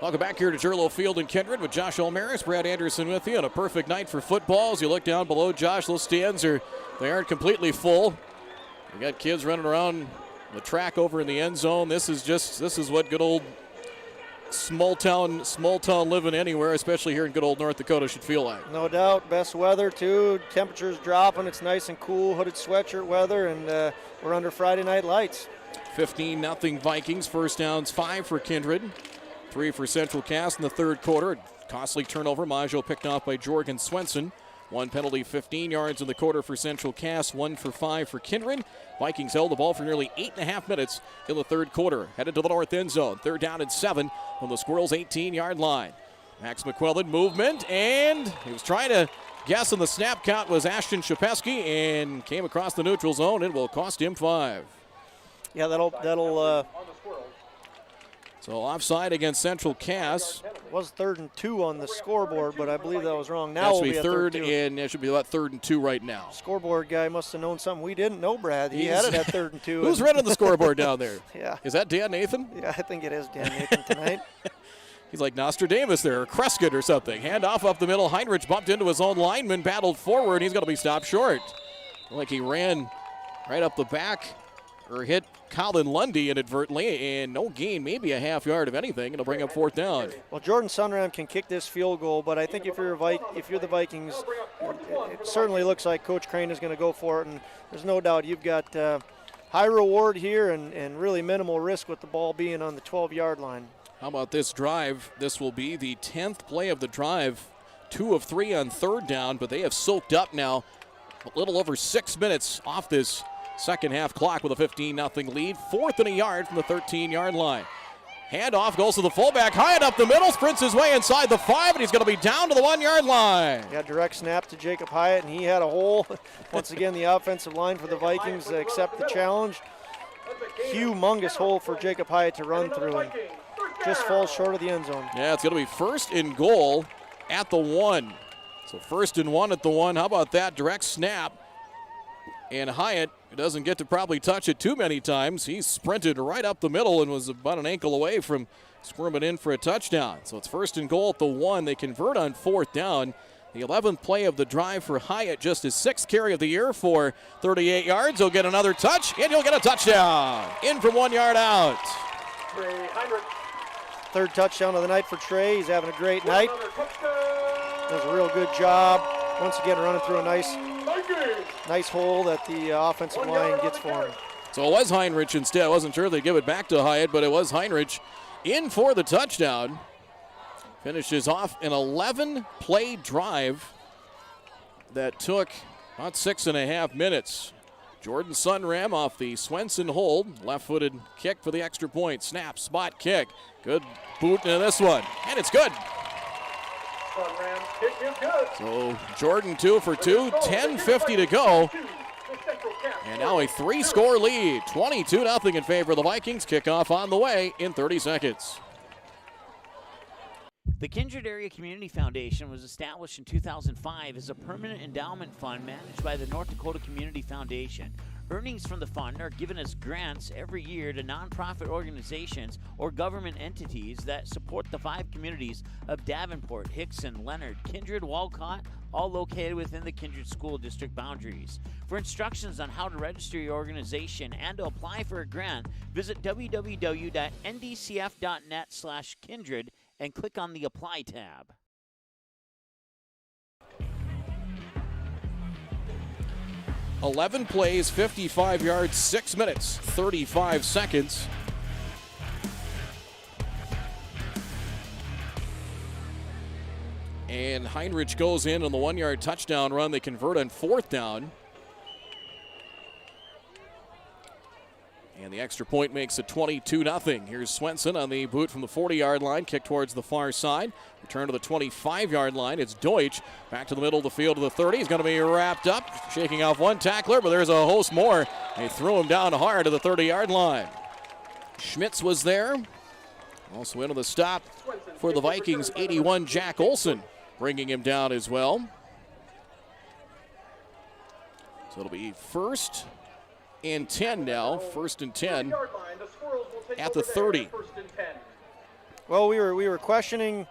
Welcome back here to Jerlow Field in Kindred with Josh Olmaris, Brad Anderson with you, and a perfect night for football. As you look down below Josh, those stands they aren't completely full. We got kids running around the track over in the end zone. This is what good old small town living anywhere, especially here in good old North Dakota, should feel like. No doubt. Best weather, too. Temperatures dropping. It's nice and cool, hooded sweatshirt weather, and we're under Friday night lights. 15-0 Vikings. First downs 5 for Kindred, 3 for Central Cass in the third quarter. Costly turnover. Maggio picked off by Jorgen Swenson. 1 penalty, 15 yards in the quarter for Central Cass, 1 for 5 for Kindred. Vikings held the ball for nearly 8.5 minutes in the third quarter. Headed to the north end zone. 3rd down and 7 from the Squirrels' 18-yard line. Max McQuillan movement, and he was trying to guess on the snap count was Ashton Shapesky, and came across the neutral zone. It will cost him 5. Yeah, that'll So offside against Central Cass. Was 3rd and 2 on the scoreboard, but I believe that was wrong. Now that should be be third, and it should be about 3rd and 2 right now. Scoreboard guy must have known something we didn't know, Brad. He had it at 3rd and 2. Who's running the scoreboard down there? Yeah. Is that Dan Nathan? Yeah, I think it is Dan Nathan tonight. He's like Nostradamus there, or Kreskin or something. Handoff up the middle. Heinrich bumped into his own lineman, battled forward. He's going to be stopped short. Like he ran right up the back, or hit Colin Lundy inadvertently, and no gain, maybe a half yard of anything. It'll bring up 4th down. Well, Jordan Sunram can kick this field goal, but I think if you're the Vikings, it certainly looks like Coach Crane is going to go for it, and there's no doubt you've got high reward here and really minimal risk with the ball being on the 12-yard line. How about this drive? This will be the 10th play of the drive. 2 of 3 on 3rd down, but they have soaked up now a little over 6 minutes off this second half clock with a 15-0 lead. 4th and a yard from the 13-yard line. Handoff goes to the fullback. Hyatt up the middle, sprints his way inside the 5, and he's going to be down to the 1-yard line. Yeah, direct snap to Jacob Hyatt, and he had a hole. Once again, the offensive line for the Vikings accept the challenge. Humongous hole for Jacob Hyatt to run through, and just falls short of the end zone. Yeah, it's going to be 1st and goal at the 1. So 1st and 1 at the 1. How about that? Direct snap. And Hyatt doesn't get to probably touch it too many times. He sprinted right up the middle and was about an ankle away from squirming in for a touchdown. So it's 1st and goal at the 1. They convert on 4th down. The 11th play of the drive for Hyatt, just his 6th carry of the year for 38 yards. He'll get another touch, and he'll get a touchdown. In from 1 yard out. 3rd touchdown of the night for Trey. He's having a great night. Does a real good job. Once again, running through a nice hole that the offensive line gets for him. So it was Heinrich instead. I wasn't sure they'd give it back to Hyatt, but it was Heinrich in for the touchdown. Finishes off an 11-play drive that took about 6.5 minutes. Jordan Sunram off the Swenson hold. Left-footed kick for the extra point. Snap, spot, kick. Good boot into this one, and it's good. So Jordan 2 for 2, 10:50 to go. And now a 3-score lead, 22-0 in favor of the Vikings. Kickoff on the way in 30 seconds. The Kindred Area Community Foundation was established in 2005 as a permanent endowment fund managed by the North Dakota Community Foundation. Earnings from the fund are given as grants every year to nonprofit organizations or government entities that support the 5 communities of Davenport, Hickson, Leonard, Kindred, Walcott, all located within the Kindred School District boundaries. For instructions on how to register your organization and to apply for a grant, visit www.ndcf.net/kindred and click on the Apply tab. "11 plays, 55 yards, 6 minutes, 35 seconds. And Heinrich goes in on the 1-yard touchdown run. They convert on 4th down. And the extra point makes it 22-0. Here's Swenson on the boot from the 40-yard line, kick towards the far side. Return to the 25-yard line. It's Deutsch back to the middle of the field to the 30. He's going to be wrapped up, shaking off one tackler, but there's a host more. They threw him down hard to the 30-yard line. Schmitz was there. Also into the stop for the Vikings, 81, Jack Olson, bringing him down as well. So it'll be 1st and 10 now. 1st and 10 at the 30. Well, we were questioning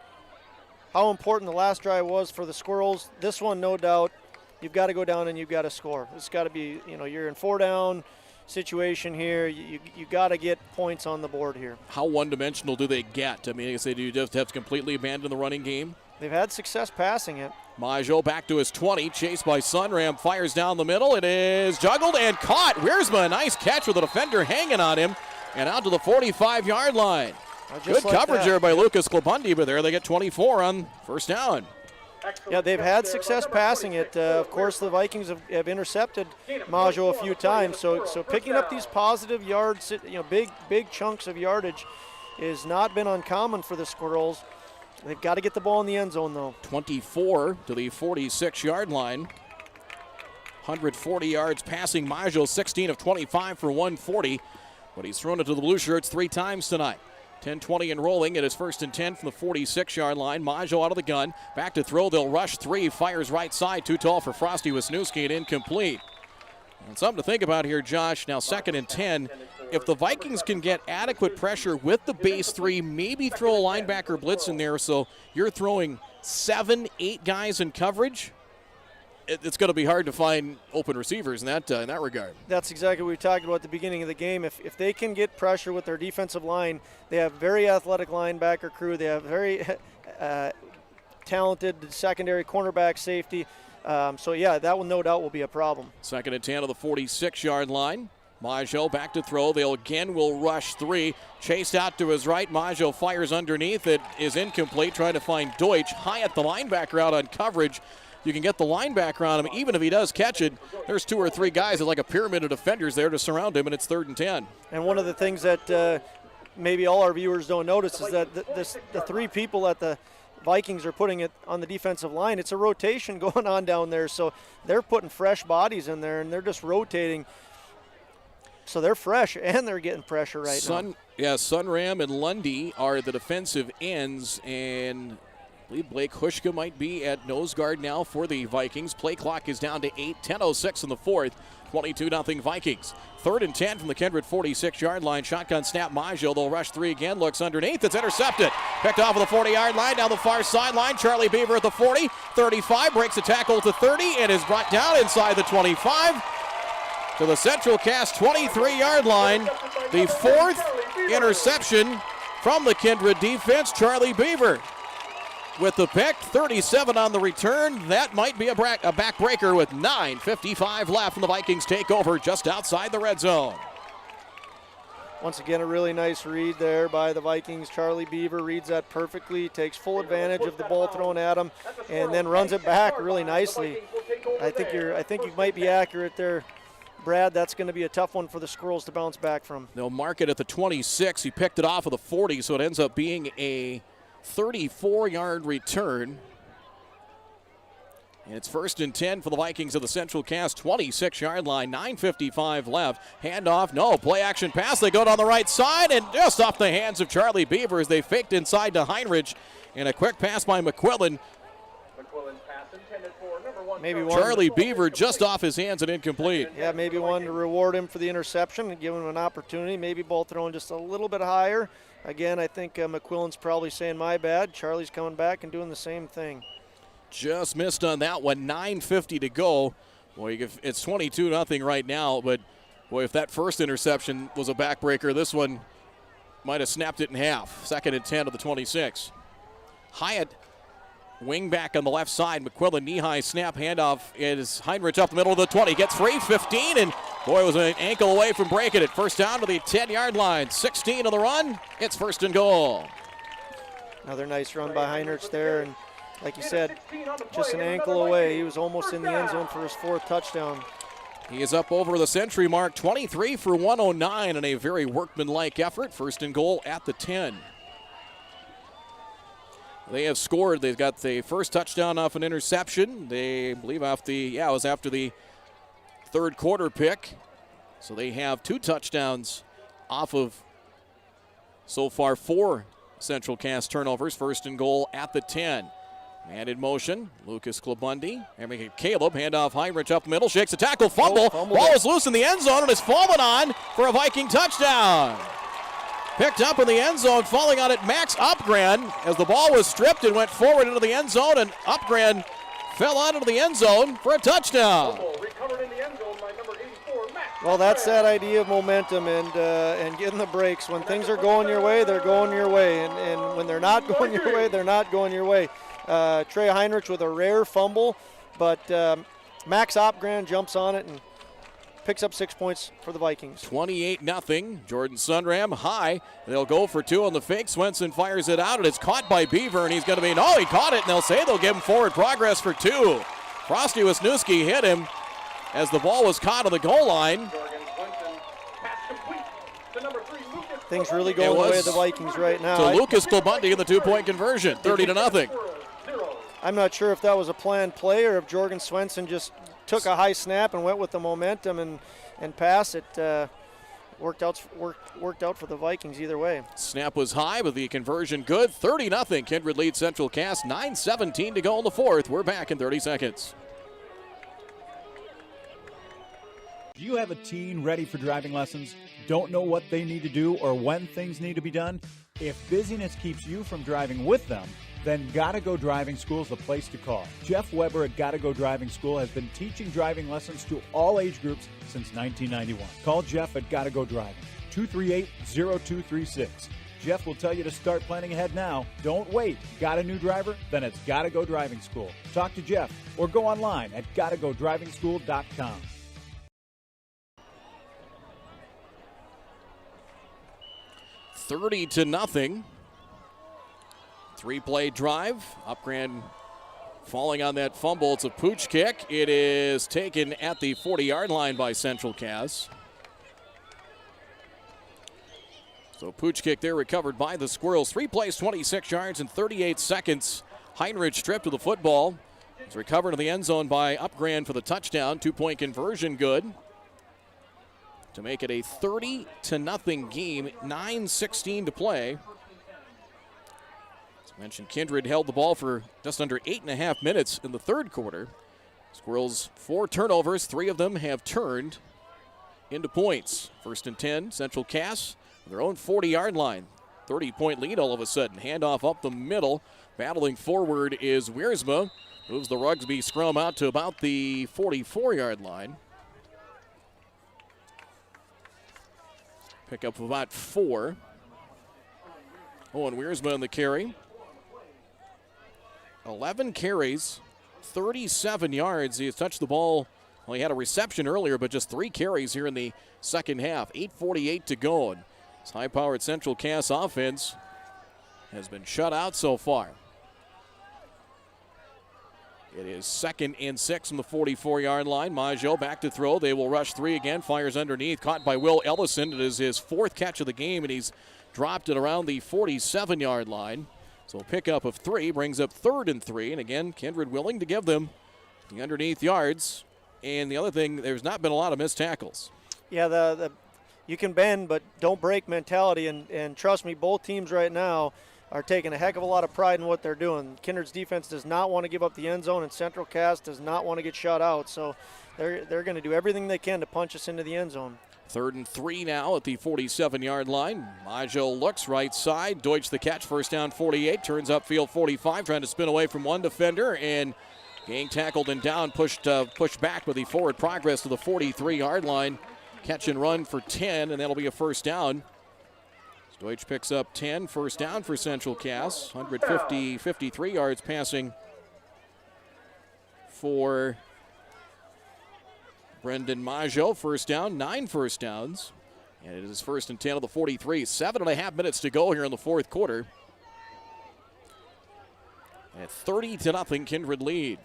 how important the last drive was for the Squirrels. This one, no doubt, you've got to go down and you've got to score. It's got to be, you're in 4 down situation here. You got to get points on the board here. How one-dimensional do they get? I mean, I say, do you just have to completely abandon the running game? They've had success passing it. Maggio back to his 20, chased by Sunram, fires down the middle. It is juggled and caught. Wiersma, a nice catch with a defender hanging on him, and out to the 45-yard line. Good like coverage there by Lucas Klabundi, but there they get 24 on first down. Yeah, they've had success passing it. Of course, the Vikings have intercepted Maggio a few times, so picking up these positive yards, big chunks of yardage has not been uncommon for the Squirrels. They've got to get the ball in the end zone, though. 24 to the 46-yard line. 140 yards passing. Maggio 16 of 25 for 140, but he's thrown it to the Blue Shirts 3 times tonight. 10-20 and rolling. It is 1st and 10 from the 46-yard line. Maggio out of the gun. Back to throw. They'll rush 3. Fires right side. Too tall for Frosty Wisniewski and incomplete. And something to think about here, Josh. Now 2nd and 10. If the Vikings can get adequate pressure with the base 3, maybe throw a linebacker blitz in there so you're throwing 7, 8 guys in coverage, it's going to be hard to find open receivers in that regard. That's exactly what we talked about at the beginning of the game. If they can get pressure with their defensive line, they have very athletic linebacker crew. They have very talented secondary cornerback safety. So, yeah, that will no doubt will be a problem. 2nd and 10 of the 46-yard line. Maggio back to throw. They'll again will rush 3. Chased out to his right. Maggio fires underneath. It is incomplete. Trying to find Deutsch. Hyatt, the linebacker, out on coverage. You can get the linebacker on him. Even if he does catch it, there's 2 or 3 guys that like a pyramid of defenders there to surround him, and it's 3rd and 10. And one of the things that maybe all our viewers don't notice is that the 3 people that the Vikings are putting it on the defensive line, it's a rotation going on down there. So they're putting fresh bodies in there, and they're just rotating. So they're fresh, and they're getting pressure right now. Yeah, Sunram and Lundy are the defensive ends, and I believe Blake Hushka might be at nose guard now for the Vikings. Play clock is down to 8, 10:06 in the 4th, 22-0 Vikings. 3rd and 10 from the Kindred 46-yard line. Shotgun snap, Maggio. They'll rush 3 again, looks underneath. It's intercepted. Picked off of the 40-yard line, down the far sideline. Charlie Beaver at the 40, 35, breaks a tackle to 30, and is brought down inside the 25 to the Central Cass 23-yard line. The 4th interception from the Kindred defense. Charlie Beaver with the pick, 37 on the return. That might be a backbreaker with 9:55 left, and the Vikings take over just outside the red zone. Once again, a really nice read there by the Vikings. Charlie Beaver reads that perfectly, takes full advantage of the ball thrown at him, and then runs it back really nicely. I think you might be accurate there, Brad. That's going to be a tough one for the Squirrels to bounce back from. They'll mark it at the 26. He picked it off of the 40, so it ends up being a 34-yard return. And it's 1st and 10 for the Vikings of the Central Cass 26-yard line. 9:55 left. Handoff, no. Play action pass. They go down the right side, and just off the hands of Charlie Beaver as they faked inside to Heinrich. And a quick pass by McQuillan. Maybe Charlie Beaver just off his hands and incomplete. Yeah, maybe one to reward him for the interception and give him an opportunity. Maybe ball thrown just a little bit higher. Again, I think McQuillan's probably saying my bad. Charlie's coming back and doing the same thing. Just missed on that one. 9:50 to go. Boy, it's 22-0 right now, but boy, if that first interception was a backbreaker, this one might have snapped it in half. 2nd and 10 of the 26. Hyatt, wing back on the left side. McQuillan, knee-high snap, handoff is Heinrich up the middle of the 20. Gets free, 15, and boy, was an ankle away from breaking it. First down to the 10-yard line. 16 on the run. It's 1st and goal. Another nice run by Heinrich there, and like you said, just an ankle away. He was almost in the end zone for his 4th touchdown. He is up over the century mark, 23 for 109 in a very workmanlike effort. 1st and goal at the 10. They have scored. They've got the first touchdown off an interception. They believe it was after the 3rd quarter pick. So they have 2 touchdowns off of so far 4 Central Cass turnovers. 1st and goal at the 10. Man in motion, Lucas Klabundi. Caleb, handoff Heinrich up the middle, shakes a tackle, fumble. Ball is loose in the end zone and is fallen on for a Viking touchdown. Picked up in the end zone, falling on it Max Upgren as the ball was stripped and went forward into the end zone, and Upgren fell out into the end zone for a touchdown. Recovered in the end zone by number 84, Max Well, that's that idea of momentum and getting the breaks. When things are going your way, they're going your way. And when they're not going your way, they're not going your way. Trey Heinrich with a rare fumble, but Max Opgren jumps on it and picks up 6 points for the Vikings. 28-0. Jordan Sunram high. They'll go for two on the fake. Swenson fires it out, and it's caught by Beaver, and he's going to be, he caught it, and they'll say they'll give him forward progress for two. Frosty Wisniewski hit him as the ball was caught on the goal line. Things really going the way of the Vikings right now. To Lucas Kilbundy in the 2-point conversion, 30-0. I'm not sure if that was a planned play or if Jorgen Swenson just took a high snap and went with the momentum and pass. It worked out for the Vikings either way. Snap was high, but the conversion good. 30-0. Kindred leads Central Cass. 9:17 to go in the fourth. We're back in 30 seconds. Do you have a teen ready for driving lessons? Don't know what they need to do or when things need to be done? If busyness keeps you from driving with them, then Gotta Go Driving School is the place to call. Jeff Weber at Gotta Go Driving School has been teaching driving lessons to all age groups since 1991. Call Jeff at Gotta Go Driving, 238-0236. Jeff will tell you to start planning ahead now. Don't wait. Got a new driver? Then it's Gotta Go Driving School. Talk to Jeff or go online at gottagodrivingschool.com. 30-0. Three-play drive. Upgrand falling on that fumble. It's a pooch kick. It is taken at the 40-yard line by Central Cass. So pooch kick there recovered by the Squirrels. 3 plays, 26 yards in 38 seconds. Heinrich stripped of the football. It's recovered in the end zone by Upgrand for the touchdown. 2-point conversion good to make it a 30-0 game. 9:16 to play. As mentioned, Kindred held the ball for just under 8.5 minutes in the third quarter. Squirrels 4 turnovers, 3 of them have turned into points. 1st and 10, Central Cass, their own 40-yard line. 30-point lead all of a sudden. Handoff up the middle. Battling forward is Wiersma. Moves the Rugsby scrum out to about the 44-yard line. Pick up about 4. Owen Wiersma in the carry. 11 carries, 37 yards. He has touched the ball. Well, he had a reception earlier, but just 3 carries here in the second half. 8:48 to go. And this high-powered Central Cass offense has been shut out so far. It is 2nd and 6 from the 44-yard line. Maggio back to throw. They will rush 3 again. Fires underneath. Caught by Will Ellison. It is his 4th catch of the game, and he's dropped it around the 47-yard line. So a pickup of 3 brings up 3rd and 3. And again, Kindred willing to give them the underneath yards. And the other thing, there's not been a lot of missed tackles. Yeah, the you can bend but don't break mentality. And trust me, both teams right now are taking a heck of a lot of pride in what they're doing. Kindred's defense does not want to give up the end zone, and Central Cass does not want to get shut out. So they're going to do everything they can to punch us into the end zone. 3rd and 3 now at the 47-yard line. Maggio looks right side. Deutsch the catch, 1st down 48. Turns upfield 45, trying to spin away from one defender. And getting tackled and down, pushed back with the forward progress to the 43-yard line. Catch and run for 10, and that'll be a 1st down. Deutsch picks up 10, 1st down for Central Cass. 53 yards passing for Brendan Maggio. 1st down, 9 first downs. And it is 1st and 10 of the 43. 7.5 minutes to go here in the fourth quarter. At 30-0, Kindred lead.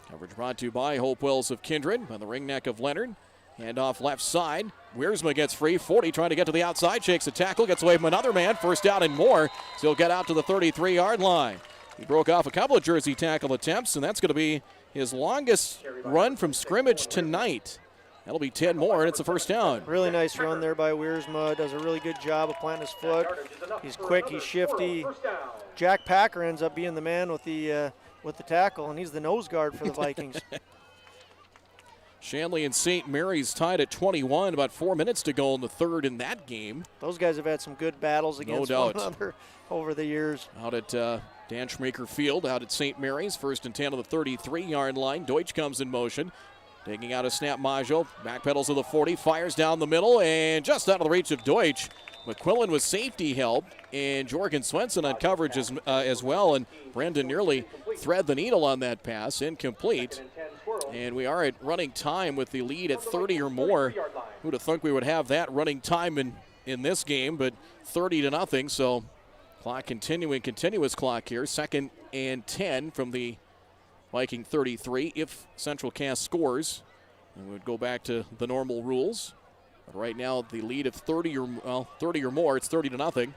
Coverage brought to you by Hopewells of Kindred on the ring neck of Leonard. Handoff left side. Wiersma gets free. 40 trying to get to the outside. Shakes a tackle. Gets away from another man. 1st down and more. So he'll get out to the 33-yard line. He broke off a couple of jersey tackle attempts, and that's going to be his longest run from scrimmage tonight. That'll be 10 more, and it's a 1st down. Really nice run there by Wiersma. Does a really good job of planting his foot. He's quick. He's shifty. Jack Packer ends up being the man with the tackle, and he's the nose guard for the Vikings. Shanley and St. Mary's tied at 21. About 4 minutes to go in the third in that game. Those guys have had some good battles against one another over the years. Out at Dan Schmaker Field, out at St. Mary's. 1st and 10 on the 33-yard line. Deutsch comes in motion. Taking out a snap, Maggio. Backpedals to the 40, fires down the middle, and just out of the reach of Deutsch. McQuillan with safety help, and Jorgen Swenson on coverage as well, and Brendan nearly thread the needle on that pass. Incomplete. And we are at running time with the lead at 30 or more. Who'd have thunk we would have that running time in this game, but 30-0, so clock continuing, continuous clock here. 2nd and 10 from the Viking 33. If Central Cass scores, we would go back to the normal rules. But right now, the lead of 30 or more, it's 30-0.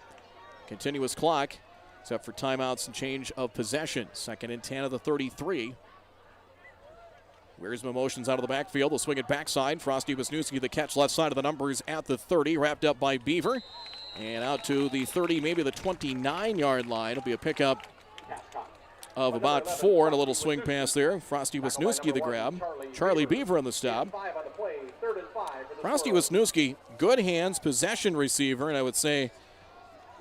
Continuous clock, except for timeouts and change of possession. 2nd and 10 of the 33. Wears motions out of the backfield. They'll swing it backside. Frosty Wisniewski, the catch left side of the numbers at the 30, wrapped up by Beaver. And out to the 30, maybe the 29-yard line. It'll be a pickup of about 4 and a little swing pass there. Frosty Wisniewski the grab. Charlie Beaver on the stop. Frosty Wisniewski, good hands, possession receiver, and I would say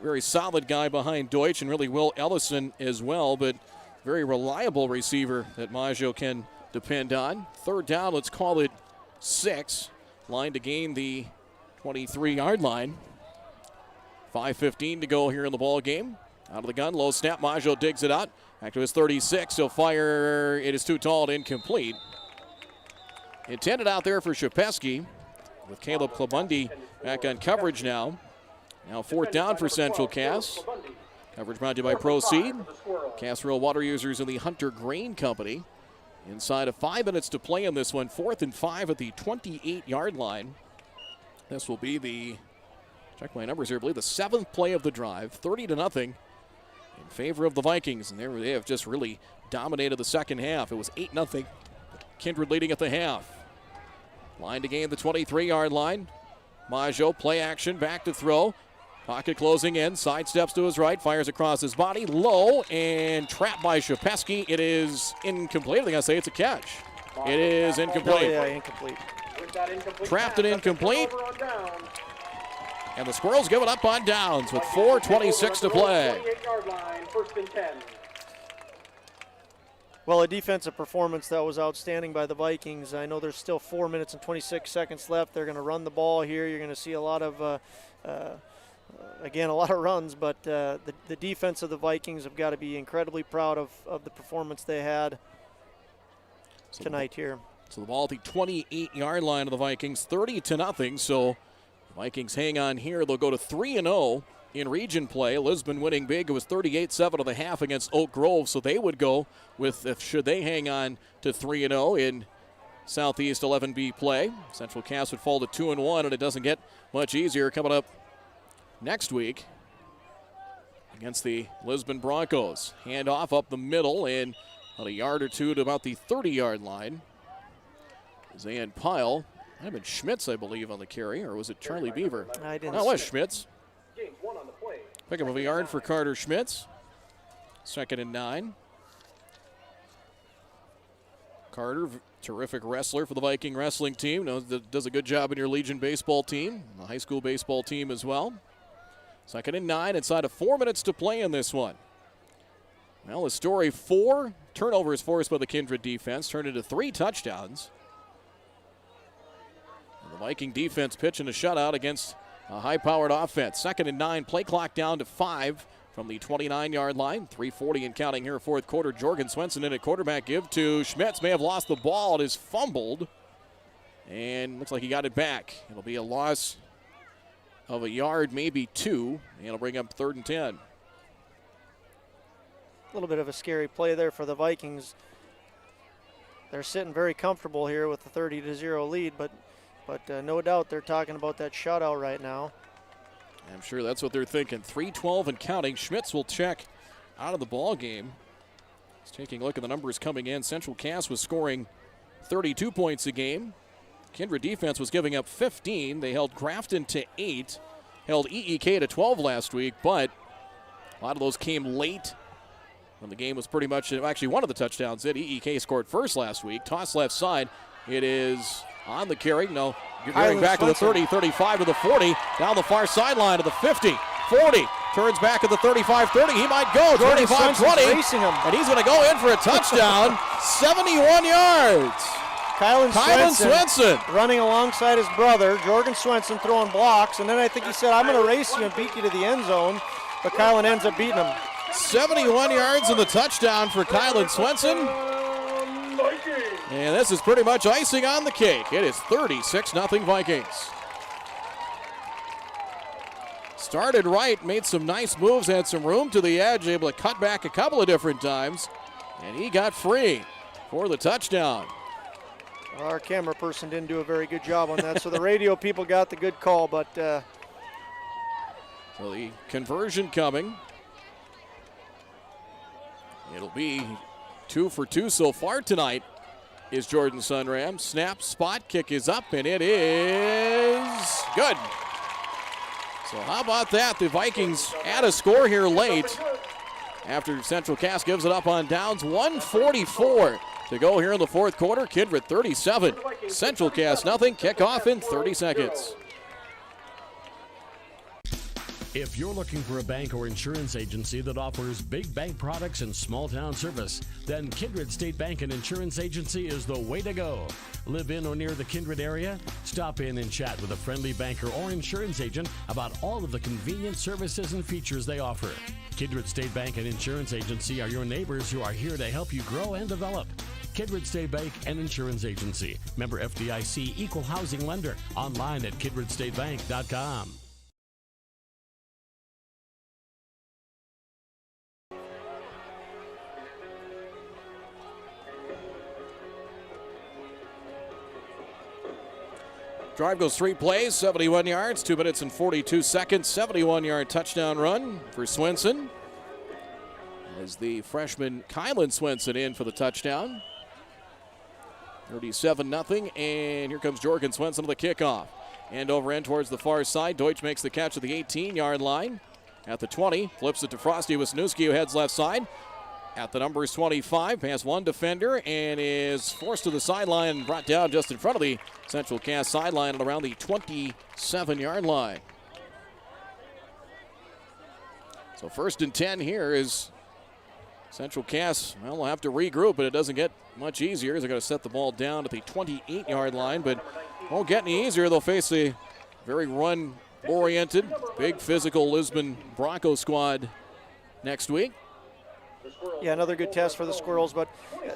very solid guy behind Deutsch and really Will Ellison as well, but very reliable receiver that Maggio can depend on. 3rd down, let's call it 6. Line to gain the 23-yard line. 5:15 to go here in the ball game. Out of the gun, low snap. Maggio digs it out. Back to his 36. He'll fire. It is too tall and incomplete. Intended out there for Shepesky with Caleb Klabundi back on coverage now. Now 4th down for Central Cass. Coverage brought to you by Proceed. Cassville Water Users and the Hunter Grain Company. Inside of 5 minutes to play in this one. 4th and 5 at the 28-yard line. This will be the, check my numbers here, I believe the 7th play of the drive. 30-0 in favor of the Vikings. And they have just really dominated the second half. It was 8-0. Kindred leading at the half. Line to gain the 23-yard line. Maggio, play action, back to throw. Pocket closing in, sidesteps to his right, fires across his body, low, and trapped by Shepesky. It is incomplete. I think I say it's a catch. It is incomplete. Yeah, incomplete. Trapped and incomplete. And the Squirrels give it up on downs with 4:26 to play. Well, a defensive performance that was outstanding by the Vikings. I know there's still 4 minutes and 26 seconds left. They're going to run the ball here. You're going to see a lot of, again, a lot of runs, but the defense of the Vikings have got to be incredibly proud of the performance they had tonight here. So the ball at the 28-yard line of the Vikings, 30-0. So the Vikings hang on here. They'll go to 3-0 in region play. Lisbon winning big. It was 38-7 at the half against Oak Grove. So they would go with, should they hang on to 3-0 in Southeast 11B play. Central Cass would fall to 2-1, and it doesn't get much easier coming up next week against the Lisbon Broncos. Handoff up the middle and about a yard or two to about the 30-yard line. Zayn Pyle. Might have been Schmitz, I believe, on the carry, or was it Charlie Beaver? I didn't. No, it was Schmitz. Pick up a yard for Carter Schmitz. 2nd and 9. Carter, terrific wrestler for the Viking wrestling team. Does a good job in your Legion baseball team, the high school baseball team as well. 2nd and 9, inside of 4 minutes to play in this one. Well, the story, 4 turnovers forced by the Kindred defense turned into 3 touchdowns. And the Viking defense pitching a shutout against a high-powered offense. 2nd and 9, play clock down to 5 from the 29-yard line. 3:40 and counting here, 4th quarter. Jorgen Swenson in at quarterback, give to Schmitz. May have lost the ball. It is fumbled. And looks like he got it back. It'll be a loss of a yard, maybe 2. And it'll bring up 3rd and 10. A little bit of a scary play there for the Vikings. They're sitting very comfortable here with the 30-0 lead, but no doubt they're talking about that shutout right now. I'm sure that's what they're thinking. 3:12 and counting. Schmitz will check out of the ball game. He's taking a look at the numbers coming in. Central Cass was scoring 32 points a game. Kindred defense was giving up 15. They held Grafton to 8, held EEK to 12 last week, but a lot of those came late when the game was pretty much, actually one of the touchdowns did. EEK scored first last week. Toss left side. It is on the carry. No, you're going back to the 30, 35 to the 40. Down the far sideline to the 50, 40. Turns back at the 35, 30. He might go. 25, 20. And he's going to go in for a touchdown. 71 yards. Kylan Swenson running alongside his brother, Jorgen Swenson, throwing blocks, and then I think he said, I'm going to race you and beat you to the end zone, but Kylan ends up beating him. 71 yards and the touchdown for Kylan Swenson. And this is pretty much icing on the cake. It is 36-0 Vikings. Started right, made some nice moves, had some room to the edge, able to cut back a couple of different times, and he got free for the touchdown. Our camera person didn't do a very good job on that, so the radio people got the good call, but... So the conversion coming. It'll be 2 for 2 so far tonight is Jordan Sunram. Snap, spot, kick is up, and it is good. So how about that? The Vikings add a score here late after Central Cass gives it up on downs. 1:44 to go here in the fourth quarter. Kindred 37, Central Cass nothing. Kickoff in 30 seconds. If you're looking for a bank or insurance agency that offers big bank products and small town service, then Kindred State Bank and Insurance Agency is the way to go. Live in or near the Kindred area? Stop in and chat with a friendly banker or insurance agent about all of the convenient services and features they offer. Kindred State Bank and Insurance Agency are your neighbors who are here to help you grow and develop. Kindred State Bank and Insurance Agency. Member FDIC, equal housing lender. Online at kindredstatebank.com. Drive goes 3 plays, 71 yards, 2 minutes and 42 seconds. 71-yard touchdown run for Swenson. As the freshman Kylan Swenson in for the touchdown. 37-0, and here comes Jorgen Swenson to the kickoff. End over end towards the far side. Deutsch makes the catch at the 18-yard line. At the 20, flips it to Frosty Wisniewski, who heads left side. At the numbers 25, past one defender, and is forced to the sideline and brought down just in front of the Central Cass sideline at around the 27-yard line. So 1st and 10 here is Central Cass. Well, they'll have to regroup, but it doesn't get much easier. They're going to set the ball down at the 28-yard line, but won't get any easier. They'll face a very run-oriented, big physical Lisbon Bronco squad next week. Yeah, another good test for the Squirrels, but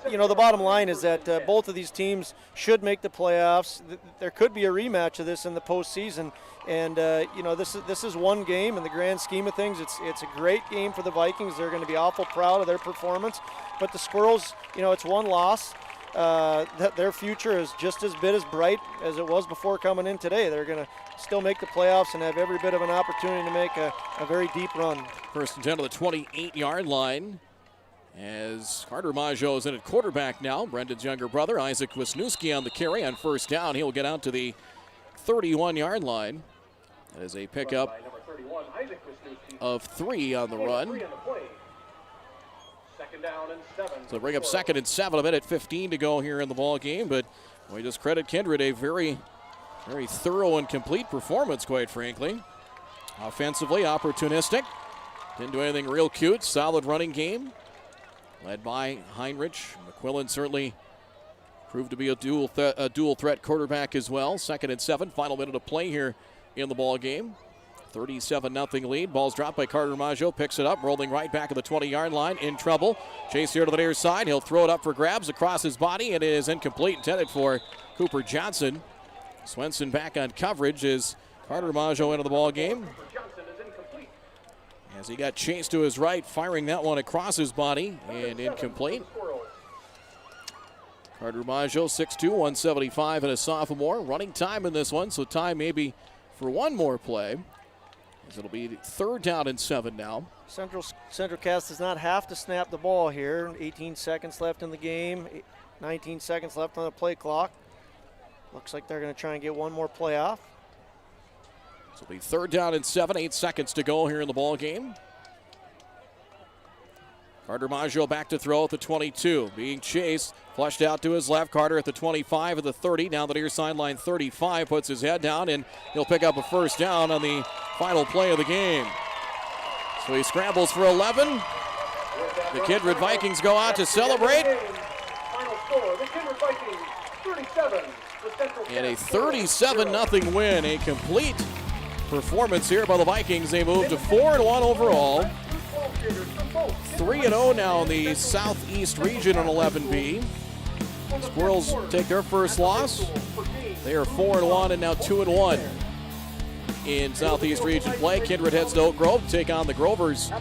you know, the bottom line is that both of these teams should make the playoffs. There could be a rematch of this in the postseason, and you know, this is one game in the grand scheme of things. It's a great game for the Vikings. They're going to be awful proud of their performance, but the Squirrels, you know, it's one loss. That their future is just as bit as bright as it was before coming in today. They're going to still make the playoffs and have every bit of an opportunity to make a very deep run. 1st and 10 to the 28-yard line. As Carter Maggio is in at quarterback now, Brendan's younger brother, Isaac Wisniewski, on the carry on 1st down. He'll get out to the 31-yard line. That is a pickup of 3 on the run. So bring up 2nd and 7, a minute 15 to go here in the ball game. But we just credit Kindred a very, very thorough and complete performance, quite frankly. Offensively, opportunistic. Didn't do anything real cute. Solid running game. Led by Heinrich. McQuillan certainly proved to be a dual threat quarterback as well. 2nd and 7, final minute of play here in the ball game. 37-0 lead. Ball's dropped by Carter Maggio. Picks it up, rolling right back at the 20-yard line. In trouble. Chase here to the near side. He'll throw it up for grabs across his body. It is incomplete, intended for Cooper Johnson. Swenson back on coverage as Carter Maggio into the ball game. As he got chased to his right, firing that one across his body, and incomplete. Carter Maggio, 6'2", 175, and a sophomore. Running time in this one, so time maybe for one more play. As it'll be 3rd down and 7 now. Central Cass does not have to snap the ball here. 18 seconds left in the game, 19 seconds left on the play clock. Looks like they're going to try and get one more play off. So it'll be 3rd down and 7, 8 seconds to go here in the ball game. Carter Maggio back to throw at the 22. Being chased, flushed out to his left. Carter at the 25 of the 30. Now the near sideline 35. Puts his head down, and he'll pick up a 1st down on the final play of the game. So he scrambles for 11. The Kindred Vikings go out to celebrate. Final score, the Kindred Vikings 37. The Central And a Cass Squirrels, 37-0 win, a complete performance here by the Vikings. They move to 4-1 overall. 3-0 now in the Southeast region on 11B. Squirrels take their first loss. They are 4-1 and now 2-1 in Southeast region play. Kindred heads to Oak Grove to take on the Grovers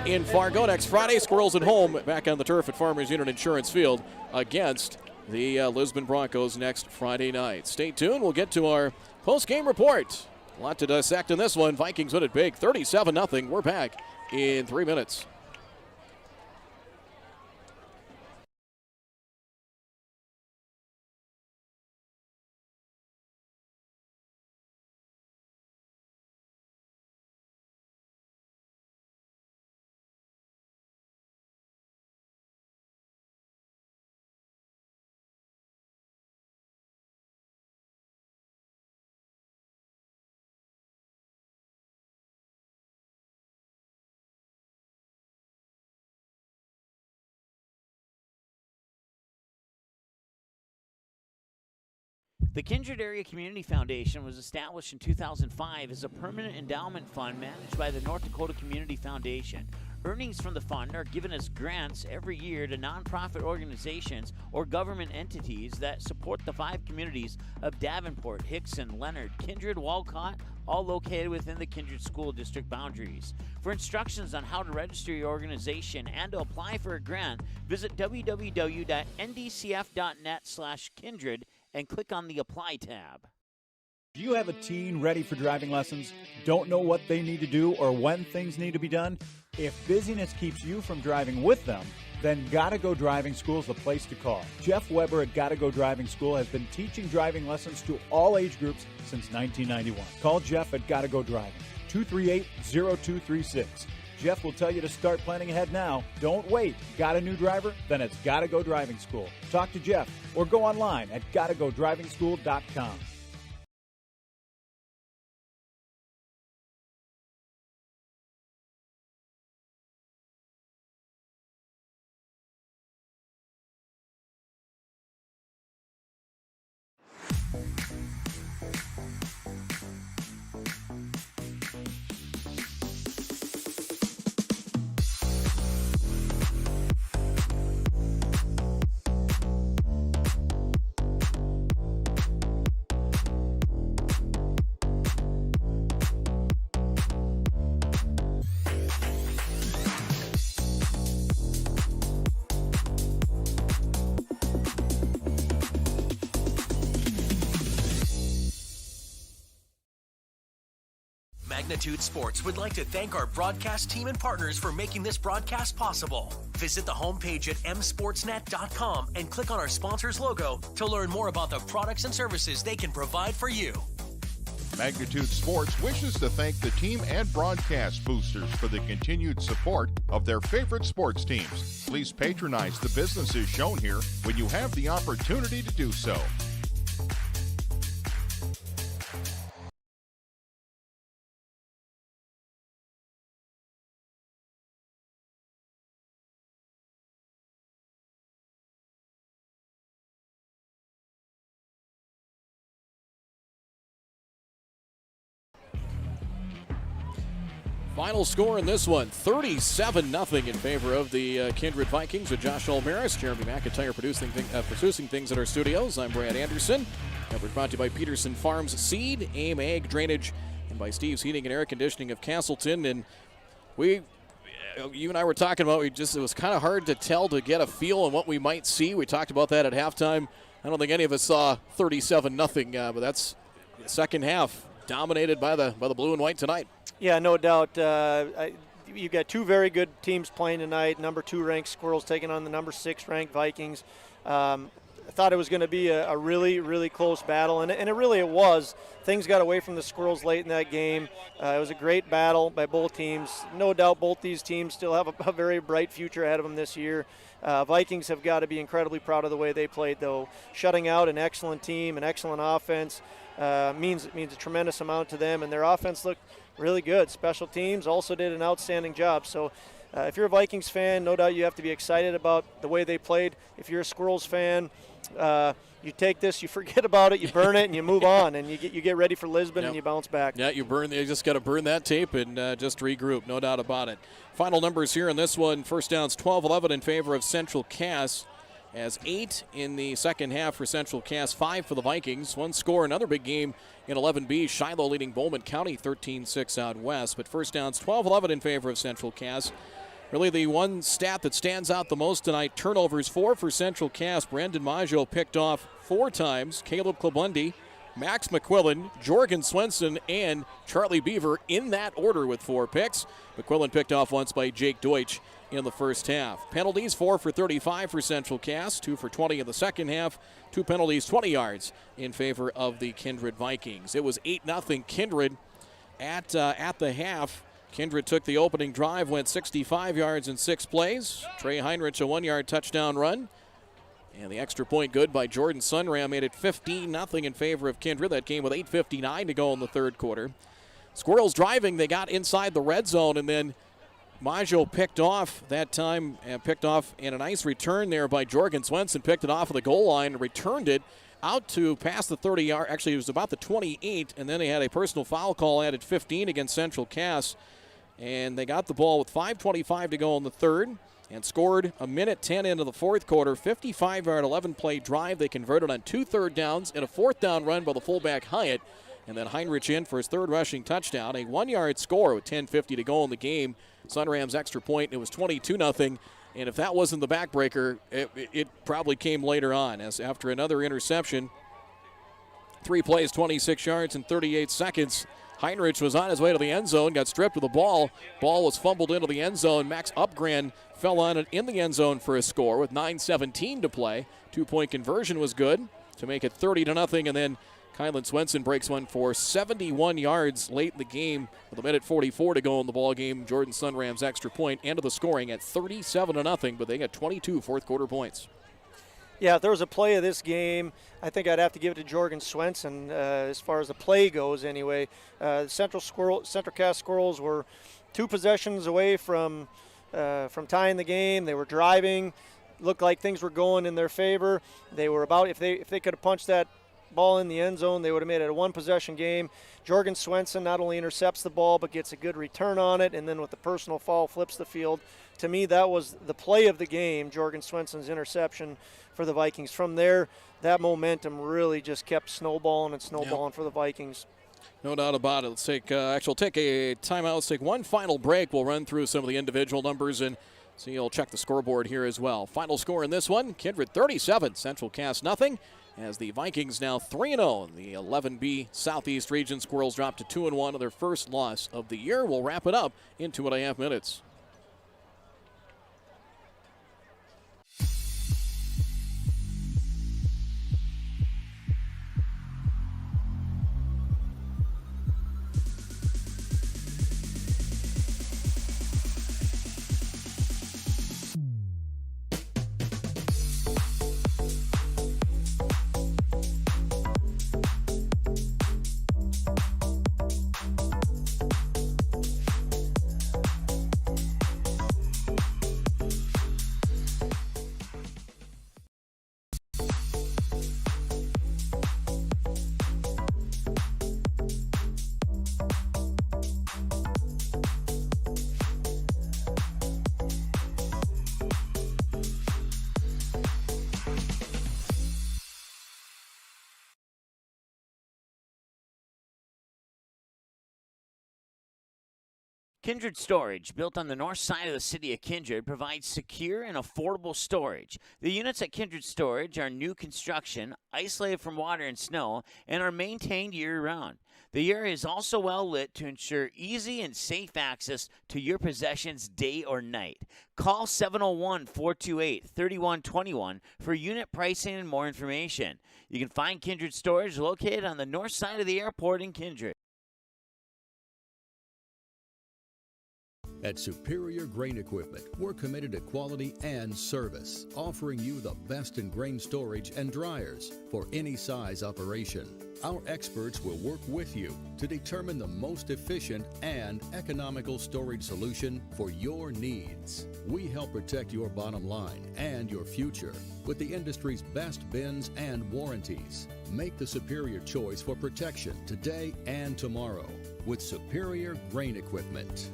in Fargo next Friday. Squirrels at home back on the turf at Farmers Union Insurance Field against the Lisbon Broncos next Friday night. Stay tuned. We'll get to our post-game report. A lot to dissect in this one. Vikings win it big, 37-0. We're back in 3 minutes. The Kindred Area Community Foundation was established in 2005 as a permanent endowment fund managed by the North Dakota Community Foundation. Earnings from the fund are given as grants every year to nonprofit organizations or government entities that support the 5 communities of Davenport, Hickson, Leonard, Kindred, Walcott, all located within the Kindred School District boundaries. For instructions on how to register your organization and to apply for a grant, visit www.ndcf.net/kindred and click on the Apply tab. Do you have a teen ready for driving lessons? Don't know what they need to do or when things need to be done? If busyness keeps you from driving with them, then Gotta Go Driving School is the place to call. Jeff Weber at Gotta Go Driving School has been teaching driving lessons to all age groups since 1991. Call Jeff at Gotta Go Driving, 238-0236. Jeff will tell you to start planning ahead now. Don't wait. Got a new driver? Then it's Gotta Go Driving School. Talk to Jeff or go online at gottagodrivingschool.com. Magnitude Sports would like to thank our broadcast team and partners for making this broadcast possible. Visit the homepage at msportsnet.com and click on our sponsor's logo to learn more about the products and services they can provide for you. Magnitude Sports wishes to thank the team and broadcast boosters for the continued support of their favorite sports teams. Please patronize the businesses shown here when you have the opportunity to do so. Final score in this one, 37-0 in favor of the Kindred Vikings with Josh Olmeris, Jeremy McIntyre producing things at our studios. I'm Brad Anderson. Coverage brought to you by Peterson Farms Seed, AIM Ag Drainage, and by Steve's Heating and Air Conditioning of Castleton. And you and I were talking about, it was kind of hard to tell, to get a feel on what we might see. We talked about that at halftime. I don't think any of us saw 37-0, but that's the second half dominated by the blue and white tonight. Yeah, no doubt. You've got 2 very good teams playing tonight. Number 2 ranked Squirrels taking on the number 6 ranked Vikings. I thought it was going to be a really, really close battle, and it really was. Things got away from the Squirrels late in that game. It was a great battle by both teams. No doubt both these teams still have a very bright future ahead of them this year. Vikings have got to be incredibly proud of the way they played, though. Shutting out an excellent team, an excellent offense means a tremendous amount to them, and their offense looked really good. Special teams also did an outstanding job. So if you're a Vikings fan, no doubt you have to be excited about the way they played. If you're a Squirrels fan, you take this, you forget about it, you burn it, and you move on, and you get ready for Lisbon, Yep. and you bounce back. Yeah, you just got to burn that tape and just regroup, no doubt about it. Final numbers here in this one. First downs 12-11 in favor of Central Cass, as 8 in the second half for Central Cass, 5 for the Vikings. One score, another big game in 11B. Shiloh leading Bowman County 13-6 out west. But first downs 12-11 in favor of Central Cass. Really the one stat that stands out the most tonight, turnovers 4 for Central Cass. Brandon Maggio picked off 4 times. Caleb Klabundi, Max McQuillan, Jorgen Swenson, and Charlie Beaver in that order with 4 picks. McQuillan picked off once by Jake Deutsch in the first half. Penalties, 4 for 35 for Central Cass, 2 for 20 in the second half. 2 penalties, 20 yards in favor of the Kindred Vikings. It was 8-0 Kindred at the half. Kindred took the opening drive, went 65 yards in 6 plays. Trey Heinrich, a 1-yard touchdown run. And the extra point good by Jordan Sunram made it 15-0 in favor of Kindred. That game with 8:59 to go in the third quarter. Squirrels driving, they got inside the red zone, and then Maggio picked off that time, and picked off in a nice return there by Jorgen Swenson. Picked it off of the goal line and returned it out to past the 30-yard. Actually, it was about the 28, and then they had a personal foul call added 15 against Central Cass. And they got the ball with 5:25 to go in the third and scored a minute 10 into the fourth quarter. 55-yard, 11-play drive. They converted on 2 third downs and a 4th down run by the fullback Hyatt. And then Heinrich in for his 3rd rushing touchdown. A 1-yard score with 10:50 to go in the game. Sunram's extra point, it was 22-0. And if that wasn't the backbreaker, it probably came later on, as after another interception, 3 plays, 26 yards in 38 seconds. Heinrich was on his way to the end zone, got stripped of the ball. Ball was fumbled into the end zone. Max Upgren fell on it in the end zone for a score with 9:17 to play. 2-point conversion was good to make it 30-0, and then Kylan Swenson breaks one for 71 yards late in the game with 1:44 to go in the ball game. Jordan Sunram's extra point ended the scoring at 37-0, but they got 22 fourth quarter points. Yeah, if there was a play of this game, I think I'd have to give it to Jorgen Swenson as far as the play goes anyway. Central Cass Squirrels were 2 possessions away from tying the game. They were driving. Looked like things were going in their favor. They were about, if they could have punched that ball in the end zone, they would have made it a 1-possession game. Jorgen Swenson not only intercepts the ball but gets a good return on it, and then with the personal foul flips the field. To me, that was the play of the game, Jorgen Swenson's interception for the Vikings. From there, that momentum really just kept snowballing for the Vikings. No doubt about it. Let's take we'll take a timeout. Let's take one final break. We'll run through some of the individual numbers and see. You'll check the scoreboard here as well. Final score in this one: Kindred 37, Central Cass nothing. As the Vikings now 3-0 in the 11B Southeast Region. Squirrels drop to 2-1 of their first loss of the year. We'll wrap it up in 2.5 minutes. Kindred Storage, built on the north side of the city of Kindred, provides secure and affordable storage. The units at Kindred Storage are new construction, isolated from water and snow, and are maintained year-round. The area is also well lit to ensure easy and safe access to your possessions day or night. Call 701-428-3121 for unit pricing and more information. You can find Kindred Storage located on the north side of the airport in Kindred. At Superior Grain Equipment, we're committed to quality and service, offering you the best in grain storage and dryers for any size operation. Our experts will work with you to determine the most efficient and economical storage solution for your needs. We help protect your bottom line and your future with the industry's best bins and warranties. Make the superior choice for protection today and tomorrow with Superior Grain Equipment.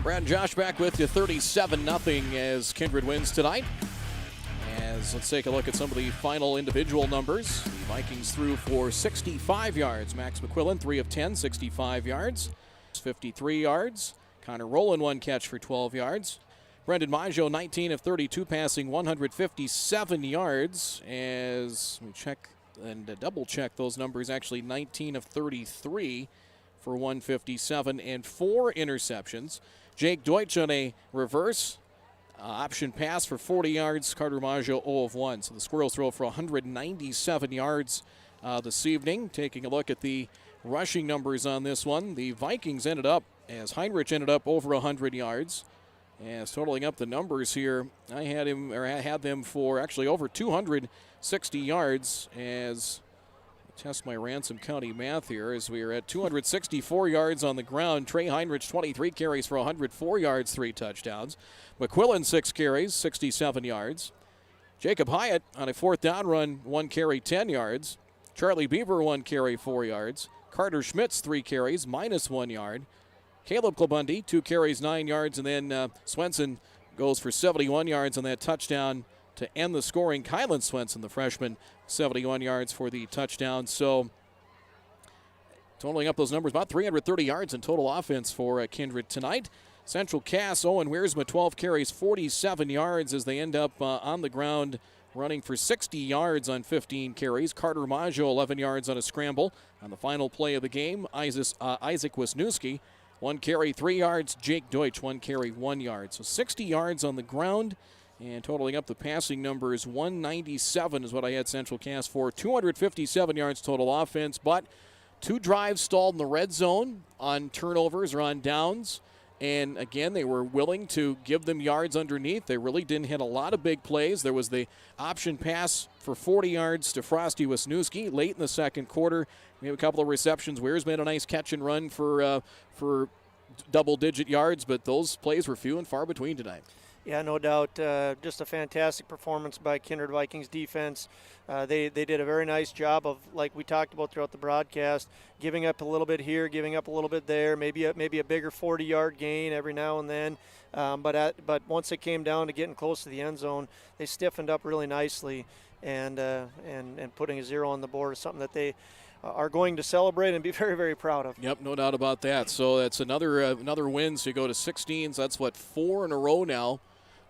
Brad and Josh back with you, 37-0 as Kindred wins tonight. As let's take a look at some of the final individual numbers. The Vikings threw for 65 yards. Max McQuillan, 3 of 10, 65 yards. 53 yards. Connor Rowland, 1 catch for 12 yards. Brendan Maggio, 19 of 32, passing 157 yards. As we check and double check those numbers, actually 19 of 33 for 157 and 4 interceptions. Jake Deutsch on a reverse option pass for 40 yards. Carter Maggio 0 of 1. So the Squirrels throw for 197 yards this evening. Taking a look at the rushing numbers on this one, the Vikings ended up, as Heinrich ended up over 100 yards. As totaling up the numbers here, I had them for actually over 260 yards. As test my Ransom County math here, as we are at 264 yards on the ground. Trey Heinrich, 23 carries for 104 yards, 3 touchdowns. McQuillan, 6 carries, 67 yards. Jacob Hyatt on a 4th down run, 1 carry, 10 yards. Charlie Beaver, 1 carry, 4 yards. Carter Schmitz, 3 carries, -1 yard. Caleb Klabundi, 2 carries, 9 yards. And then Swenson goes for 71 yards on that touchdown to end the scoring. Kylan Swenson, the freshman, 71 yards for the touchdown. So totaling up those numbers, about 330 yards in total offense for Kindred tonight. Central Cass, Owen Wiersma, 12 carries, 47 yards as they end up on the ground running for 60 yards on 15 carries. Carter Maggio, 11 yards on a scramble. On the final play of the game, Isaac Wisniewski, 1 carry, 3 yards. Jake Deutsch, 1 carry, 1 yard. So 60 yards on the ground. And totaling up the passing numbers, 197 is what I had Central Cass for. 257 yards total offense, but 2 drives stalled in the red zone on turnovers or on downs. And again, they were willing to give them yards underneath. They really didn't hit a lot of big plays. There was the option pass for 40 yards to Frosty Wisniewski late in the second quarter. We have a couple of receptions. Wears made a nice catch and run for double-digit yards, but those plays were few and far between tonight. Yeah, no doubt. Just a fantastic performance by Kindred Vikings defense. They did a very nice job of, like we talked about throughout the broadcast, giving up a little bit here, giving up a little bit there, maybe a bigger 40-yard gain every now and then. But once it came down to getting close to the end zone, they stiffened up really nicely, and putting a 0 on the board is something that they are going to celebrate and be very, very proud of. Yep, no doubt about that. So that's another win. So you go to 16. So that's 4 in a row now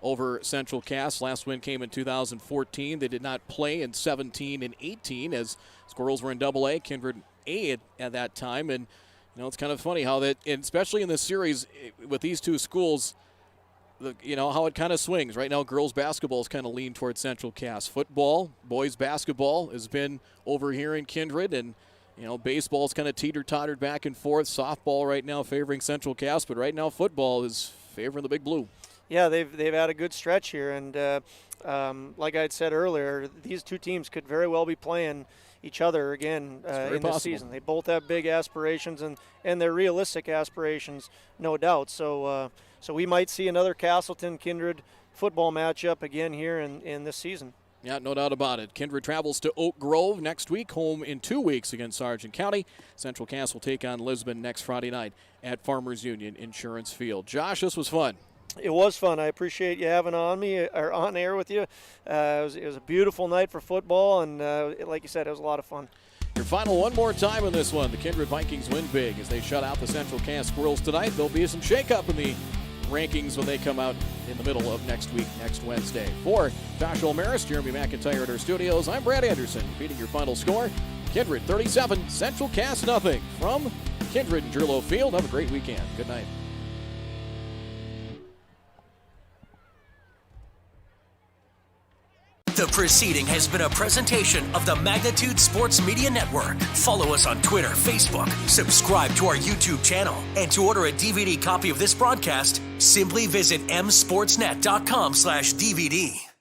over Central Cass. Last win came in 2014. They did not play in 17 and 18 as Squirrels were in AA, Kindred A at that time. And, it's kind of funny how that, and especially in this series with these two schools, how it kind of swings. Right now, girls basketball is kind of leaned towards Central Cass. Football, boys basketball has been over here in Kindred, and baseball's kind of teeter-tottered back and forth. Softball right now favoring Central Cass, but right now football is favoring the Big Blue. Yeah, they've had a good stretch here, and like I had said earlier, these two teams could very well be playing each other again in this season. They both have big aspirations, and they're realistic aspirations, no doubt. So we might see another Castleton-Kindred football matchup again here in this season. Yeah, no doubt about it. Kindred travels to Oak Grove next week, home in 2 weeks against Sargent County. Central Cass will take on Lisbon next Friday night at Farmers Union Insurance Field. Josh, this was fun. It was fun. I appreciate you having on air with you. It was a beautiful night for football, and like you said, it was a lot of fun. Your final one more time in this one. The Kindred Vikings win big as they shut out the Central Cass Squirrels tonight. There'll be some shakeup in the rankings when they come out in the middle of next week, next Wednesday. For Josh Olmaris, Jeremy McIntyre at our studios, I'm Brad Anderson, repeating your final score. Kindred 37, Central Cass nothing. From Kindred and Jerlow Field, have a great weekend. Good night. The proceeding has been a presentation of the Magnitude Sports Media Network. Follow us on Twitter, Facebook, subscribe to our YouTube channel, and to order a DVD copy of this broadcast, simply visit msportsnet.com/DVD.